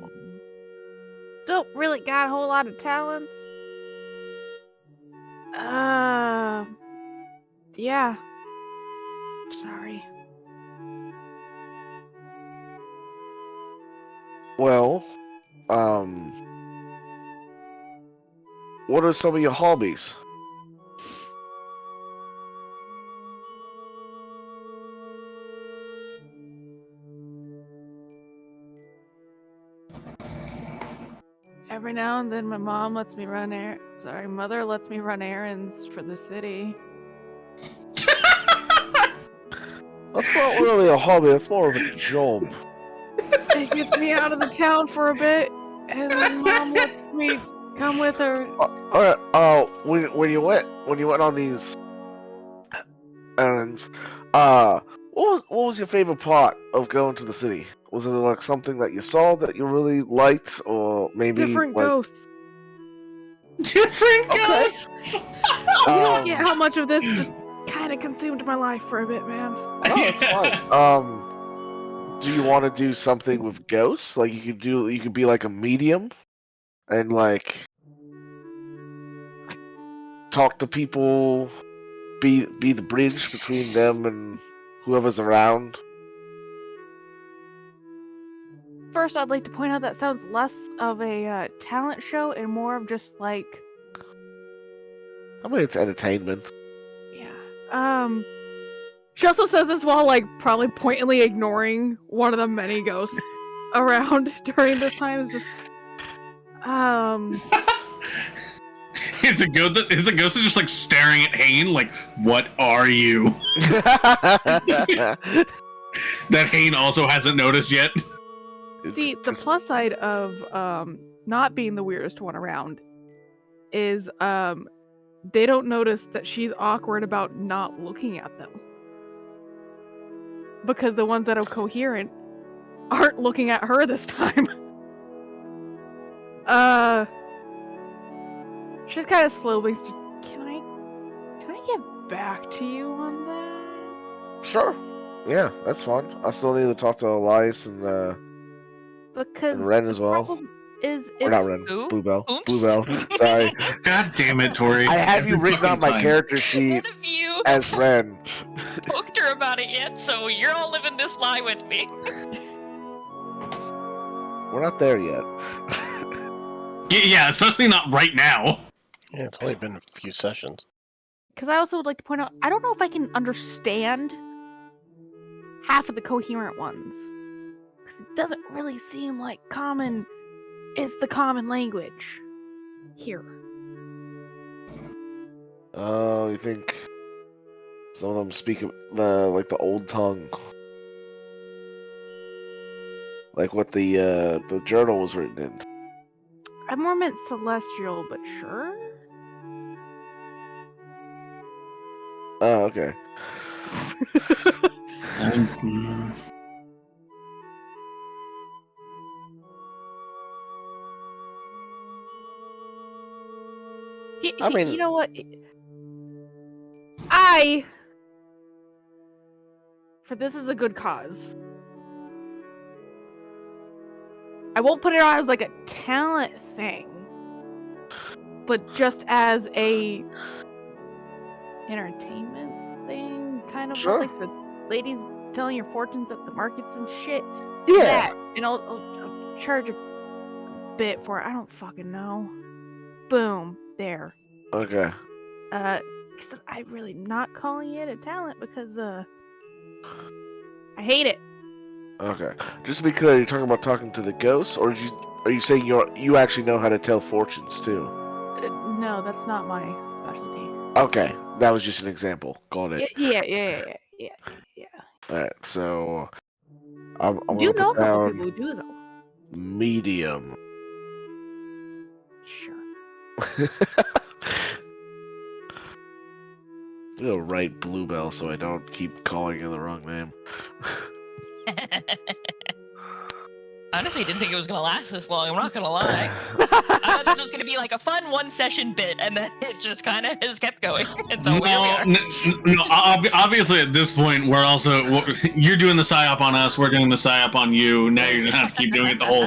Don't really got a whole lot of talents. Yeah. Sorry. Well, what are some of your hobbies? Every now and then, my mom lets me mother lets me run errands for the city. That's not really a hobby. That's more of a job. It gets me out of the town for a bit, and then mom lets me come with her. Alright. When you went on these errands, what was your favorite part of going to the city? Was it like something that you saw that you really liked, or maybe Different like ghosts. Different Okay. ghosts. You don't get how much of this just kind of consumed my life for a bit, man. No, it's fine. Do you want to do something with ghosts? Like you could be like a medium, and like talk to people, be the bridge between them and whoever's around. First, I'd like to point out that sounds less of a talent show and more of just like, I mean, it's entertainment. yeah. She also says this while like probably pointedly ignoring one of the many ghosts around during this time. Is just, It's a ghost. It's a ghost that's just like staring at Hane, like, "What are you?" That Hane also hasn't noticed yet. See, the plus side of not being the weirdest one around is they don't notice that she's awkward about not looking at them. Because the ones that are coherent aren't looking at her this time. She's kind of slowly just, can I get back to you on that? Sure. Yeah, that's fine. I still need to talk to Elias and Because Ren as the well. problem is Or if not Ren. Who? Bluebell. Oops. Bluebell. Sorry. God damn it, Tori! I had you Every written on fucking my time. character None sheet of you as Ren. poked her about it yet, so you're all living this lie with me. We're not there yet. Yeah, especially not right now. Yeah, it's only been a few sessions. Because I also would like to point out, I don't know if I can understand half of the coherent ones. Because it doesn't really seem like common is the common language here. Oh, you think some of them speak the old tongue, like what the journal was written in. I more meant celestial, but sure. Oh, okay. I mean, you know what? For this is a good cause. I won't put it on as like a talent thing, but just as a entertainment thing, kind of Sure. like the ladies telling your fortunes at the markets and shit. Yeah. That, and I'll charge a bit for it. I don't fucking know. Boom, there. Okay. Except I'm really not calling it a talent because I hate it. Okay. Just to be clear, you're talking about talking to the ghosts, or are you saying you actually know how to tell fortunes too? No, that's not my specialty. Okay, that was just an example. Got it. Yeah. All right, so I'm I do gonna know a put couple down people who do though. medium. Sure. I'm gonna write Bluebell so I don't keep calling her the wrong name. Honestly, didn't think it was gonna last this long. I'm not gonna lie. I thought this was gonna be like a fun one-session bit, and then it just kind of has kept going. And so here we are. No, obviously at this point you're doing the psyop on us, we're doing the psyop on you. Now you're gonna have to keep doing it the whole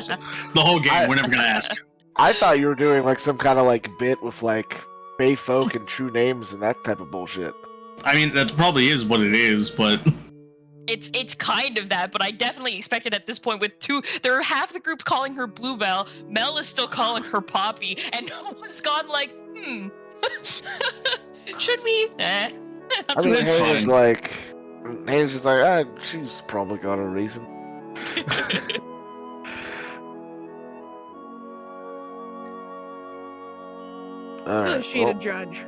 game. We're never gonna ask. I thought you were doing like some kind of like bit with like Bay folk and true names and that type of bullshit. I mean, that probably is what it is, but It's kind of that, but I definitely expected at this point with there are half the group calling her Bluebell, Mel is still calling her Poppy, and no one's gone like, should we? I mean, That's fine. Haynes is like, she's probably got a reason. All Who right. is she to judge?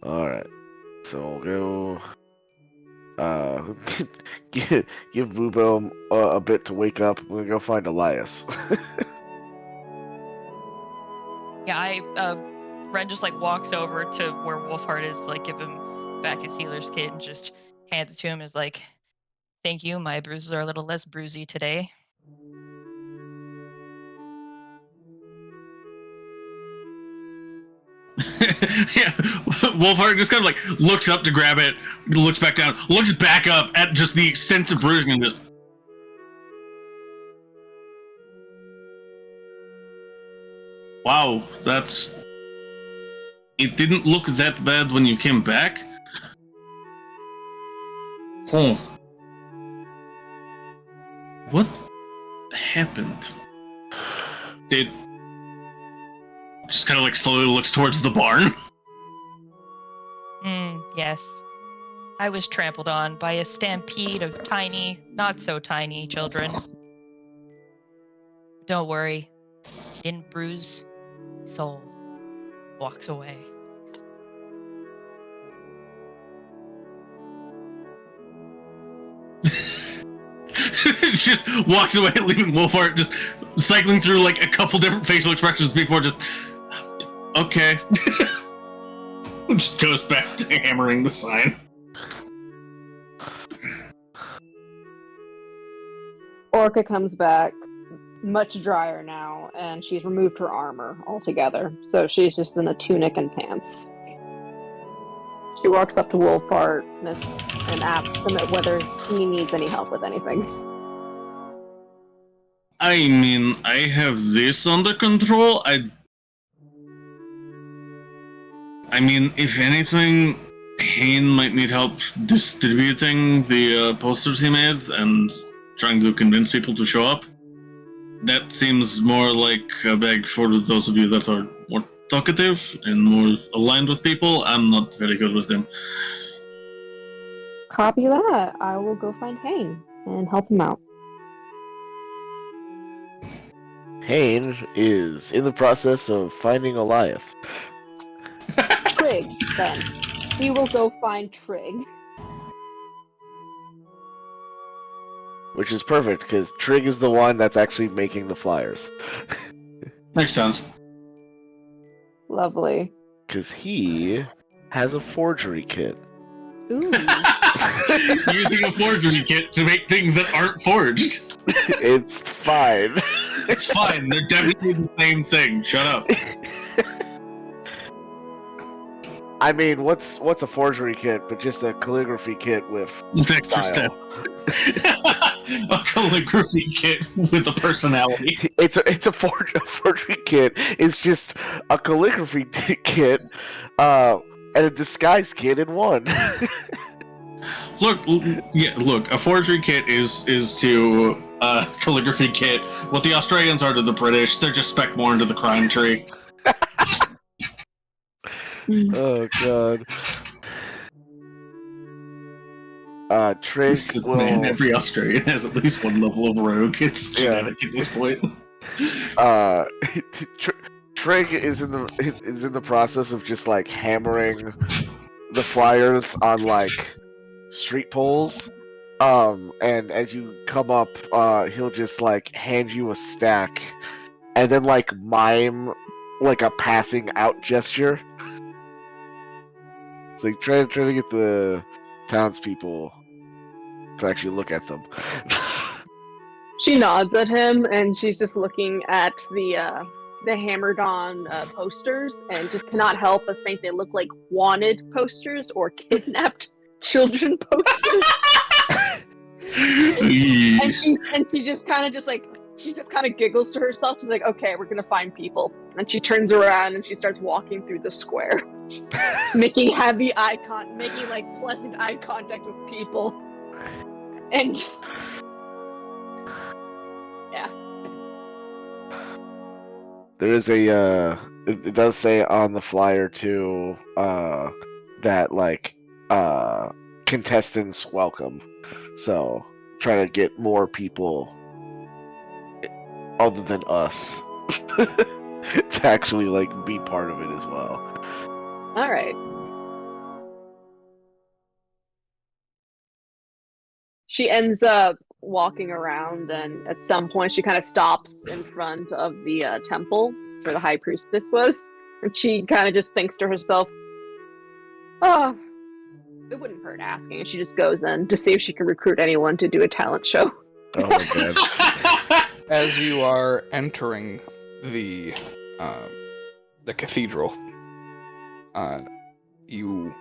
All right. So we'll go. Give Bluebell a bit to wake up. We're gonna go find Elias. Yeah, Ren just like walks over to where Wolfheart is, like give him back his healer's kit and just hands it to him. Is like, thank you. My bruises are a little less bruisey today. Yeah, Wolfheart just kind of like looks up to grab it, looks back down, looks back up at just the extensive bruising and just. Wow, that's. It didn't look that bad when you came back. Oh. What happened? Did. Just kind of like slowly looks towards the barn. Yes. I was trampled on by a stampede of tiny, not so tiny children. Don't worry. Didn't bruise. Soul walks away. Just walks away, leaving Wolfheart just cycling through like a couple different facial expressions before just. Okay. Just goes back to hammering the sign. Orca comes back much drier now, and she's removed her armor altogether. So she's just in a tunic and pants. She walks up to Wolfheart and asks him whether he needs any help with anything. I mean, I have this under control. I mean, if anything, Hayne might need help distributing the posters he made and trying to convince people to show up. That seems more like a bag for those of you that are more talkative and more aligned with people. I'm not very good with them. Copy that. I will go find Hayne and help him out. Hayne is in the process of finding Elias. Trig, then. He will go find Trig. Which is perfect, because Trig is the one that's actually making the flyers. Makes sense. Lovely. Because he has a forgery kit. Ooh. Using a forgery kit to make things that aren't forged. It's fine. It's fine. They're definitely the same thing. Shut up. I mean, what's a forgery kit but just a calligraphy kit with Extra step. style? A calligraphy kit with a personality. It's a forgery kit. It's just a calligraphy kit, and a disguise kit in one. Look, a forgery kit is to calligraphy kit what the Australians are to the British. They're just spec more into the crime tree. Oh god. Trig will. Man, every Australian has at least one level of rogue. It's genetic at this point. Trig is in the process of just like hammering the flyers on like street poles. And as you come up, he'll just like hand you a stack, and then like mime like a passing out gesture. It's like try to get the townspeople to actually look at them. She nods at him, and she's just looking at the hammered-on posters, and just cannot help but think they look like wanted posters or kidnapped children posters. and she just kind of giggles to herself. She's like, "Okay, we're gonna find people." And she turns around and she starts walking through the square, making like pleasant eye contact with people, and. Yeah. There is it does say on the flyer too, that like, contestants welcome. So, try to get more people other than us to actually like be part of it as well. All right. She ends up walking around, and at some point, she kind of stops in front of the temple where the high priestess was, and she kind of just thinks to herself, "Oh, it wouldn't hurt asking." And she just goes in to see if she can recruit anyone to do a talent show. Oh my god. As you are entering the cathedral, you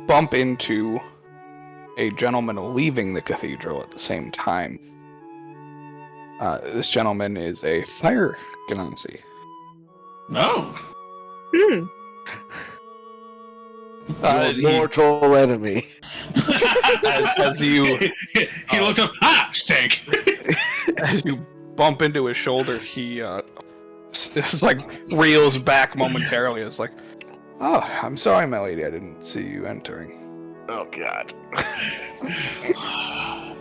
bump into a gentleman leaving the cathedral at the same time. This gentleman is a fire genasi. Oh. Hmm. Your mortal enemy. As you he looked up. Ah, stink. as you bump into his shoulder, he just like reels back momentarily. It's like, "Oh, I'm sorry, my lady. I didn't see you entering." Oh god.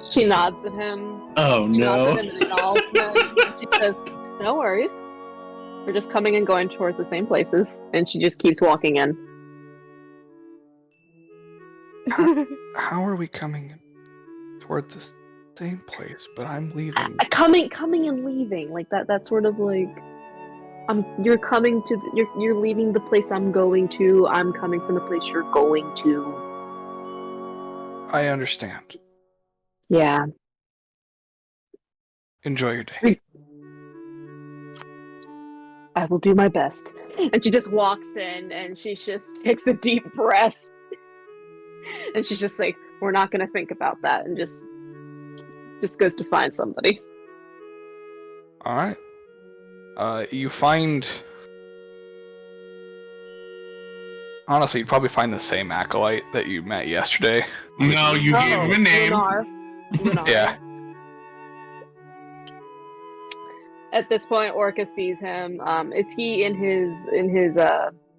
She nods at him. Oh She no. nods at him in acknowledgement. And she says, "No worries. We're just coming and going towards the same places." And she just keeps walking in. How are we coming toward the same place? But I'm leaving. Coming and leaving, like that. That's sort of like, you're coming to. You're leaving the place I'm going to. I'm coming from the place you're going to. I understand. Yeah. Enjoy your day. I will do my best. And she just walks in, and she just takes a deep breath. And she's just like, "We're not going to think about that," and just goes to find somebody. All right. You find. Honestly, you'd probably find the same acolyte that you met yesterday. No, you gave him a name. Lunar. Yeah. At this point, Orca sees him. Is he in his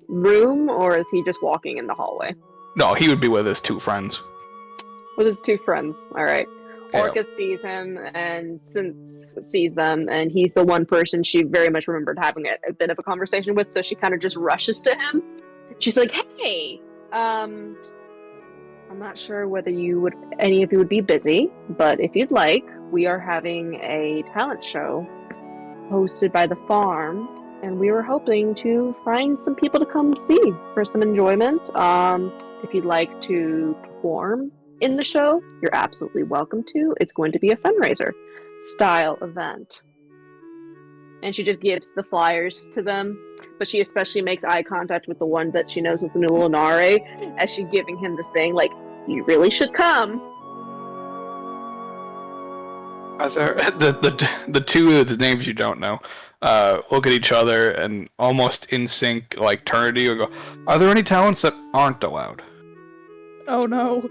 room, or is he just walking in the hallway No, he would be with his two friends. with his two friends? All right. Yeah. Orca sees him and sees them, and he's the one person she very much remembered having a bit of a conversation with. So she kind of just rushes to him. She's like, "Hey, I'm not sure whether any of you would be busy, but if you'd like, we are having a talent show hosted by the farm, and we were hoping to find some people to come see for some enjoyment. If you'd like to perform in the show, you're absolutely welcome to. It's going to be a fundraiser style event." And she just gives the flyers to them, but she especially makes eye contact with the one that she knows with the Tal'Dorei as she's giving him the thing, like, "You really should come." Are there the two of the names you don't know look at each other and almost in sync, like turn to you and go, "Are there any talents that aren't allowed?" Oh no.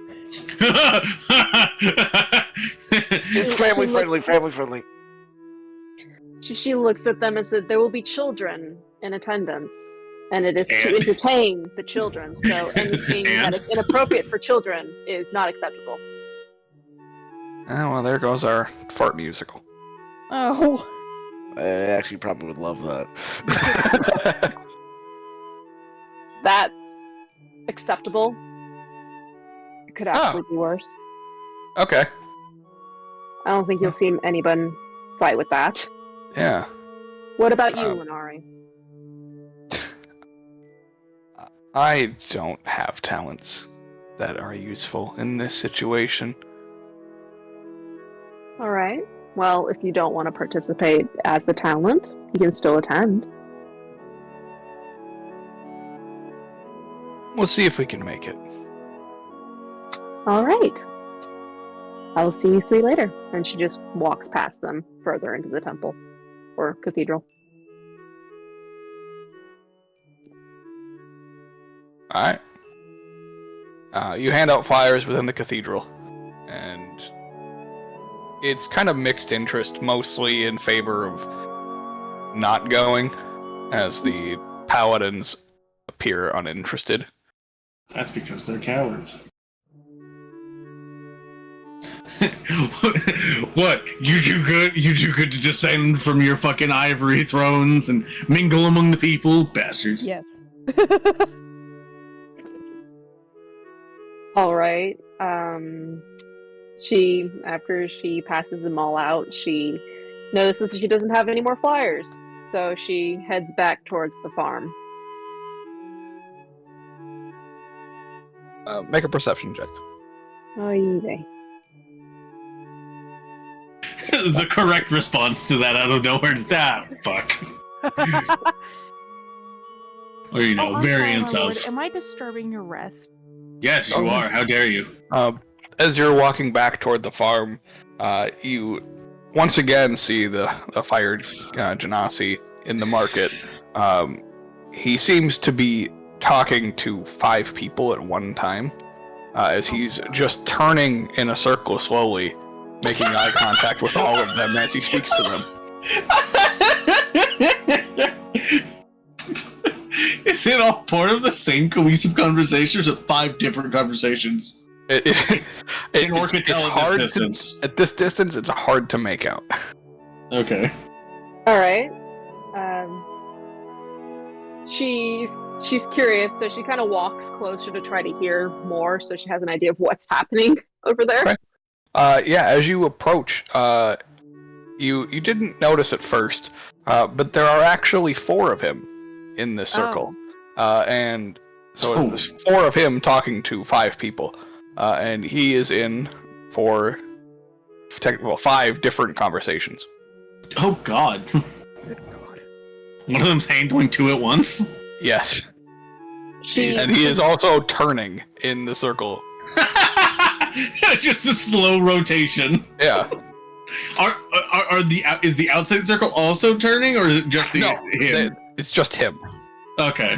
It's family friendly. She looks at them and said, "There will be children in attendance, and it is to And? entertain the children. So anything that is inappropriate for children is not acceptable." Oh, well, there goes our fart musical. Oh. I actually probably would love that. That's acceptable. It could actually be worse. Okay. I don't think you'll see anyone fight with that. Yeah. What about you, Linari? I don't have talents that are useful in this situation. All right. Well, if you don't want to participate as the talent, you can still attend. We'll see if we can make it. All right. I will see you three later. And she just walks past them further into the temple or cathedral. Alright. You hand out flyers within the cathedral, and it's kind of mixed interest, mostly in favor of not going, as the paladins appear uninterested. That's because they're cowards. What? You do good? You do good to descend from your fucking ivory thrones and mingle among the people, bastards. Yes. All right. She, after she passes them all out, she notices that she doesn't have any more flyers, so she heads back towards the farm. Make a perception check. Oh, easy. The correct response to that out of nowhere is fuck. Or, you know, I'm variants sorry, my of. lord. Am I disturbing your rest? Yes, you are. How dare you? As you're walking back toward the farm, you once again see the fired Genasi in the market. He seems to be talking to 5 people at one time, as he's just turning in a circle slowly, making eye contact with all of them as he speaks to them. Is it all part of the same cohesive conversations with 5 different conversations? In order to tell at this distance. At this distance, it's hard to make out. Okay. All right. She's curious, so she kind of walks closer to try to hear more, so she has an idea of what's happening over there. Okay. Yeah, as you approach, you didn't notice at first, but there are actually 4 of him in this circle, and so it's 4 of him talking to 5 people, and he is in 5 different conversations. Oh God. One of them's handling 2 at once? Yes. And he is also turning in the circle. Just a slow rotation. Yeah. Is the outside circle also turning, or is it just him? It's just him. Okay.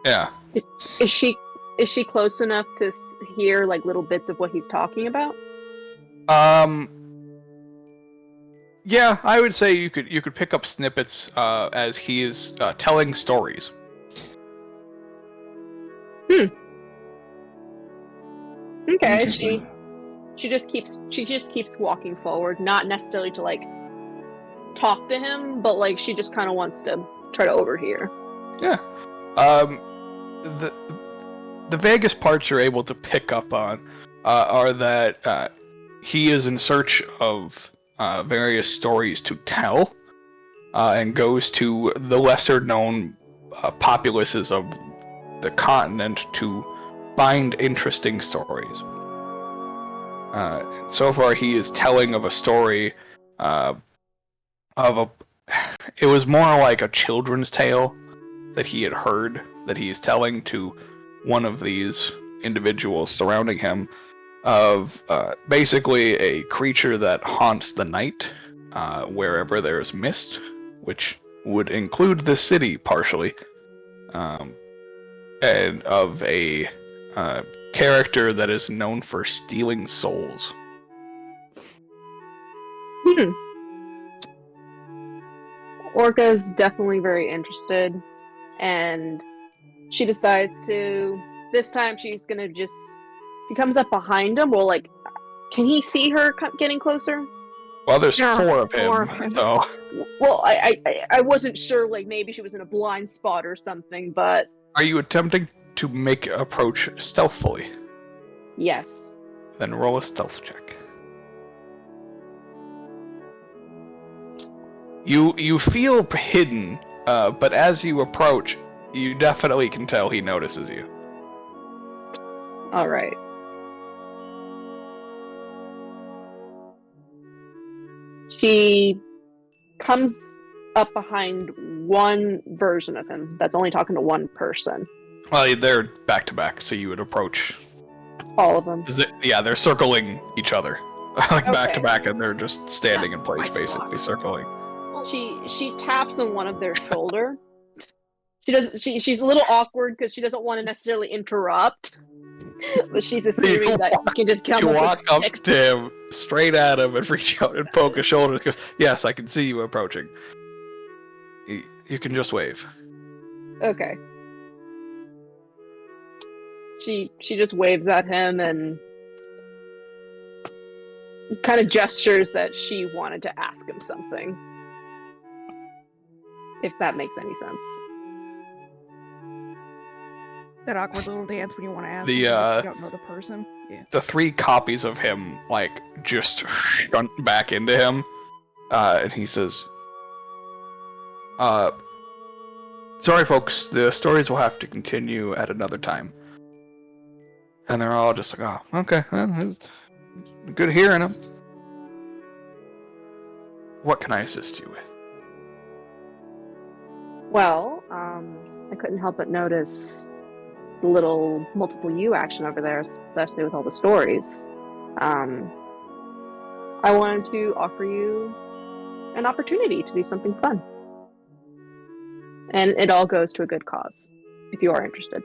Yeah. Is she close enough to hear like little bits of what he's talking about? Yeah, I would say you could pick up snippets as he is telling stories. Okay, she just keeps walking forward, not necessarily to like talk to him, but like she just kind of wants to try to overhear. Yeah. The vaguest parts you're able to pick up on are that he is in search of various stories to tell, and goes to the lesser known populaces of the continent to find interesting stories. So far, he is telling of a story it was more like a children's tale that he had heard that he is telling to one of these individuals surrounding him, of basically a creature that haunts the night wherever there's mist, which would include the city partially, and of a character that is known for stealing souls. Orca's definitely very interested, and she decides to, this time she's gonna she comes up behind him. Well, like, can he see her getting closer? Well, there's 4 of him, so. Well, I wasn't sure, like, maybe she was in a blind spot or something, but. Are you attempting to make approach stealthily? Yes. Then roll a stealth check. You feel hidden, but as you approach, you definitely can tell he notices you. All right. She comes up behind one version of him that's only talking to one person. Well, they're back to back, so you would approach all of them. Yeah, they're circling each other, like back to back, and they're just standing in place, basically circling. She taps on one of their shoulder. She's a little awkward because she doesn't want to necessarily interrupt, but she's assuming that you can just come you up walk up to him, straight at him, and reach out and poke his shoulder. Goes, yes, I can see you approaching. You can just wave. Okay. She just waves at him, and kind of gestures that she wanted to ask him something. If that makes any sense. That awkward little dance when you want to ask The, something, but you don't know the person. Yeah. The 3 copies of him, like, just shunt back into him. And he says, sorry folks, the stories will have to continue at another time. And they're all just like, oh, okay, well, it's good hearing them. What can I assist you with? Well, I couldn't help but notice the little multiple you action over there, especially with all the stories. I wanted to offer you an opportunity to do something fun. And it all goes to a good cause, if you are interested.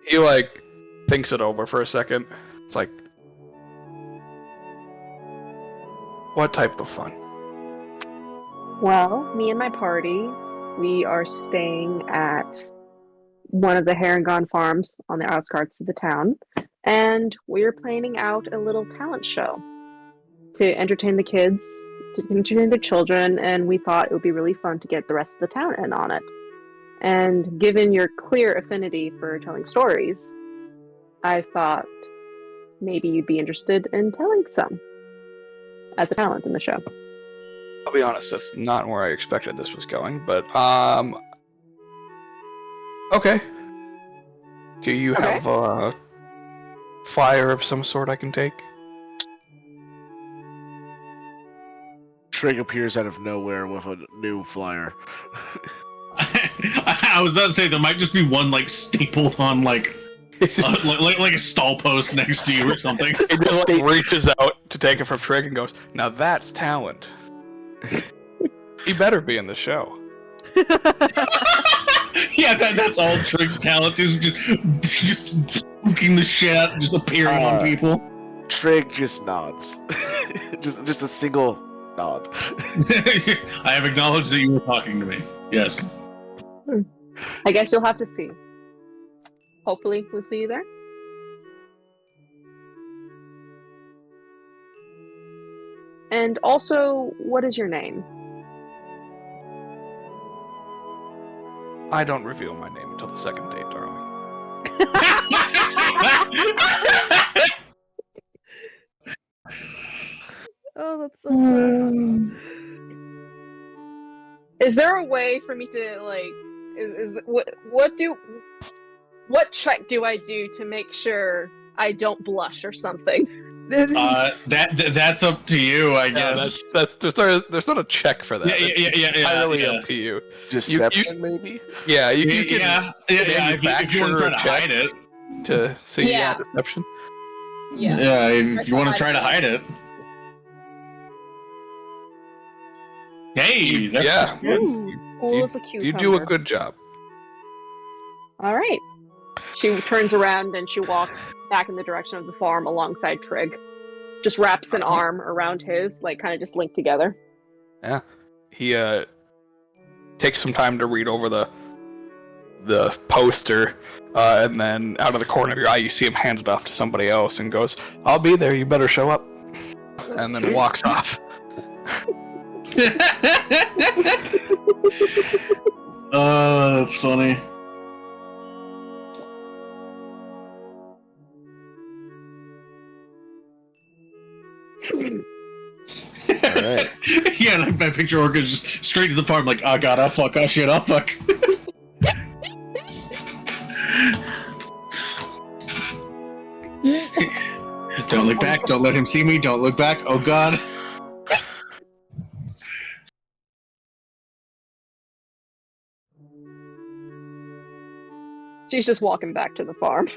He, like, thinks it over for a second. It's like, what type of fun? Well, me and my party, we are staying at one of the Herringon farms on the outskirts of the town, and we're planning out a little talent show to entertain the kids, to entertain the children, and we thought it would be really fun to get the rest of the town in on it. And given your clear affinity for telling stories, I thought maybe you'd be interested in telling some as a talent in the show. I'll be honest, that's not where I expected this was going, but, okay. Do you have a flyer of some sort I can take? Trig appears out of nowhere with a new flyer. I was about to say there might just be one like stapled on like a stall post next to you or something. It just like reaches out to take it from Trig and goes, "Now that's talent. He better be in the show." Yeah, that's all Trig's talent is, just spooking the shit out, just appearing on people. Trig just nods. just a single nod. I have acknowledged that you were talking to me. Yes. I guess you'll have to see. Hopefully, we'll see you there. And also, what is your name? I don't reveal my name until the second date, darling. Oh, that's so sad. Is there a way for me to what check do I do to make sure I don't blush or something? That's up to you, I guess. There's not a check for that. Yeah. Entirely up to you. Deception, maybe? Yeah, you can. Yeah. If you want to try to hide it, deception. Yeah, if you want to try to hide it. Hey, that's good. Cool as a cucumber. You do a good job. All right. She turns around and she walks back in the direction of the farm alongside Trig. Just wraps an arm around his, like kind of just linked together. Yeah. He takes some time to read over the poster, and then out of the corner of your eye you see him hand it off to somebody else and goes, "I'll be there, you better show up." And then walks off. Oh, that's funny. Alright. Yeah, and I picture Orca just straight to the farm, like, oh god, oh fuck, oh shit, oh fuck. Don't look back, don't let him see me, don't look back, oh god. She's just walking back to the farm.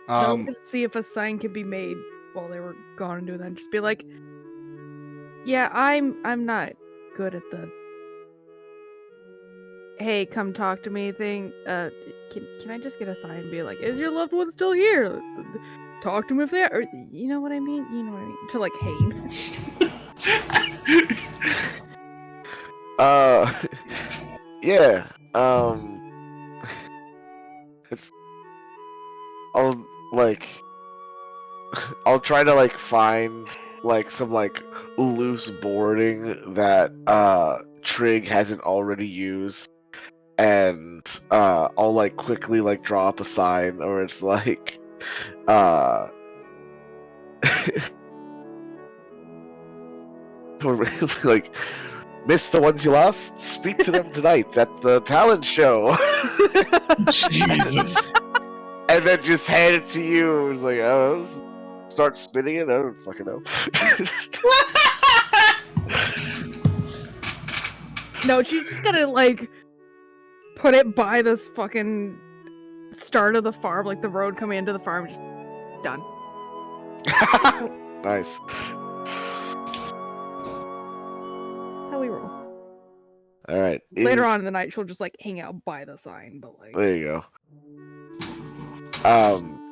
I'll just see if a sign can be made while they were gone and doing that. Just be like, yeah, I'm not good at the hey, come talk to me thing. Can I just get a sign and be like, is your loved one still here? Talk to him if they are. Or, you know what I mean? You know what I mean? To like Hayne. Yeah. It's I'll like I'll try to like find like some like loose boarding that Trig hasn't already used, and I'll like quickly like draw up a sign, or it's like uh or like, miss the ones you lost, speak to them tonight at the talent show. Jesus. And then just hand it to you. It's like, oh, start spinning it. I don't fucking know. No, she's just gonna like put it by this fucking start of the farm, like the road coming into the farm. Just done. Nice. How we roll. All right. Later on in the night, she'll just like hang out by the sign, but like. There you go.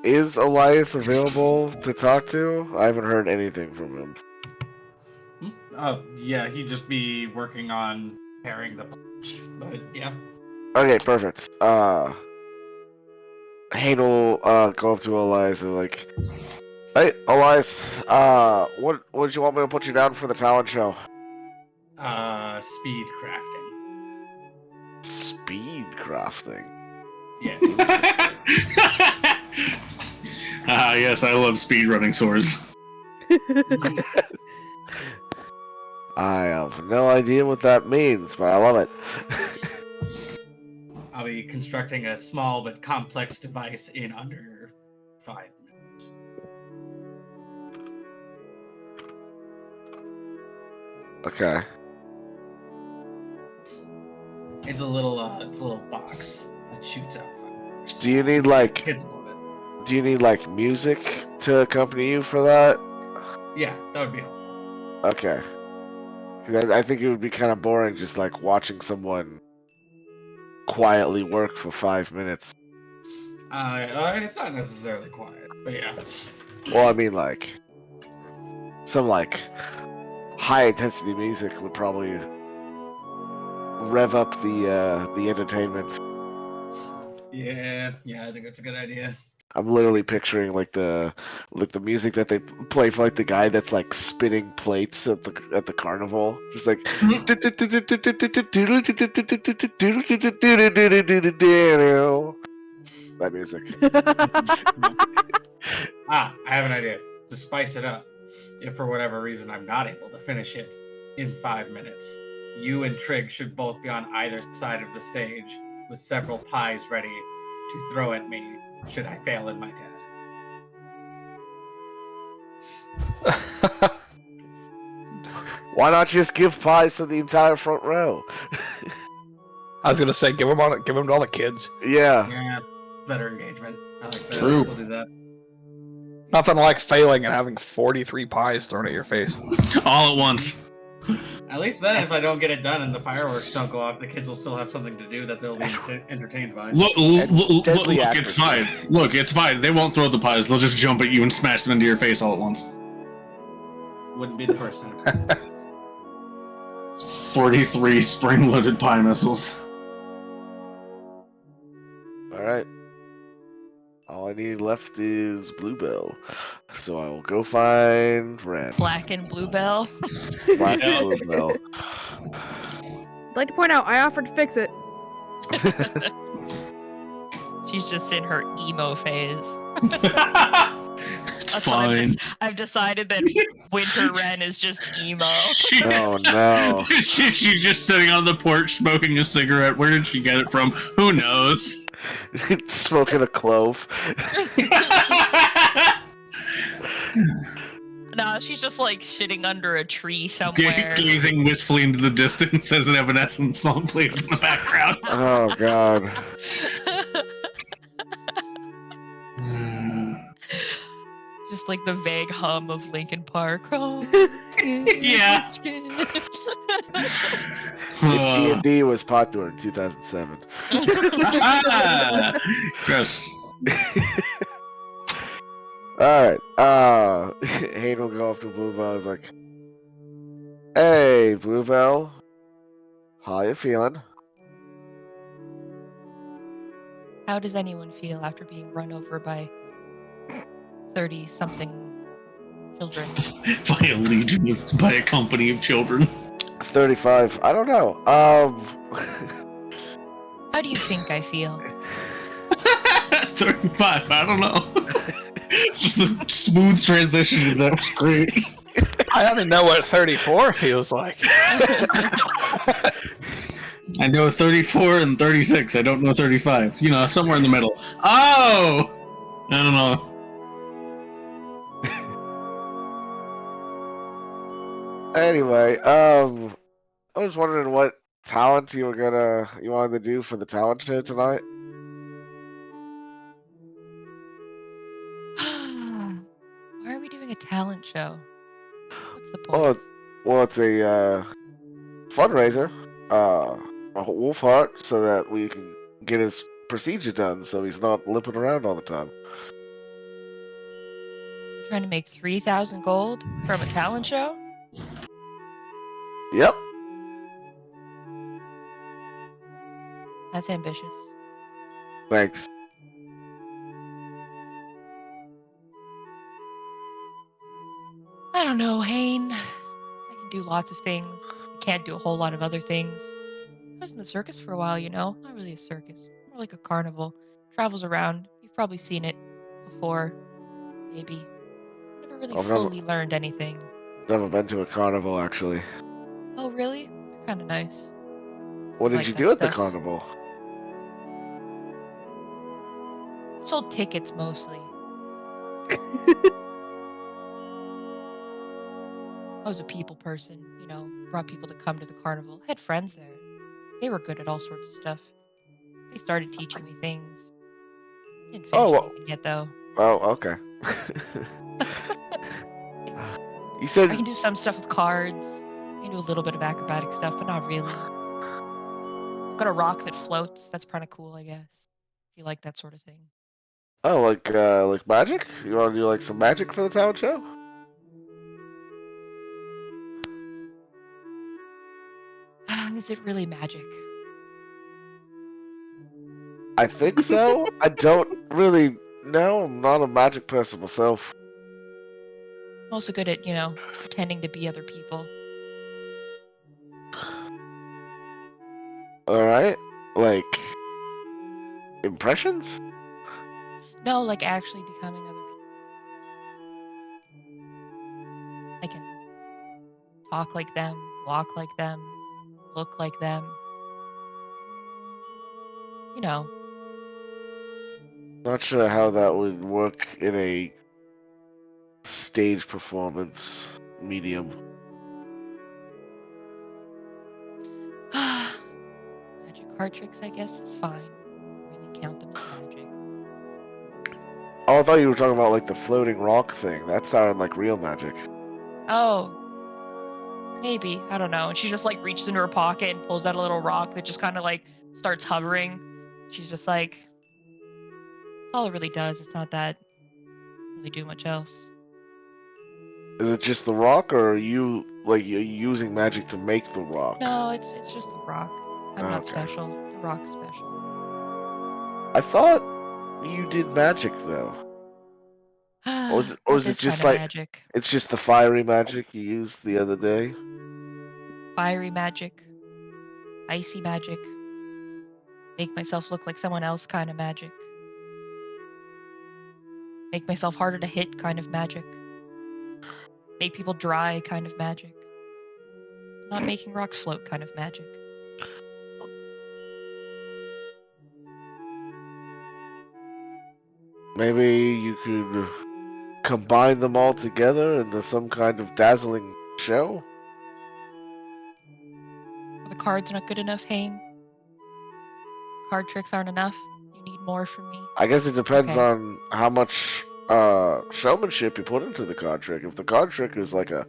Is Elias available to talk to? I haven't heard anything from him. Yeah, he'd just be working on pairing the punch, but yeah. Okay, perfect. Hayden will go up to Elias and like, hey, Elias, what did you want me to put you down for the talent show? Speed crafting. Speed crafting. Yes. Yes, I love speedrunning swords. I have no idea what that means, but I love it. I'll be constructing a small but complex device in under 5 minutes. Okay. It's a little box that shoots out fireworks. Do you need like Kids love it. Do you need like music to accompany you for that? Yeah, that would be helpful. Okay. 'Cause I think it would be kind of boring just like watching someone quietly work for 5 minutes. I mean, it's not necessarily quiet, but yeah. Well, I mean like some like high intensity music would probably rev up the entertainment. Yeah, I think that's a good idea. I'm literally picturing like the music that they play for like the guy that's like spinning plates at the carnival, just like that music. I have an idea. To spice it up, if for whatever reason I'm not able to finish it in 5 minutes, you and Trig should both be on either side of the stage with several pies ready to throw at me should I fail in my task. Why not just give pies to the entire front row? I was gonna say, give them to all the kids. Yeah. Yeah, better engagement. I like that. True. We'll do that. Nothing like failing and having 43 pies thrown at your face. All at once. At least then, if I don't get it done and the fireworks don't go off, the kids will still have something to do that they'll be entertained by. Look, deadly it's accuracy. fine. Look, it's fine. They won't throw the pies. They'll just jump at you and smash them into your face all at once. Wouldn't be the first time. 43 spring-loaded pie missiles. All right. All I need left is Bluebell, so I will go find Ren. Black and Bluebell. Black Yeah. Bluebell. I'd like to point out, I offered to fix it. She's just in her emo phase. It's That's what fine. I've decided that Winter Wren is just emo. Oh no. She's just sitting on the porch smoking a cigarette. Where did she get it from? Who knows? Smoking a clove. No, she's just like sitting under a tree somewhere. Gazing wistfully into the distance as an Evanescence song plays in the background. Oh god. Just like the vague hum of Linkin Park. Oh, Yeah. D&D was popular in 2007. Gross. Alright, Hayden will go up to Bluebell and is like, hey, Bluebell. How you feeling? How does anyone feel after being run over by 30-something children. By a company of children. 35. I don't know. How do you think I feel? 35. I don't know. Just a smooth transition. That's great. I ought to know what 34 feels like. I know 34 and 36. I don't know 35. You know, somewhere in the middle. Oh! I don't know. Anyway, I was wondering what talent you wanted to do for the talent show tonight. Why are we doing a talent show? What's the Well, point? it's a fundraiser, a wolf heart, so that we can get his procedure done, so he's not limping around all the time. We're trying to make 3,000 gold from a talent show? Yep. That's ambitious. Thanks. I don't know, Hane. I can do lots of things. I can't do a whole lot of other things. I was in the circus for a while, you know? Not really a circus. More like a carnival. Travels around. You've probably seen it before. Maybe. Never really I've fully learned anything. never been to a carnival, actually. Oh, really? They're kind of nice. What You did like you that do at the stuff. carnival? Sold tickets mostly. I was a people person, you know, brought people to come to the carnival. Had friends there. They were good at all sorts of stuff. They started teaching me things. Didn't finish anything yet, though. Oh, okay. You I said can do some stuff with cards. I can do a little bit of acrobatic stuff, but not really. I've got a rock that floats. That's kind of cool, I guess. If you like that sort of thing. oh, like magic? You want to do like some magic for the talent show? Is it really magic? I think so. I don't really know. I'm not a magic person myself. I'm also good at, you know, pretending to be other people. All right, like impressions. No, like actually becoming other people. I can talk like them, walk like them, look like them. You know. Not sure how that would work in a stage performance medium. Magic card tricks, I guess, is fine. Really count them as magic. Oh, I thought you were talking about like the floating rock thing. That sounded like real magic. Oh, maybe. I don't know. And she just like reaches into her pocket and pulls out a little rock that just kind of like starts hovering. She's just like, all it really does. It's not that really do much else. Is it just the rock, or are you using magic to make the rock? No, it's just the rock. I'm not Okay. special. The rock's special. I thought you did magic though. Or is Not it this just kind of like magic. it's just the fiery magic you used the other day? Fiery magic. Icy magic. Make myself look like someone else kind of magic. Make myself harder to hit kind of magic. Make people dry kind of magic. Not making rocks float kind of magic. Maybe you could combine them all together into some kind of dazzling show? Are the cards not good enough, Hane? Card tricks aren't enough? You need more from me? I guess it depends Okay. on how much showmanship you put into the card trick. If the card trick is like a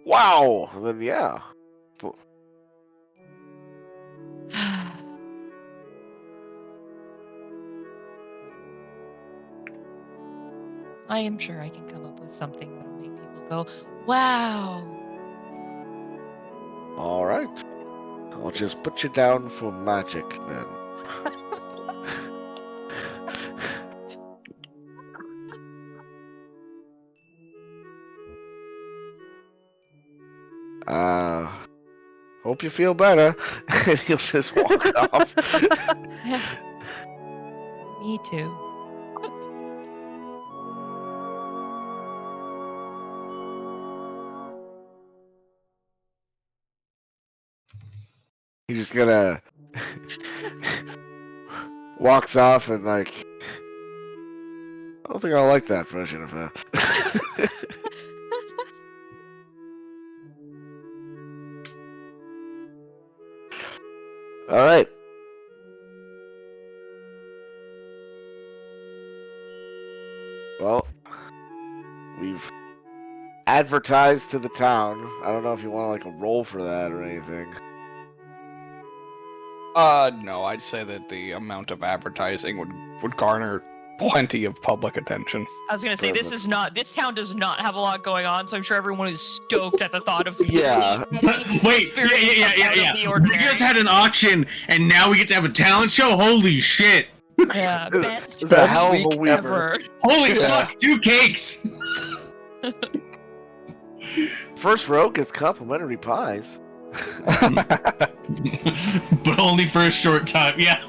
wow, then yeah. I am sure I can come up with something that'll make people go, wow! Alright. I'll just put you down for magic then. Hope you feel better. And he'll just walk off. Me too. He's just gonna walks off and like, I don't think I like that version of her. All right. Well, we've advertised to the town. I don't know if you want like a roll for that or anything. No, I'd say that the amount of advertising would garner plenty of public attention. I was gonna say this town does not have a lot going on, so I'm sure everyone is stoked at the thought of Yeah. Wait, yeah. We just had an auction, and now we get to have a talent show. Holy shit! Yeah, best It's a hell of a week week. ever. Holy fuck! 2 cakes. First row gets complimentary pies. But only for a short time. Yeah.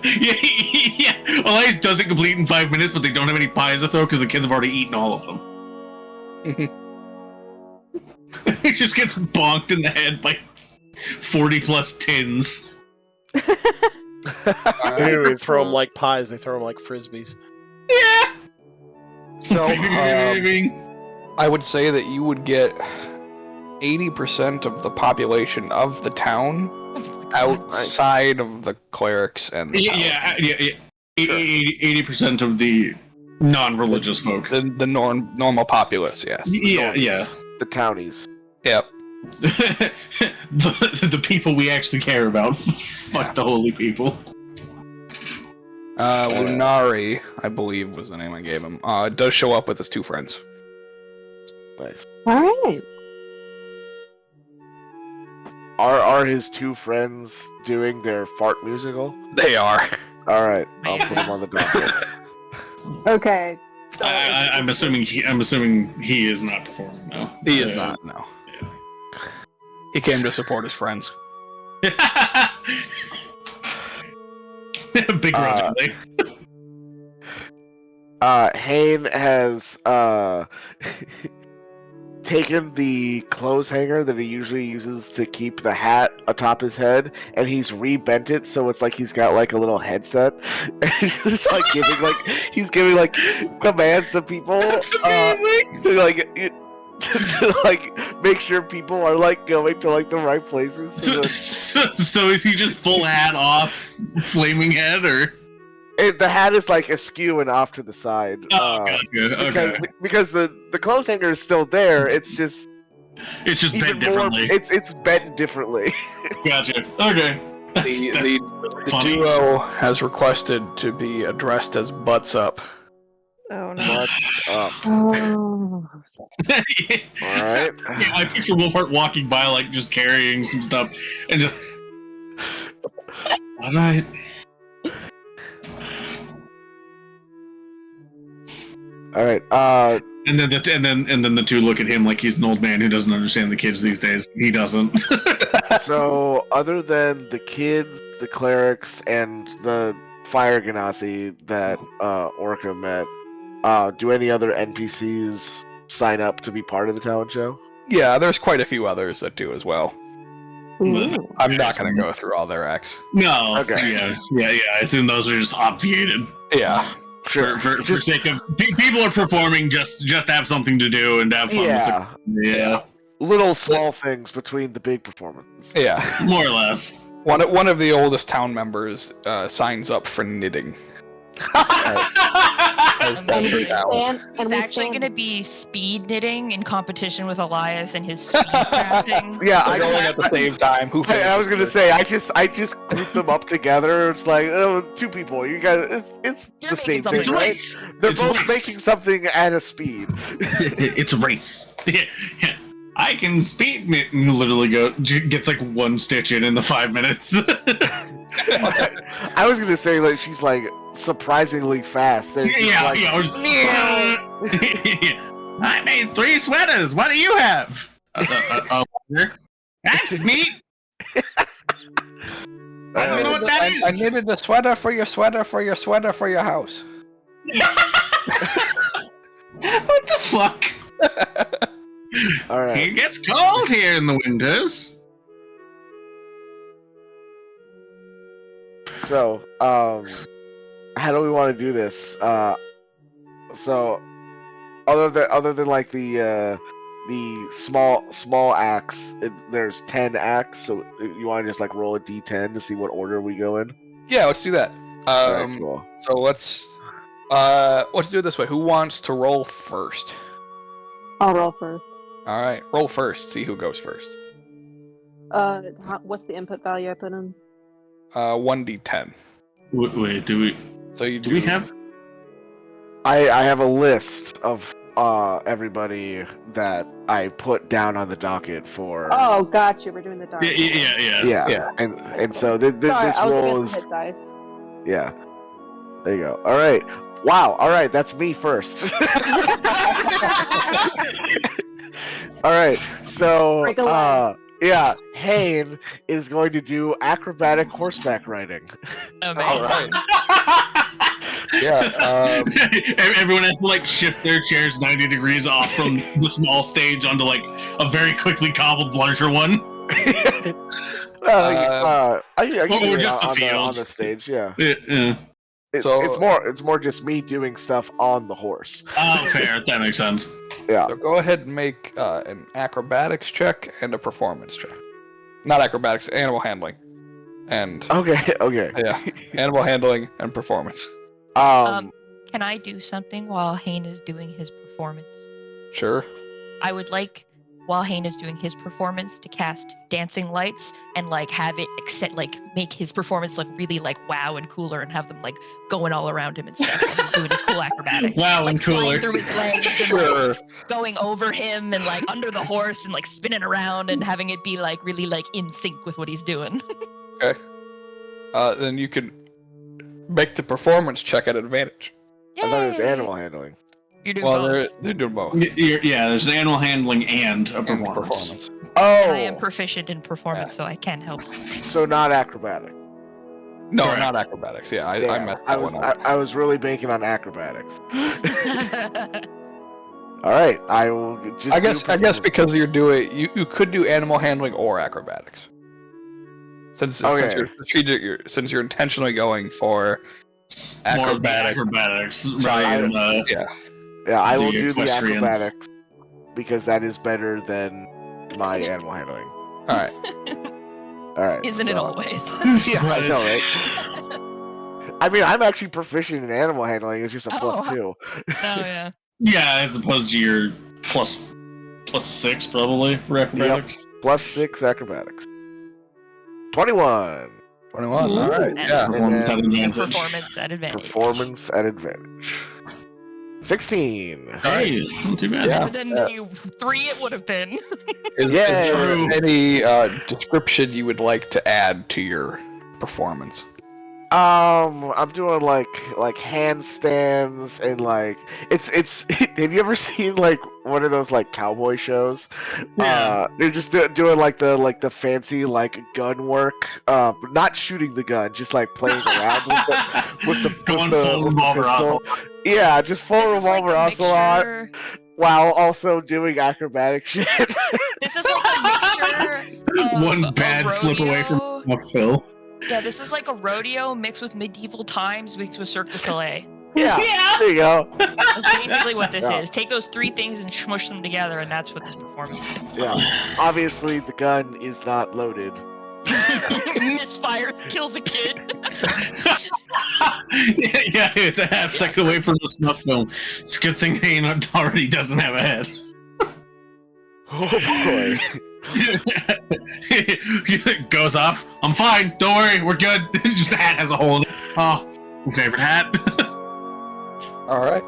Elias does it complete in 5 minutes, but they don't have any pies to throw because the kids have already eaten all of them. He just gets bonked in the head by 40 plus tins. They don't even throw them like pies, they throw them like frisbees. Yeah. So, I would say that you would get 80% of the population of the town outside of the clerics and the 80% of the non-religious folk. The normal populace, yeah. Yeah. The townies. Yep. the people we actually care about. Fuck the holy people. Lunari, I believe was the name I gave him, does show up with his 2 friends. Nice. All right. Are his 2 friends doing their fart musical? They are. All right, I'll put them on the docket. Okay. I'm assuming he is not performing now. He is not, no. Yeah. He came to support his friends. Begrudgingly. Hane has taken the clothes hanger that he usually uses to keep the hat atop his head, and he's rebent it so it's like he's got like a little headset. And he's just like giving like commands to people. That's amazing. To make sure people are like going to like the right places. So is he just full hat off, flaming head, or? The hat is like askew and off to the side. Gotcha. Okay. Because the clothes hanger is still there. It's just bent differently. It's bent differently. Gotcha. Okay. The duo has requested to be addressed as butts up. Oh no. What's up? Oh. All right. Yeah, I picture Wolfhart walking by, like just carrying some stuff, and just. All right. All right. And then the 2 look at him like he's an old man who doesn't understand the kids these days. He doesn't. So other than the kids, the clerics, and the fire ganassi that Orca met, do any other NPCs sign up to be part of the talent show? Yeah, there's quite a few others that do as well. Ooh. I'm not going to go through all their acts. No. Okay. Yeah. I assume those are just obviated. Yeah. Sure. For sake of people are performing just to have something to do and to have fun Yeah. with it. Yeah. Little small things between the big performances. Yeah. More or less. One of the oldest town members signs up for knitting. And we stand. It's actually going to be speed knitting in competition with Elias and his speed crafting. Yeah, They're going at the same time. I was gonna say I just grouped them up together. It's like 2 people. You guys, it's You're the same making thing, something right? race. They're It's both race. making something at a speed. It's a race. Yeah. I can speed knit and literally gets like 1 stitch in the 5 minutes. I was gonna say like she's like surprisingly fast. They're just like, I made 3 sweaters. What do you have? That's neat. I don't know what that I is. needed a sweater for your sweater for your sweater for your house. What the fuck? All right. It gets cold here in the winters. So, how do we want to do this? So other than like the small acts, there's 10 acts. So you want to just like roll a d10 to see what order we go in? Yeah, let's do that. Alright, cool. So let's do it this way. Who wants to roll first? I'll roll first. All right, roll first. See who goes first. What's the input value I put in? 1d10. Wait, do we? So you Do we have? I have a list of everybody that I put down on the docket for. Oh, gotcha. We're doing the dark. Yeah. And so Sorry, this I was roll against is the hit dice. yeah. There you go. All right. Wow. All right. That's me first. All right. So Break a leg. yeah, Hane is going to do acrobatic horseback riding. Amazing. Yeah. Everyone has to like shift their chairs 90 degrees off from the small stage onto like a very quickly cobbled larger one. I can or do it just the on field. the stage. Yeah. Yeah. It's more just me doing stuff on the horse. Oh, fair. That makes sense. Yeah. So go ahead and make an acrobatics check and a performance check. Not acrobatics, animal handling. And Okay. yeah, animal handling and performance. Can I do something while Hane is doing his performance? Sure. I would like, while Hane is doing his performance, to cast dancing lights and like have it make his performance look really like wow and cooler, and have them like going all around him and stuff while he's doing his cool acrobatics. Wow like, and cooler. flying through his legs and Sure. like going over him and like under the horse and like spinning around and having it be like really like in sync with what he's doing. Okay. Then you can make the performance check at advantage. I thought it was Yay! animal handling. You're doing Well, both. they're doing both. Yeah, there's an animal handling and a And performance. Oh, And I am proficient in performance, so I can help. so not acrobatic. No, Correct. not acrobatics. Yeah, I Damn, messed I that was one up. I was really banking on acrobatics. All right, I will just. I guess because you're doing you could do animal handling or acrobatics. Since since you're intentionally going for More of the acrobatics. acrobatics. Ryan, Yeah, I will the do the equestrian. acrobatics because that is better than my animal handling. All right. All right. Isn't it so- always? Yeah, I know, right? I mean, I'm actually proficient in animal handling. It's just a Oh, +2. Oh yeah. Yeah, as opposed to your plus 6 probably for acrobatics. +6 acrobatics. 21. 21. All right. And Yeah. Performance at And advantage. Performance at advantage. Performance at advantage. 16. Hey, not too bad. Yeah. But then you 3 it would have been. Is Yeah. there any description you would like to add to your performance? I'm doing like handstands and like it's have you ever seen like one of those like cowboy shows? Yeah. They're just doing like the fancy like gun work, but not shooting the gun, just like playing around with the Going with the, full with the revolver pistol. Yeah, just full This is like revolver a ocelot mixture. while also doing acrobatic shit. This is like a mixture of One a bad slip away from rodeo. a fill. Yeah, this is like a rodeo mixed with medieval times mixed with Cirque du Soleil. Yeah, there you go. That's basically what this Yeah. is. Take those 3 things and smush them together, and that's what this performance is. Yeah, obviously the gun is not loaded. Misfires, kills a kid. Yeah, it's a half second away from the snuff film. It's a good thing Hayne already doesn't have a head. Oh boy. Goes off. I'm fine. Don't worry. We're good. Just the hat has a hole in it. Oh, my favorite hat. All right.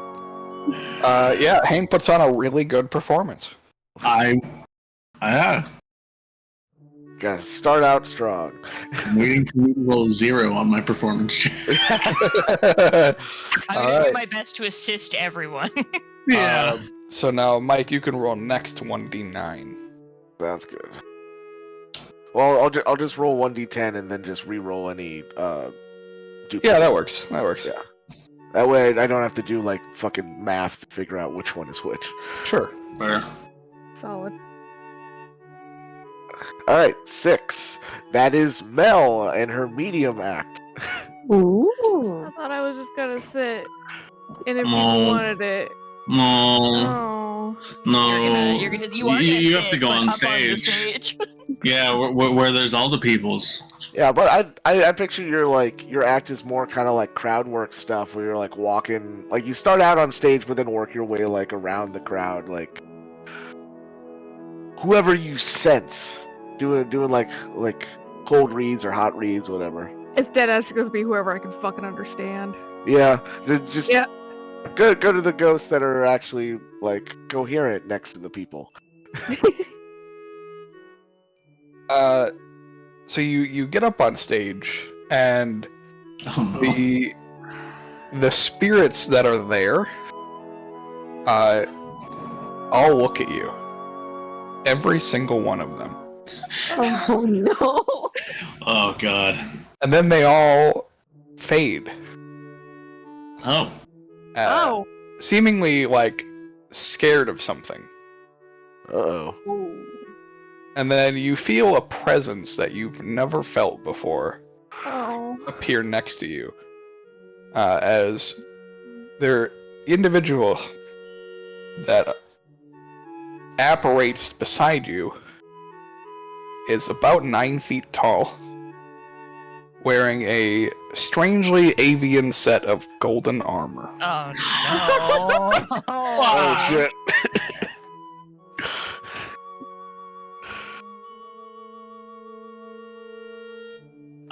Yeah, Hane puts on a really good performance. I'm Gotta start out strong. waiting for me to roll 0 on my performance check. I'm All gonna do right. my best to assist everyone. Yeah. So now, Mike, you can roll next 1d9. Sounds good. Well, I'll just roll 1d10 and then just re-roll any duplicate. Yeah, that works. That works. Yeah. That way I don't have to do like fucking math to figure out which one is which. Sure. Fair. Solid. All right, 6. That is Mel and her medium act. Ooh. I thought I was just gonna sit, and if No. people wanted it, No, oh, no. You are gonna You have to sit, go but on up stage. Yeah, where there's all the peoples. Yeah, but I picture your act is more kind of like crowd work stuff where you're like walking, like you start out on stage but then work your way like around the crowd, like whoever you sense doing like cold reads or hot reads, whatever. it's dead ass gonna be whoever I can fucking understand. Yeah, just Yeah. go to the ghosts that are actually like coherent next to the people. So you get up on stage, and Oh no. the spirits that are there, all look at you. Every single one of them. Oh no. Oh god. And then they all fade. Oh. Oh. Seemingly like scared of something. Uh-oh. Ooh. And then you feel a presence that you've never felt before Oh. appear next to you. As their individual that apparates beside you is about 9 feet tall, wearing a strangely avian set of golden armor. Oh no! Oh shit.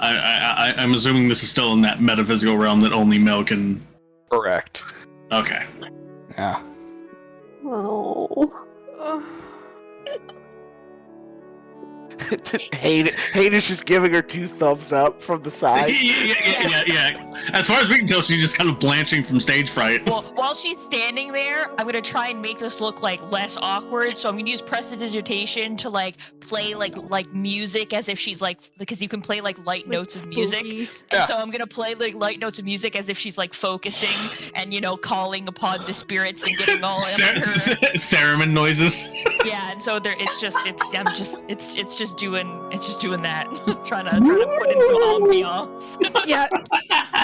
I'm assuming this is still in that metaphysical realm that only Mel can. Correct. Okay. Yeah. Oh. Oh. Hayden is just giving her 2 thumbs up from the side. Yeah. As far as we can tell, she's just kind of blanching from stage fright. Well, while she's standing there, I'm gonna try and make this look like less awkward. So I'm gonna use prestidigitation to like play like music as if she's like, because you can play like light notes of music. Spooky. And Yeah. so I'm gonna play like light notes of music as if she's like focusing and calling upon the spirits and getting all in her. Theremin noises. Yeah, and so it's just doing that. trying to put in some ambiance. Yeah.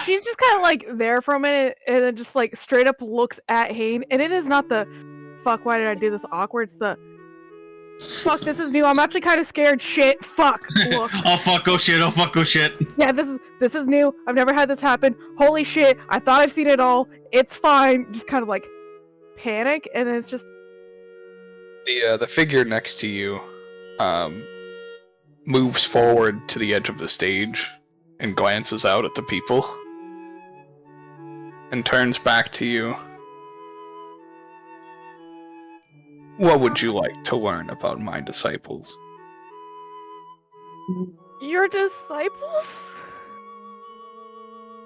She's just kind of like there for a minute, and then just like straight up looks at Hayne, and it is not the fuck. Why did I do this awkward? It's the fuck. This is new. I'm actually kind of scared. Shit. Fuck. Look. Oh fuck, oh shit, oh fuck, oh shit. Yeah, this is new. I've never had this happen. Holy shit. I thought I've seen it all. It's fine. Just kind of like panic, and then it's just The figure next to you moves forward to the edge of the stage and glances out at the people and turns back to you. What would you like to learn about my disciples? your disciples.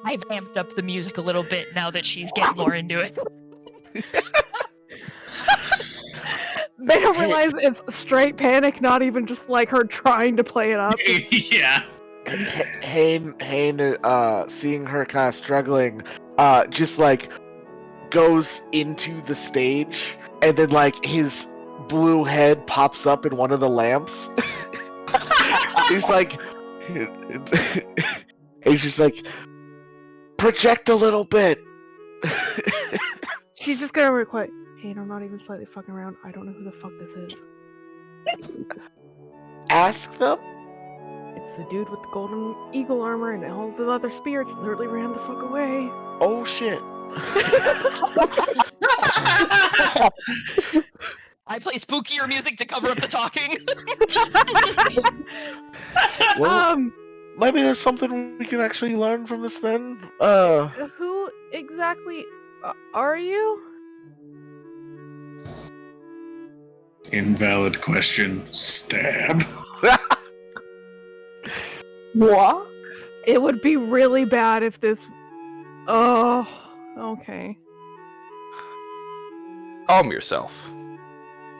I've amped up the music a little bit now that she's getting more into it. They don't realize it's straight panic, not even just like her trying to play it up. Yeah. Hayne, seeing her kind of struggling, just like goes into the stage, and then like his blue head pops up in one of the lamps. He's like, he's just like, project a little bit. She's just gonna request. Hey, I'm not even slightly fucking around. I don't know who the fuck this is. Ask them. It's the dude with the golden eagle armor and all the other spirits literally ran the fuck away. Oh shit. I play spookier music to cover up the talking. Well, maybe there's something we can actually learn from this then. Who exactly are you? Invalid question. Stab. What? It would be really bad if this. Oh, okay. Calm yourself.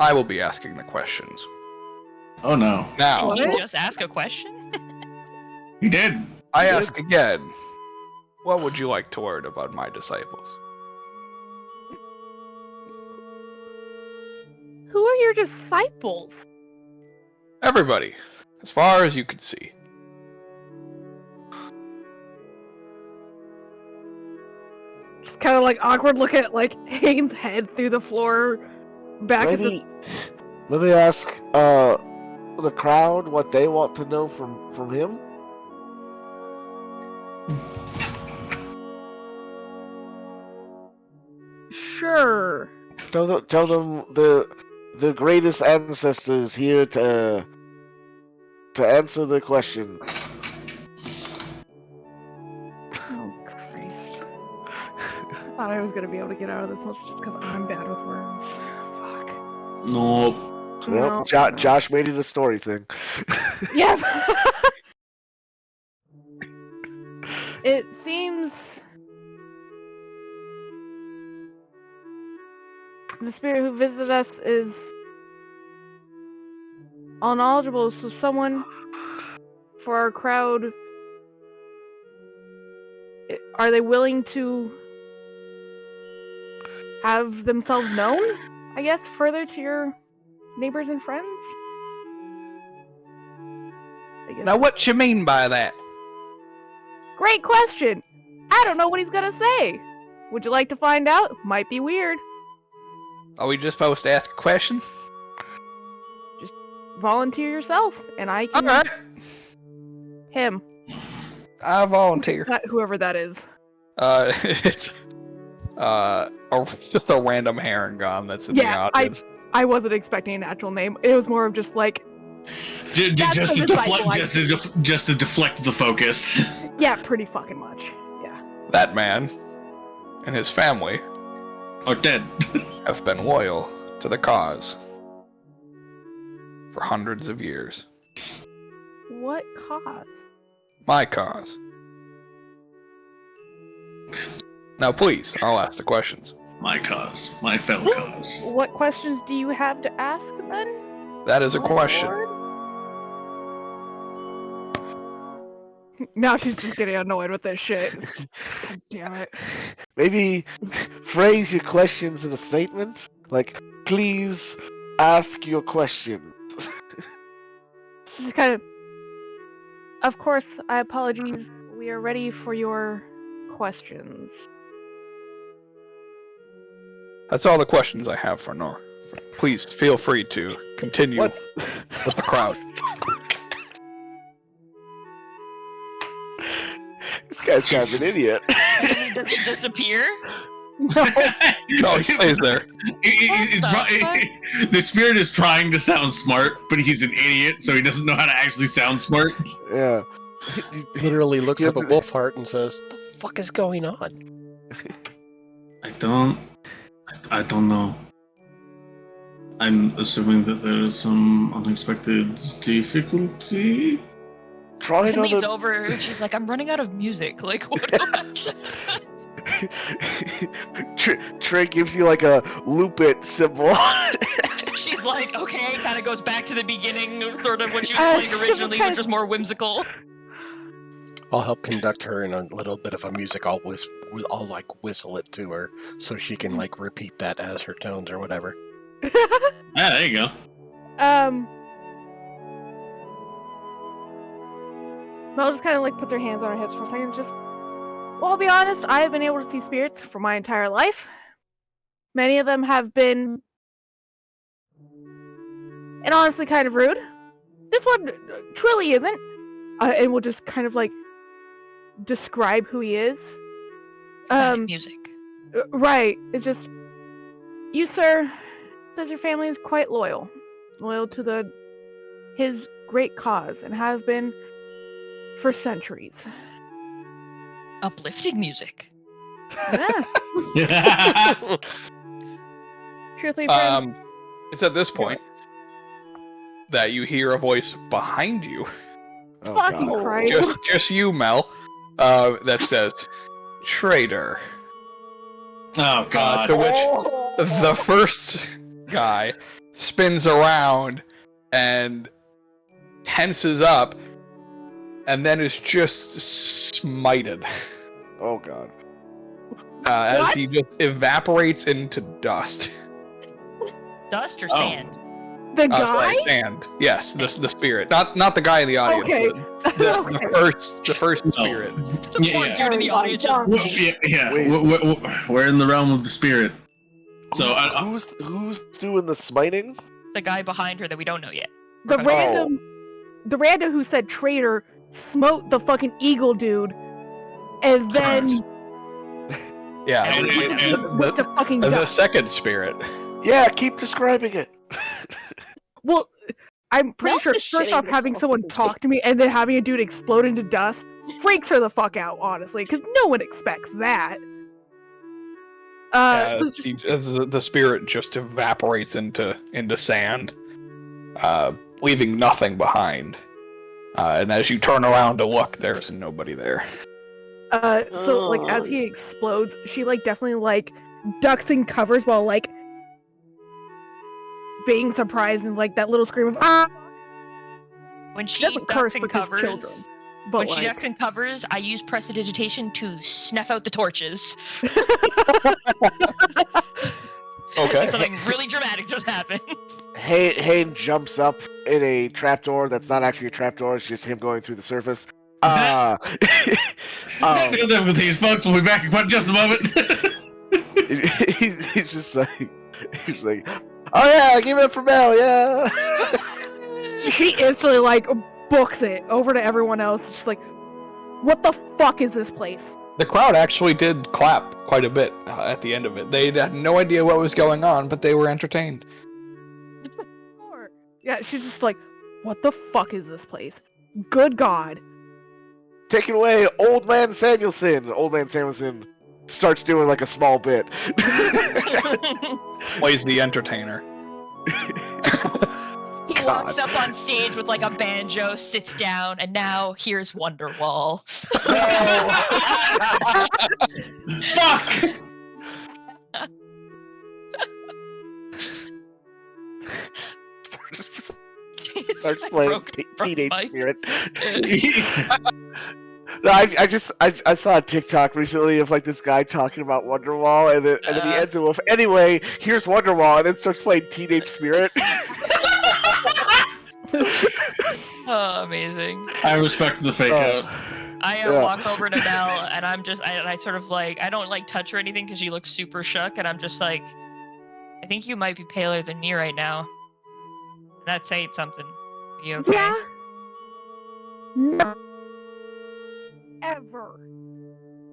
I will be asking the questions. Oh no. Now, Did he just ask a question? He did. I ask again, what would you like to learn about my disciples? Who are your disciples? Everybody, as far as you can see. Just kind of like awkward look at like Hagen's head through the floor, back at the. Maybe ask the crowd what they want to know from him. Sure. Tell them the greatest ancestors here to answer the question. Oh Christ! Thought I was gonna be able to get out of this just because I'm bad with words. Fuck. No. Well, No. Josh made it a story thing. Yes. It seems the spirit who visited us is all knowledgeable, so someone for our crowd, are they willing to have themselves known, I guess, further to your neighbors and friends? I guess. Now, what you mean by that? Great question! I don't know what he's gonna say. Would you like to find out? Might be weird. Are we just supposed to ask a question? Volunteer yourself, and I can... Alright, Him. I volunteer. Whoever that is. It's just a random Harangon that's in the audience. I wasn't expecting a natural name. It was more of just like... Just to deflect the focus. Yeah, pretty fucking much. Yeah. That man and his family Are dead. have been loyal to the cause for hundreds of years. What cause? My cause. Now please, I'll ask the questions. My cause. My fellow cause. What questions do you have to ask then? That is a question. Lord? Now she's just getting annoyed with this shit. God damn it. Maybe phrase your questions in a statement, like, please ask your questions. She's kind of course, I apologize. We are ready for your questions. That's all the questions I have for Nor. Please feel free to continue What? with the crowd. This guy's kind of an idiot. Does he disappear? No, he stays there. The spirit is trying to sound smart, but he's an idiot, so he doesn't know how to actually sound smart. Yeah. Literally looks He up at doesn't- Wolfheart and says, "The fuck is going on?" I don't know. I'm assuming that there is some unexpected difficulty. Try And leans another. over and she's like, I'm running out of music. Like, what do I Trey gives you like a loop it symbol. She's like, okay, kind of goes back to the beginning, sort of what she was playing originally, which was more whimsical. I'll help conduct her in a little bit of a music. I'll like whistle it to her so she can like repeat that as her tones or whatever. Yeah, there you go. Mel just kind of like puts her hands on her hips for a second. Just, well, I'll be honest, I have been able to see spirits for my entire life. Many of them have been, and honestly, kind of rude. This one truly isn't. And we'll just kind of like describe who he is. Music. Right. It's just, you, sir, says your family is quite loyal to his great cause, and have been for centuries. Uplifting music. Yeah. Truthfully, friend, It's at this point that you hear a voice behind you, Oh, fucking God. Christ. just you, Mel, that says, "Traitor." Oh god. To which the first guy spins around and tenses up, and then is just smited Oh god. as he just evaporates into dust. Dust or Oh. sand? The guy? Sorry, sand. Yes, the spirit, not the guy in the audience. Okay. The first No. spirit. The poor dude in the audience just We're in the realm of the spirit. So Who's doing the smiting? the guy behind her that we don't know yet. The We're about to- the random who said traitor smote the fucking eagle dude, and then Yeah, And with the fucking the dust. second spirit. Yeah, keep describing it. Well, I'm pretty Mel's sure just first shitting off, having herself someone as a talk to me and then having a dude explode into dust freaks her the fuck out, honestly, because no one expects that. The spirit just evaporates into sand, leaving nothing behind. And as you turn around to look, there's nobody there. So like as he explodes, she like definitely like ducks and covers while like being surprised and like that little scream of ah. When she Doesn't ducks curse and because covers, children, but when she like, ducks and covers, I use prestidigitation to snuff out the torches. Okay. Something really dramatic just happened. Hayne jumps up in a trapdoor that's not actually a trapdoor, it's just him going through the surface. Technical difficulties, folks. We'll be back in just a moment. he's just like, oh yeah, give it up for Mel, yeah. she instantly like books it over to everyone else. She's like, "What the fuck is this place?" The crowd actually did clap quite a bit at the end of it. They had no idea what was going on, but they were entertained. Sure. Yeah, she's just like, "What the fuck is this place? Good God!" Take it away, Old Man Samuelson. Old Man Samuelson starts doing like a small bit. Plays the entertainer. He walks up on stage with like a banjo, sits down, and now here's Wonderwall. Fuck! Starts playing Broken Teenage mic. Spirit. No, I saw a TikTok recently of like this guy talking about Wonderwall, and then he ends it with, "Anyway, here's Wonderwall," and then starts playing Teenage Spirit. Oh, amazing. I respect the fake out. I walk over to Mel, and I sort of like, I don't like touch her or anything because she looks super shook, and I'm just like, I think you might be paler than me right now. That's saying something. Are you okay? Yeah. No. Ever.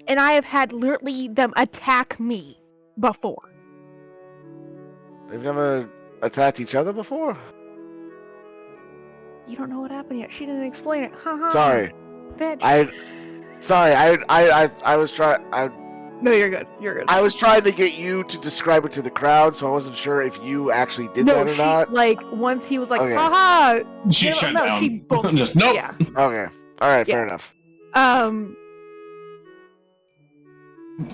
And I have had literally them attack me before. They've never attacked each other before? You don't know what happened yet. She didn't explain it. Haha. Sorry. Bitch. I was trying. No, you're good. You're good. I was trying to get you to describe it to the crowd, so I wasn't sure if you actually did no, that or not. Like once he was like, Okay. haha. She shut no, down. She booked Just it. nope. Yeah. Okay. All right. Yeah. Fair enough.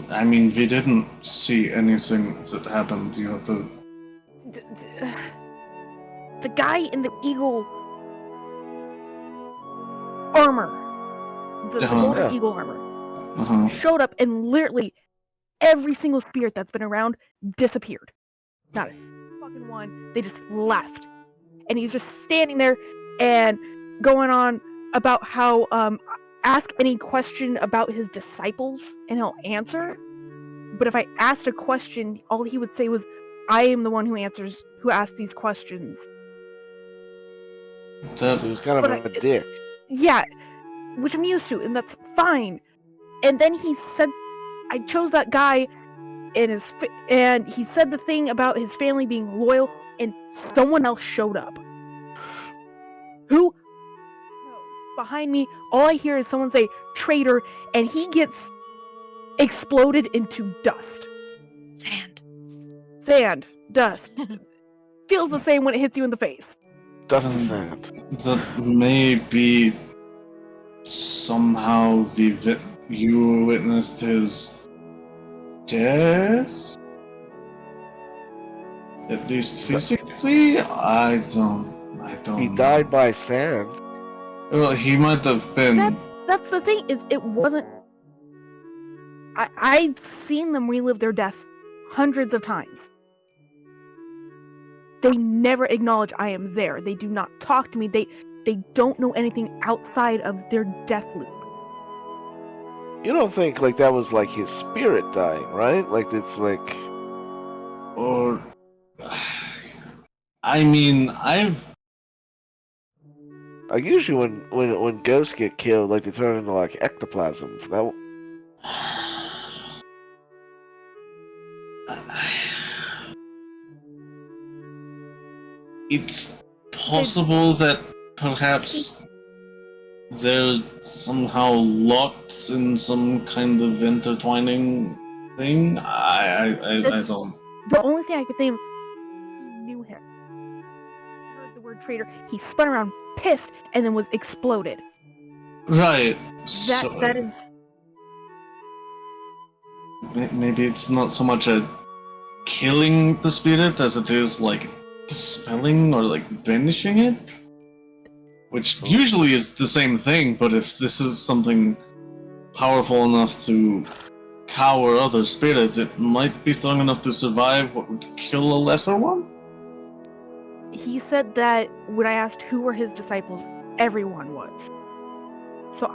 I mean, we didn't see anything that happened. You have to. The guy in the eagle armor, the golden Yeah. eagle armor, Uh-huh. showed up, and literally every single spirit that's been around disappeared. Not a fucking one. They just left, and he's just standing there and going on about how ask any question about his disciples and he'll answer. But if I asked a question, all he would say was, "I am the one who asks these questions." So he was kind of But a dick. Yeah, which I'm used to, and that's fine. And then he said, I chose that guy, and he said the thing about his family being loyal, and someone else showed up. Who? Behind me, all I hear is someone say, "traitor," and he gets exploded into dust. Sand. Dust. Feels the same when it hits you in the face. Doesn't sand. That maybe somehow you witnessed his death? At least physically? I don't He know. died by sand. Well, he might have been. That's the thing, is it wasn't. I've seen them relive their death hundreds of times. They never acknowledge I am there. They do not talk to me. They don't know anything outside of their death loop. You don't think like that was like his spirit dying, right? Like it's like. Or. I mean, I've. Like usually when ghosts get killed, like they turn into like ectoplasm. That. It's possible that perhaps they're somehow locked in some kind of intertwining thing. I don't. The only thing I could think of, he knew him. He heard the word traitor. He spun around, pissed, and then was exploded. Right. That is. Maybe it's not so much a killing the spirit as it is like dispelling or like banishing it, which usually is the same thing. But if this is something powerful enough to cower other spirits, it might be strong enough to survive what would kill a lesser one. He said that when I asked who were his disciples, everyone was. So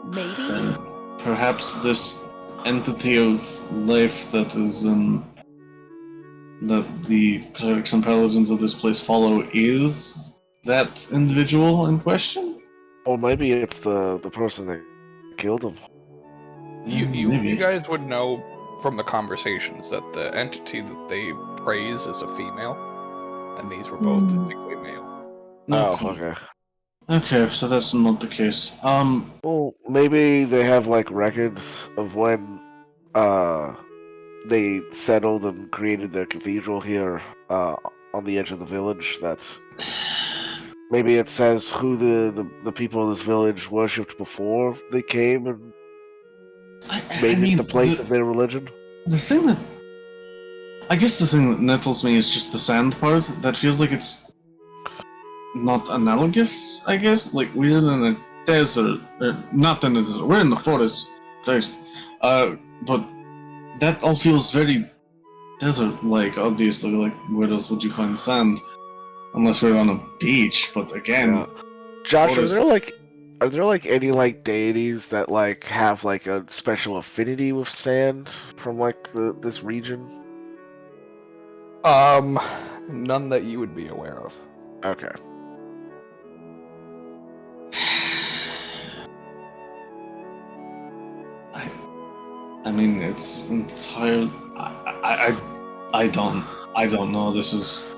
maybe. Then perhaps this entity of life that is that the clerics and paladins of this place follow is that individual in question? Or maybe it's the person that killed him. You guys would know from the conversations that the entity that they praise is a female, and these were both distinctly male. Oh, okay. Okay, so that's not the case. Well, maybe they have like records of when they settled and created their cathedral here on the edge of the village. That's maybe it says who the people of this village worshipped before they came and made it the place of their religion. The thing that nettles me is just the sand part. That feels like it's not analogous, I guess. Like we're in a desert, not in the desert. We're in the forest, first. But that all feels very desert-like. Obviously, like where else would you find sand? Unless we're on a beach. But again, Josh, forest... are there like any like deities that like have like a special affinity with sand from like this region? None that you would be aware of. Okay. I mean, it's entire. I don't know. This is.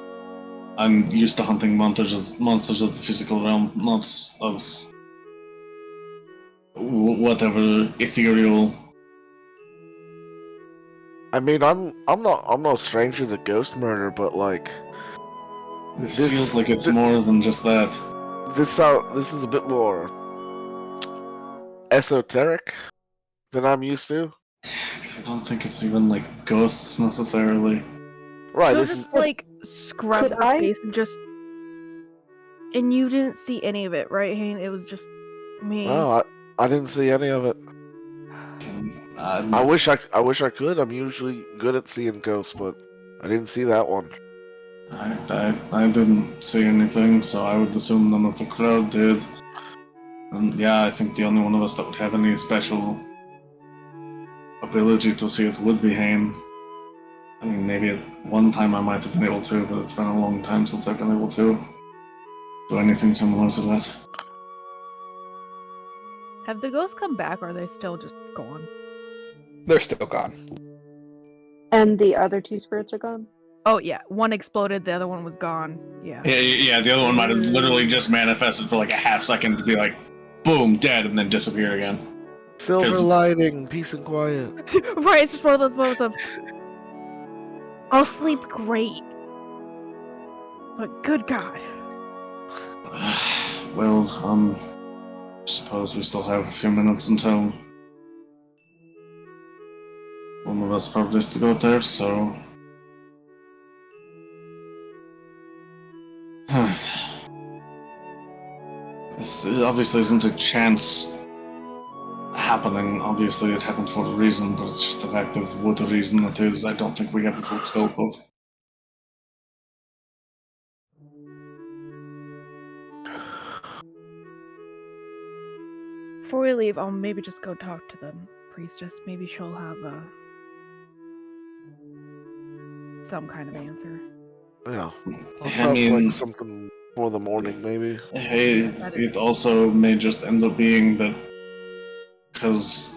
I'm used to hunting monsters of the physical realm, not of whatever ethereal. I mean, I'm no stranger to ghost murder, but like This feels like it's more than just that. This is a bit more esoteric than I'm used to. I don't think it's even like ghosts necessarily. Right. She'll This just is like scrub Could her I- face and just. And you didn't see any of it, right, Hayne? It was just me. no, I didn't see any of it. I wish I could. I'm usually good at seeing ghosts, but I didn't see that one. I didn't see anything, so I would assume none of the crowd did. And yeah, I think the only one of us that would have any special ability to see it would be Hayne. I mean, maybe at one time I might have been able to, but it's been a long time since I've been able to do anything similar to that. Have the ghosts come back, or are they still just gone? They're still gone. And the other two spirits are gone? Oh yeah, one exploded, the other one was gone. Yeah. Yeah, the other one might have literally just manifested for like a half second to be like, boom, dead, and then disappear again. Silver lining, peace and quiet. Right, it's just one of those moments of I'll sleep great. But good God. Well, suppose we still have a few minutes until one of us probably has to go there, so... it obviously isn't a chance happening. Obviously, it happened for a reason, but it's just the fact of what the reason it is. I don't think we have the full scope of. Before we leave, I'll maybe just go talk to the priestess. Maybe she'll have some kind of answer. Yeah. I Sounds mean, like something for the morning, maybe. hey, it also may just end up being that because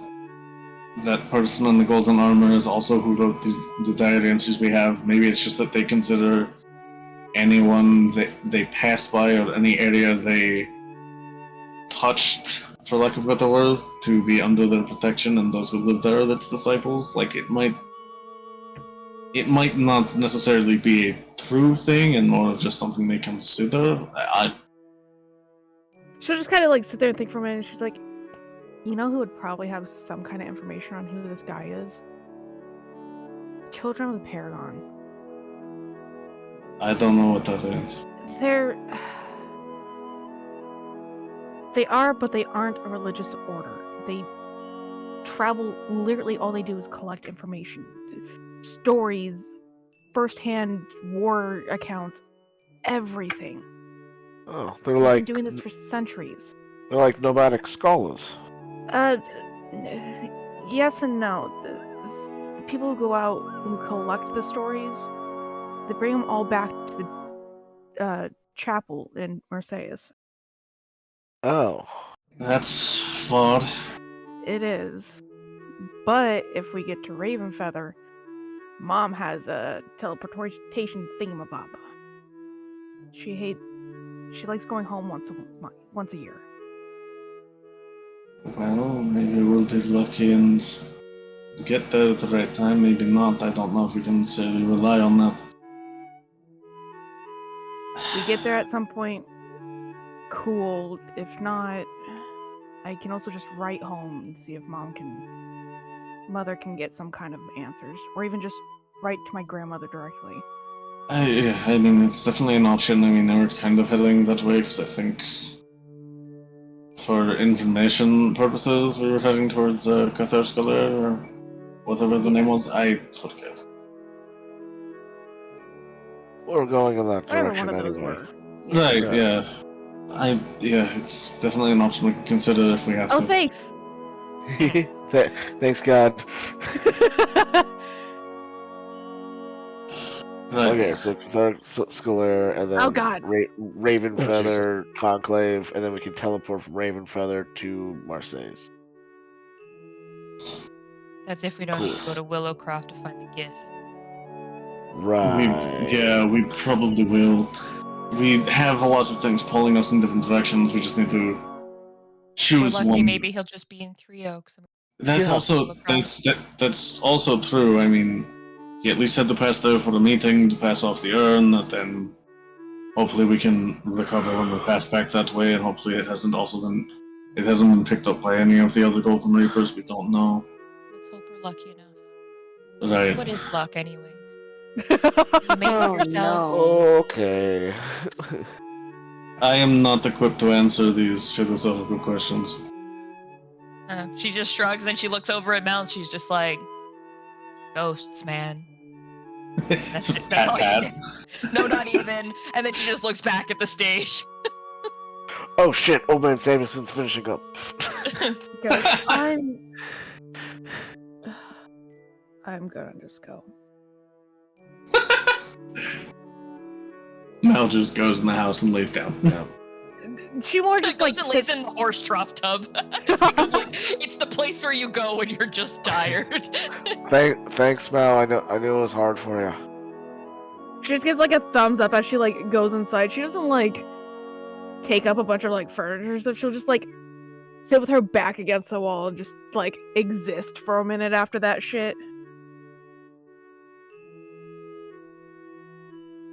that person in the golden armor is also who wrote the diary entries we have. Maybe it's just that they consider anyone that they pass by or any area they touched, for lack of a better word, to be under their protection, and those who live there are its disciples. Like it might not necessarily be a true thing, and more of just something they consider. She'll just kind of like sit there and think for a minute. And she's like, you know who would probably have some kind of information on who this guy is? Children of the Paragon. I don't know what that is. They are, but they aren't a religious order. They travel, literally all they do is collect information. Stories, first-hand war accounts, everything. Oh, they're They've like been doing this for centuries. they're like nomadic scholars. Yes and no. The people who go out who collect the stories, they bring them all back to the chapel in Marseilles. Oh. That's flawed. It is. But if we get to Ravenfeather, Mom has a teleportation thingamabob. She likes going home once a year. Well, maybe we'll be lucky and get there at the right time. Maybe not. I don't know if we can necessarily rely on that. We get there at some point, cool. If not, I can also just write home and see if Mother can get some kind of answers, or even just write to my grandmother directly. I mean, it's definitely an option. I mean, we're kind of heading that way because I think, for information purposes, we were heading towards Katarskaler or whatever the name was. I forget. We're going in that Whatever direction one of those anyway. were. Right, yeah. It's definitely an option we can consider if we have Oh, to. thanks! Thanks, God. Right. Okay, so Scolaire, and then Oh, God. Ravenfeather, Conclave, and then we can teleport from Ravenfeather to Marseilles. That's if we don't need to go to Willowcroft to find the gift. Right. We probably will. We have a lot of things pulling us in different directions. We just need to We're choose lucky, one. maybe he'll just be in Three Oaks. That's Yeah. also that's also true. I mean, he at least had to pass there for the meeting to pass off the urn. And then hopefully we can recover when we pass back that way, and hopefully it hasn't been picked up by any of the other Golden Reapers. We don't know. Let's hope we're lucky enough. Right. What is luck, anyways? You make it Oh, yourself. no. Okay. I am not equipped to answer these philosophical questions. She just shrugs and she looks over at Mel and she's just like, ghosts, man. That's it. That's all you get. No, not even. And then she just looks back at the stage. Oh shit! Old man Samuelson's finishing up. Guys, I'm gonna just go. Mel just goes in the house and lays down. Yeah. She more just goes like and lays in the horse trough tub. It's the place where you go when you're just tired. Thanks, Mal. I knew it was hard for you. She just gives like a thumbs up as she like goes inside. She doesn't like take up a bunch of like furniture and stuff. She'll just like sit with her back against the wall and just like exist for a minute after that shit.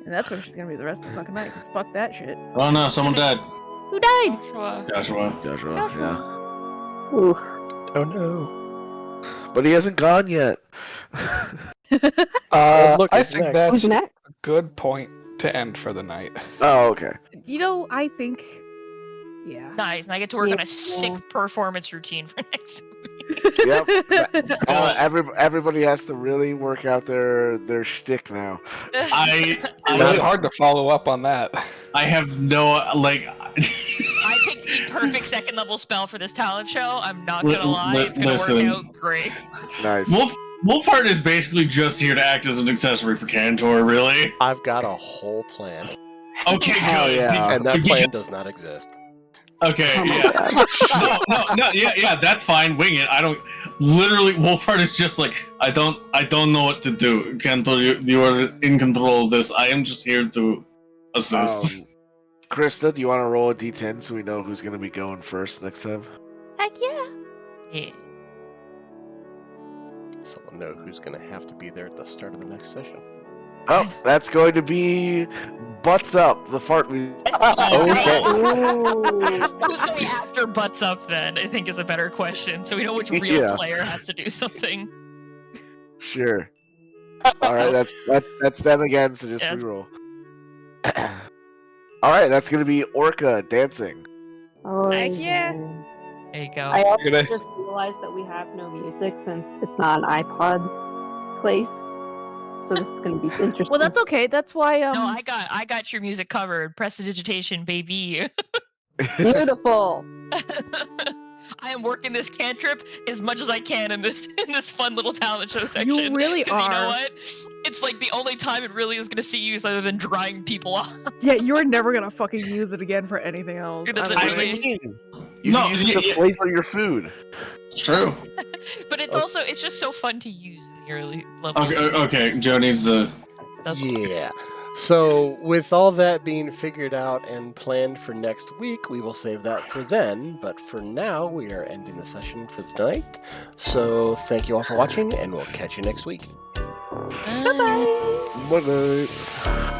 And that's where she's gonna be the rest of the fucking night, cause fuck that shit. Oh no, someone died. Who died? Joshua. Yeah. Oof. Oh no. But he hasn't gone yet. Look, I it's think next. that's Who's a next? good point to end for the night. Oh, okay. You know, I think Yeah. Nice. And I get to work on Yeah. a sick performance routine for next week. Yep. Everybody has to really work out their shtick now. Really I hard to follow up on that. I have no like. I picked the perfect second level spell for this talent show. I'm not gonna lie, it's gonna Listen. work out great. Nice. Wolfheart is basically just here to act as an accessory for Cantor, really. I've got a whole plan, Okay, Hell good. yeah. and that plan does not exist. Okay, Oh my yeah. god. No, yeah, that's fine. Wing it. I don't. Literally, Wolfheart is just like, I don't know what to do. Cantor, you are in control of this. I am just here to assist. Krista, do you want to roll a d10 so we know who's going to be going first next time? Heck yeah. Yeah. So we'll know who's going to have to be there at the start of the next session. Oh, that's going to be Butts Up, the fart we. Okay. Who's going after butts up then? I think is a better question. So we know which real Yeah. player has to do something. Sure. All right, that's them again. So just Yeah, it's- reroll. All right, that's going to be Orca dancing. Oh, Heck yeah. There you go. I also You're gonna- just realized that we have no music since it's not an iPod place. So this is going to be interesting. Well, that's okay. That's why No, I got your music covered. Prestidigitation, baby. beautiful. I am working this cantrip as much as I can in this fun little talent show section. really 'Cause you know are. what? It's like the only time it really is gonna see use other than drying people off. Yeah, you're never gonna fucking use it again for anything else. It doesn't I I don't really- know. mean, you No, can use it to yeah. flavor your food. It's true. But it's also it's just so fun to use in the early levels. Okay. Joe needs to. Yeah. So, with all that being figured out and planned for next week, we will save that for then. But for now, we are ending the session for tonight. So, thank you all for watching, and we'll catch you next week. Bye. Bye-bye.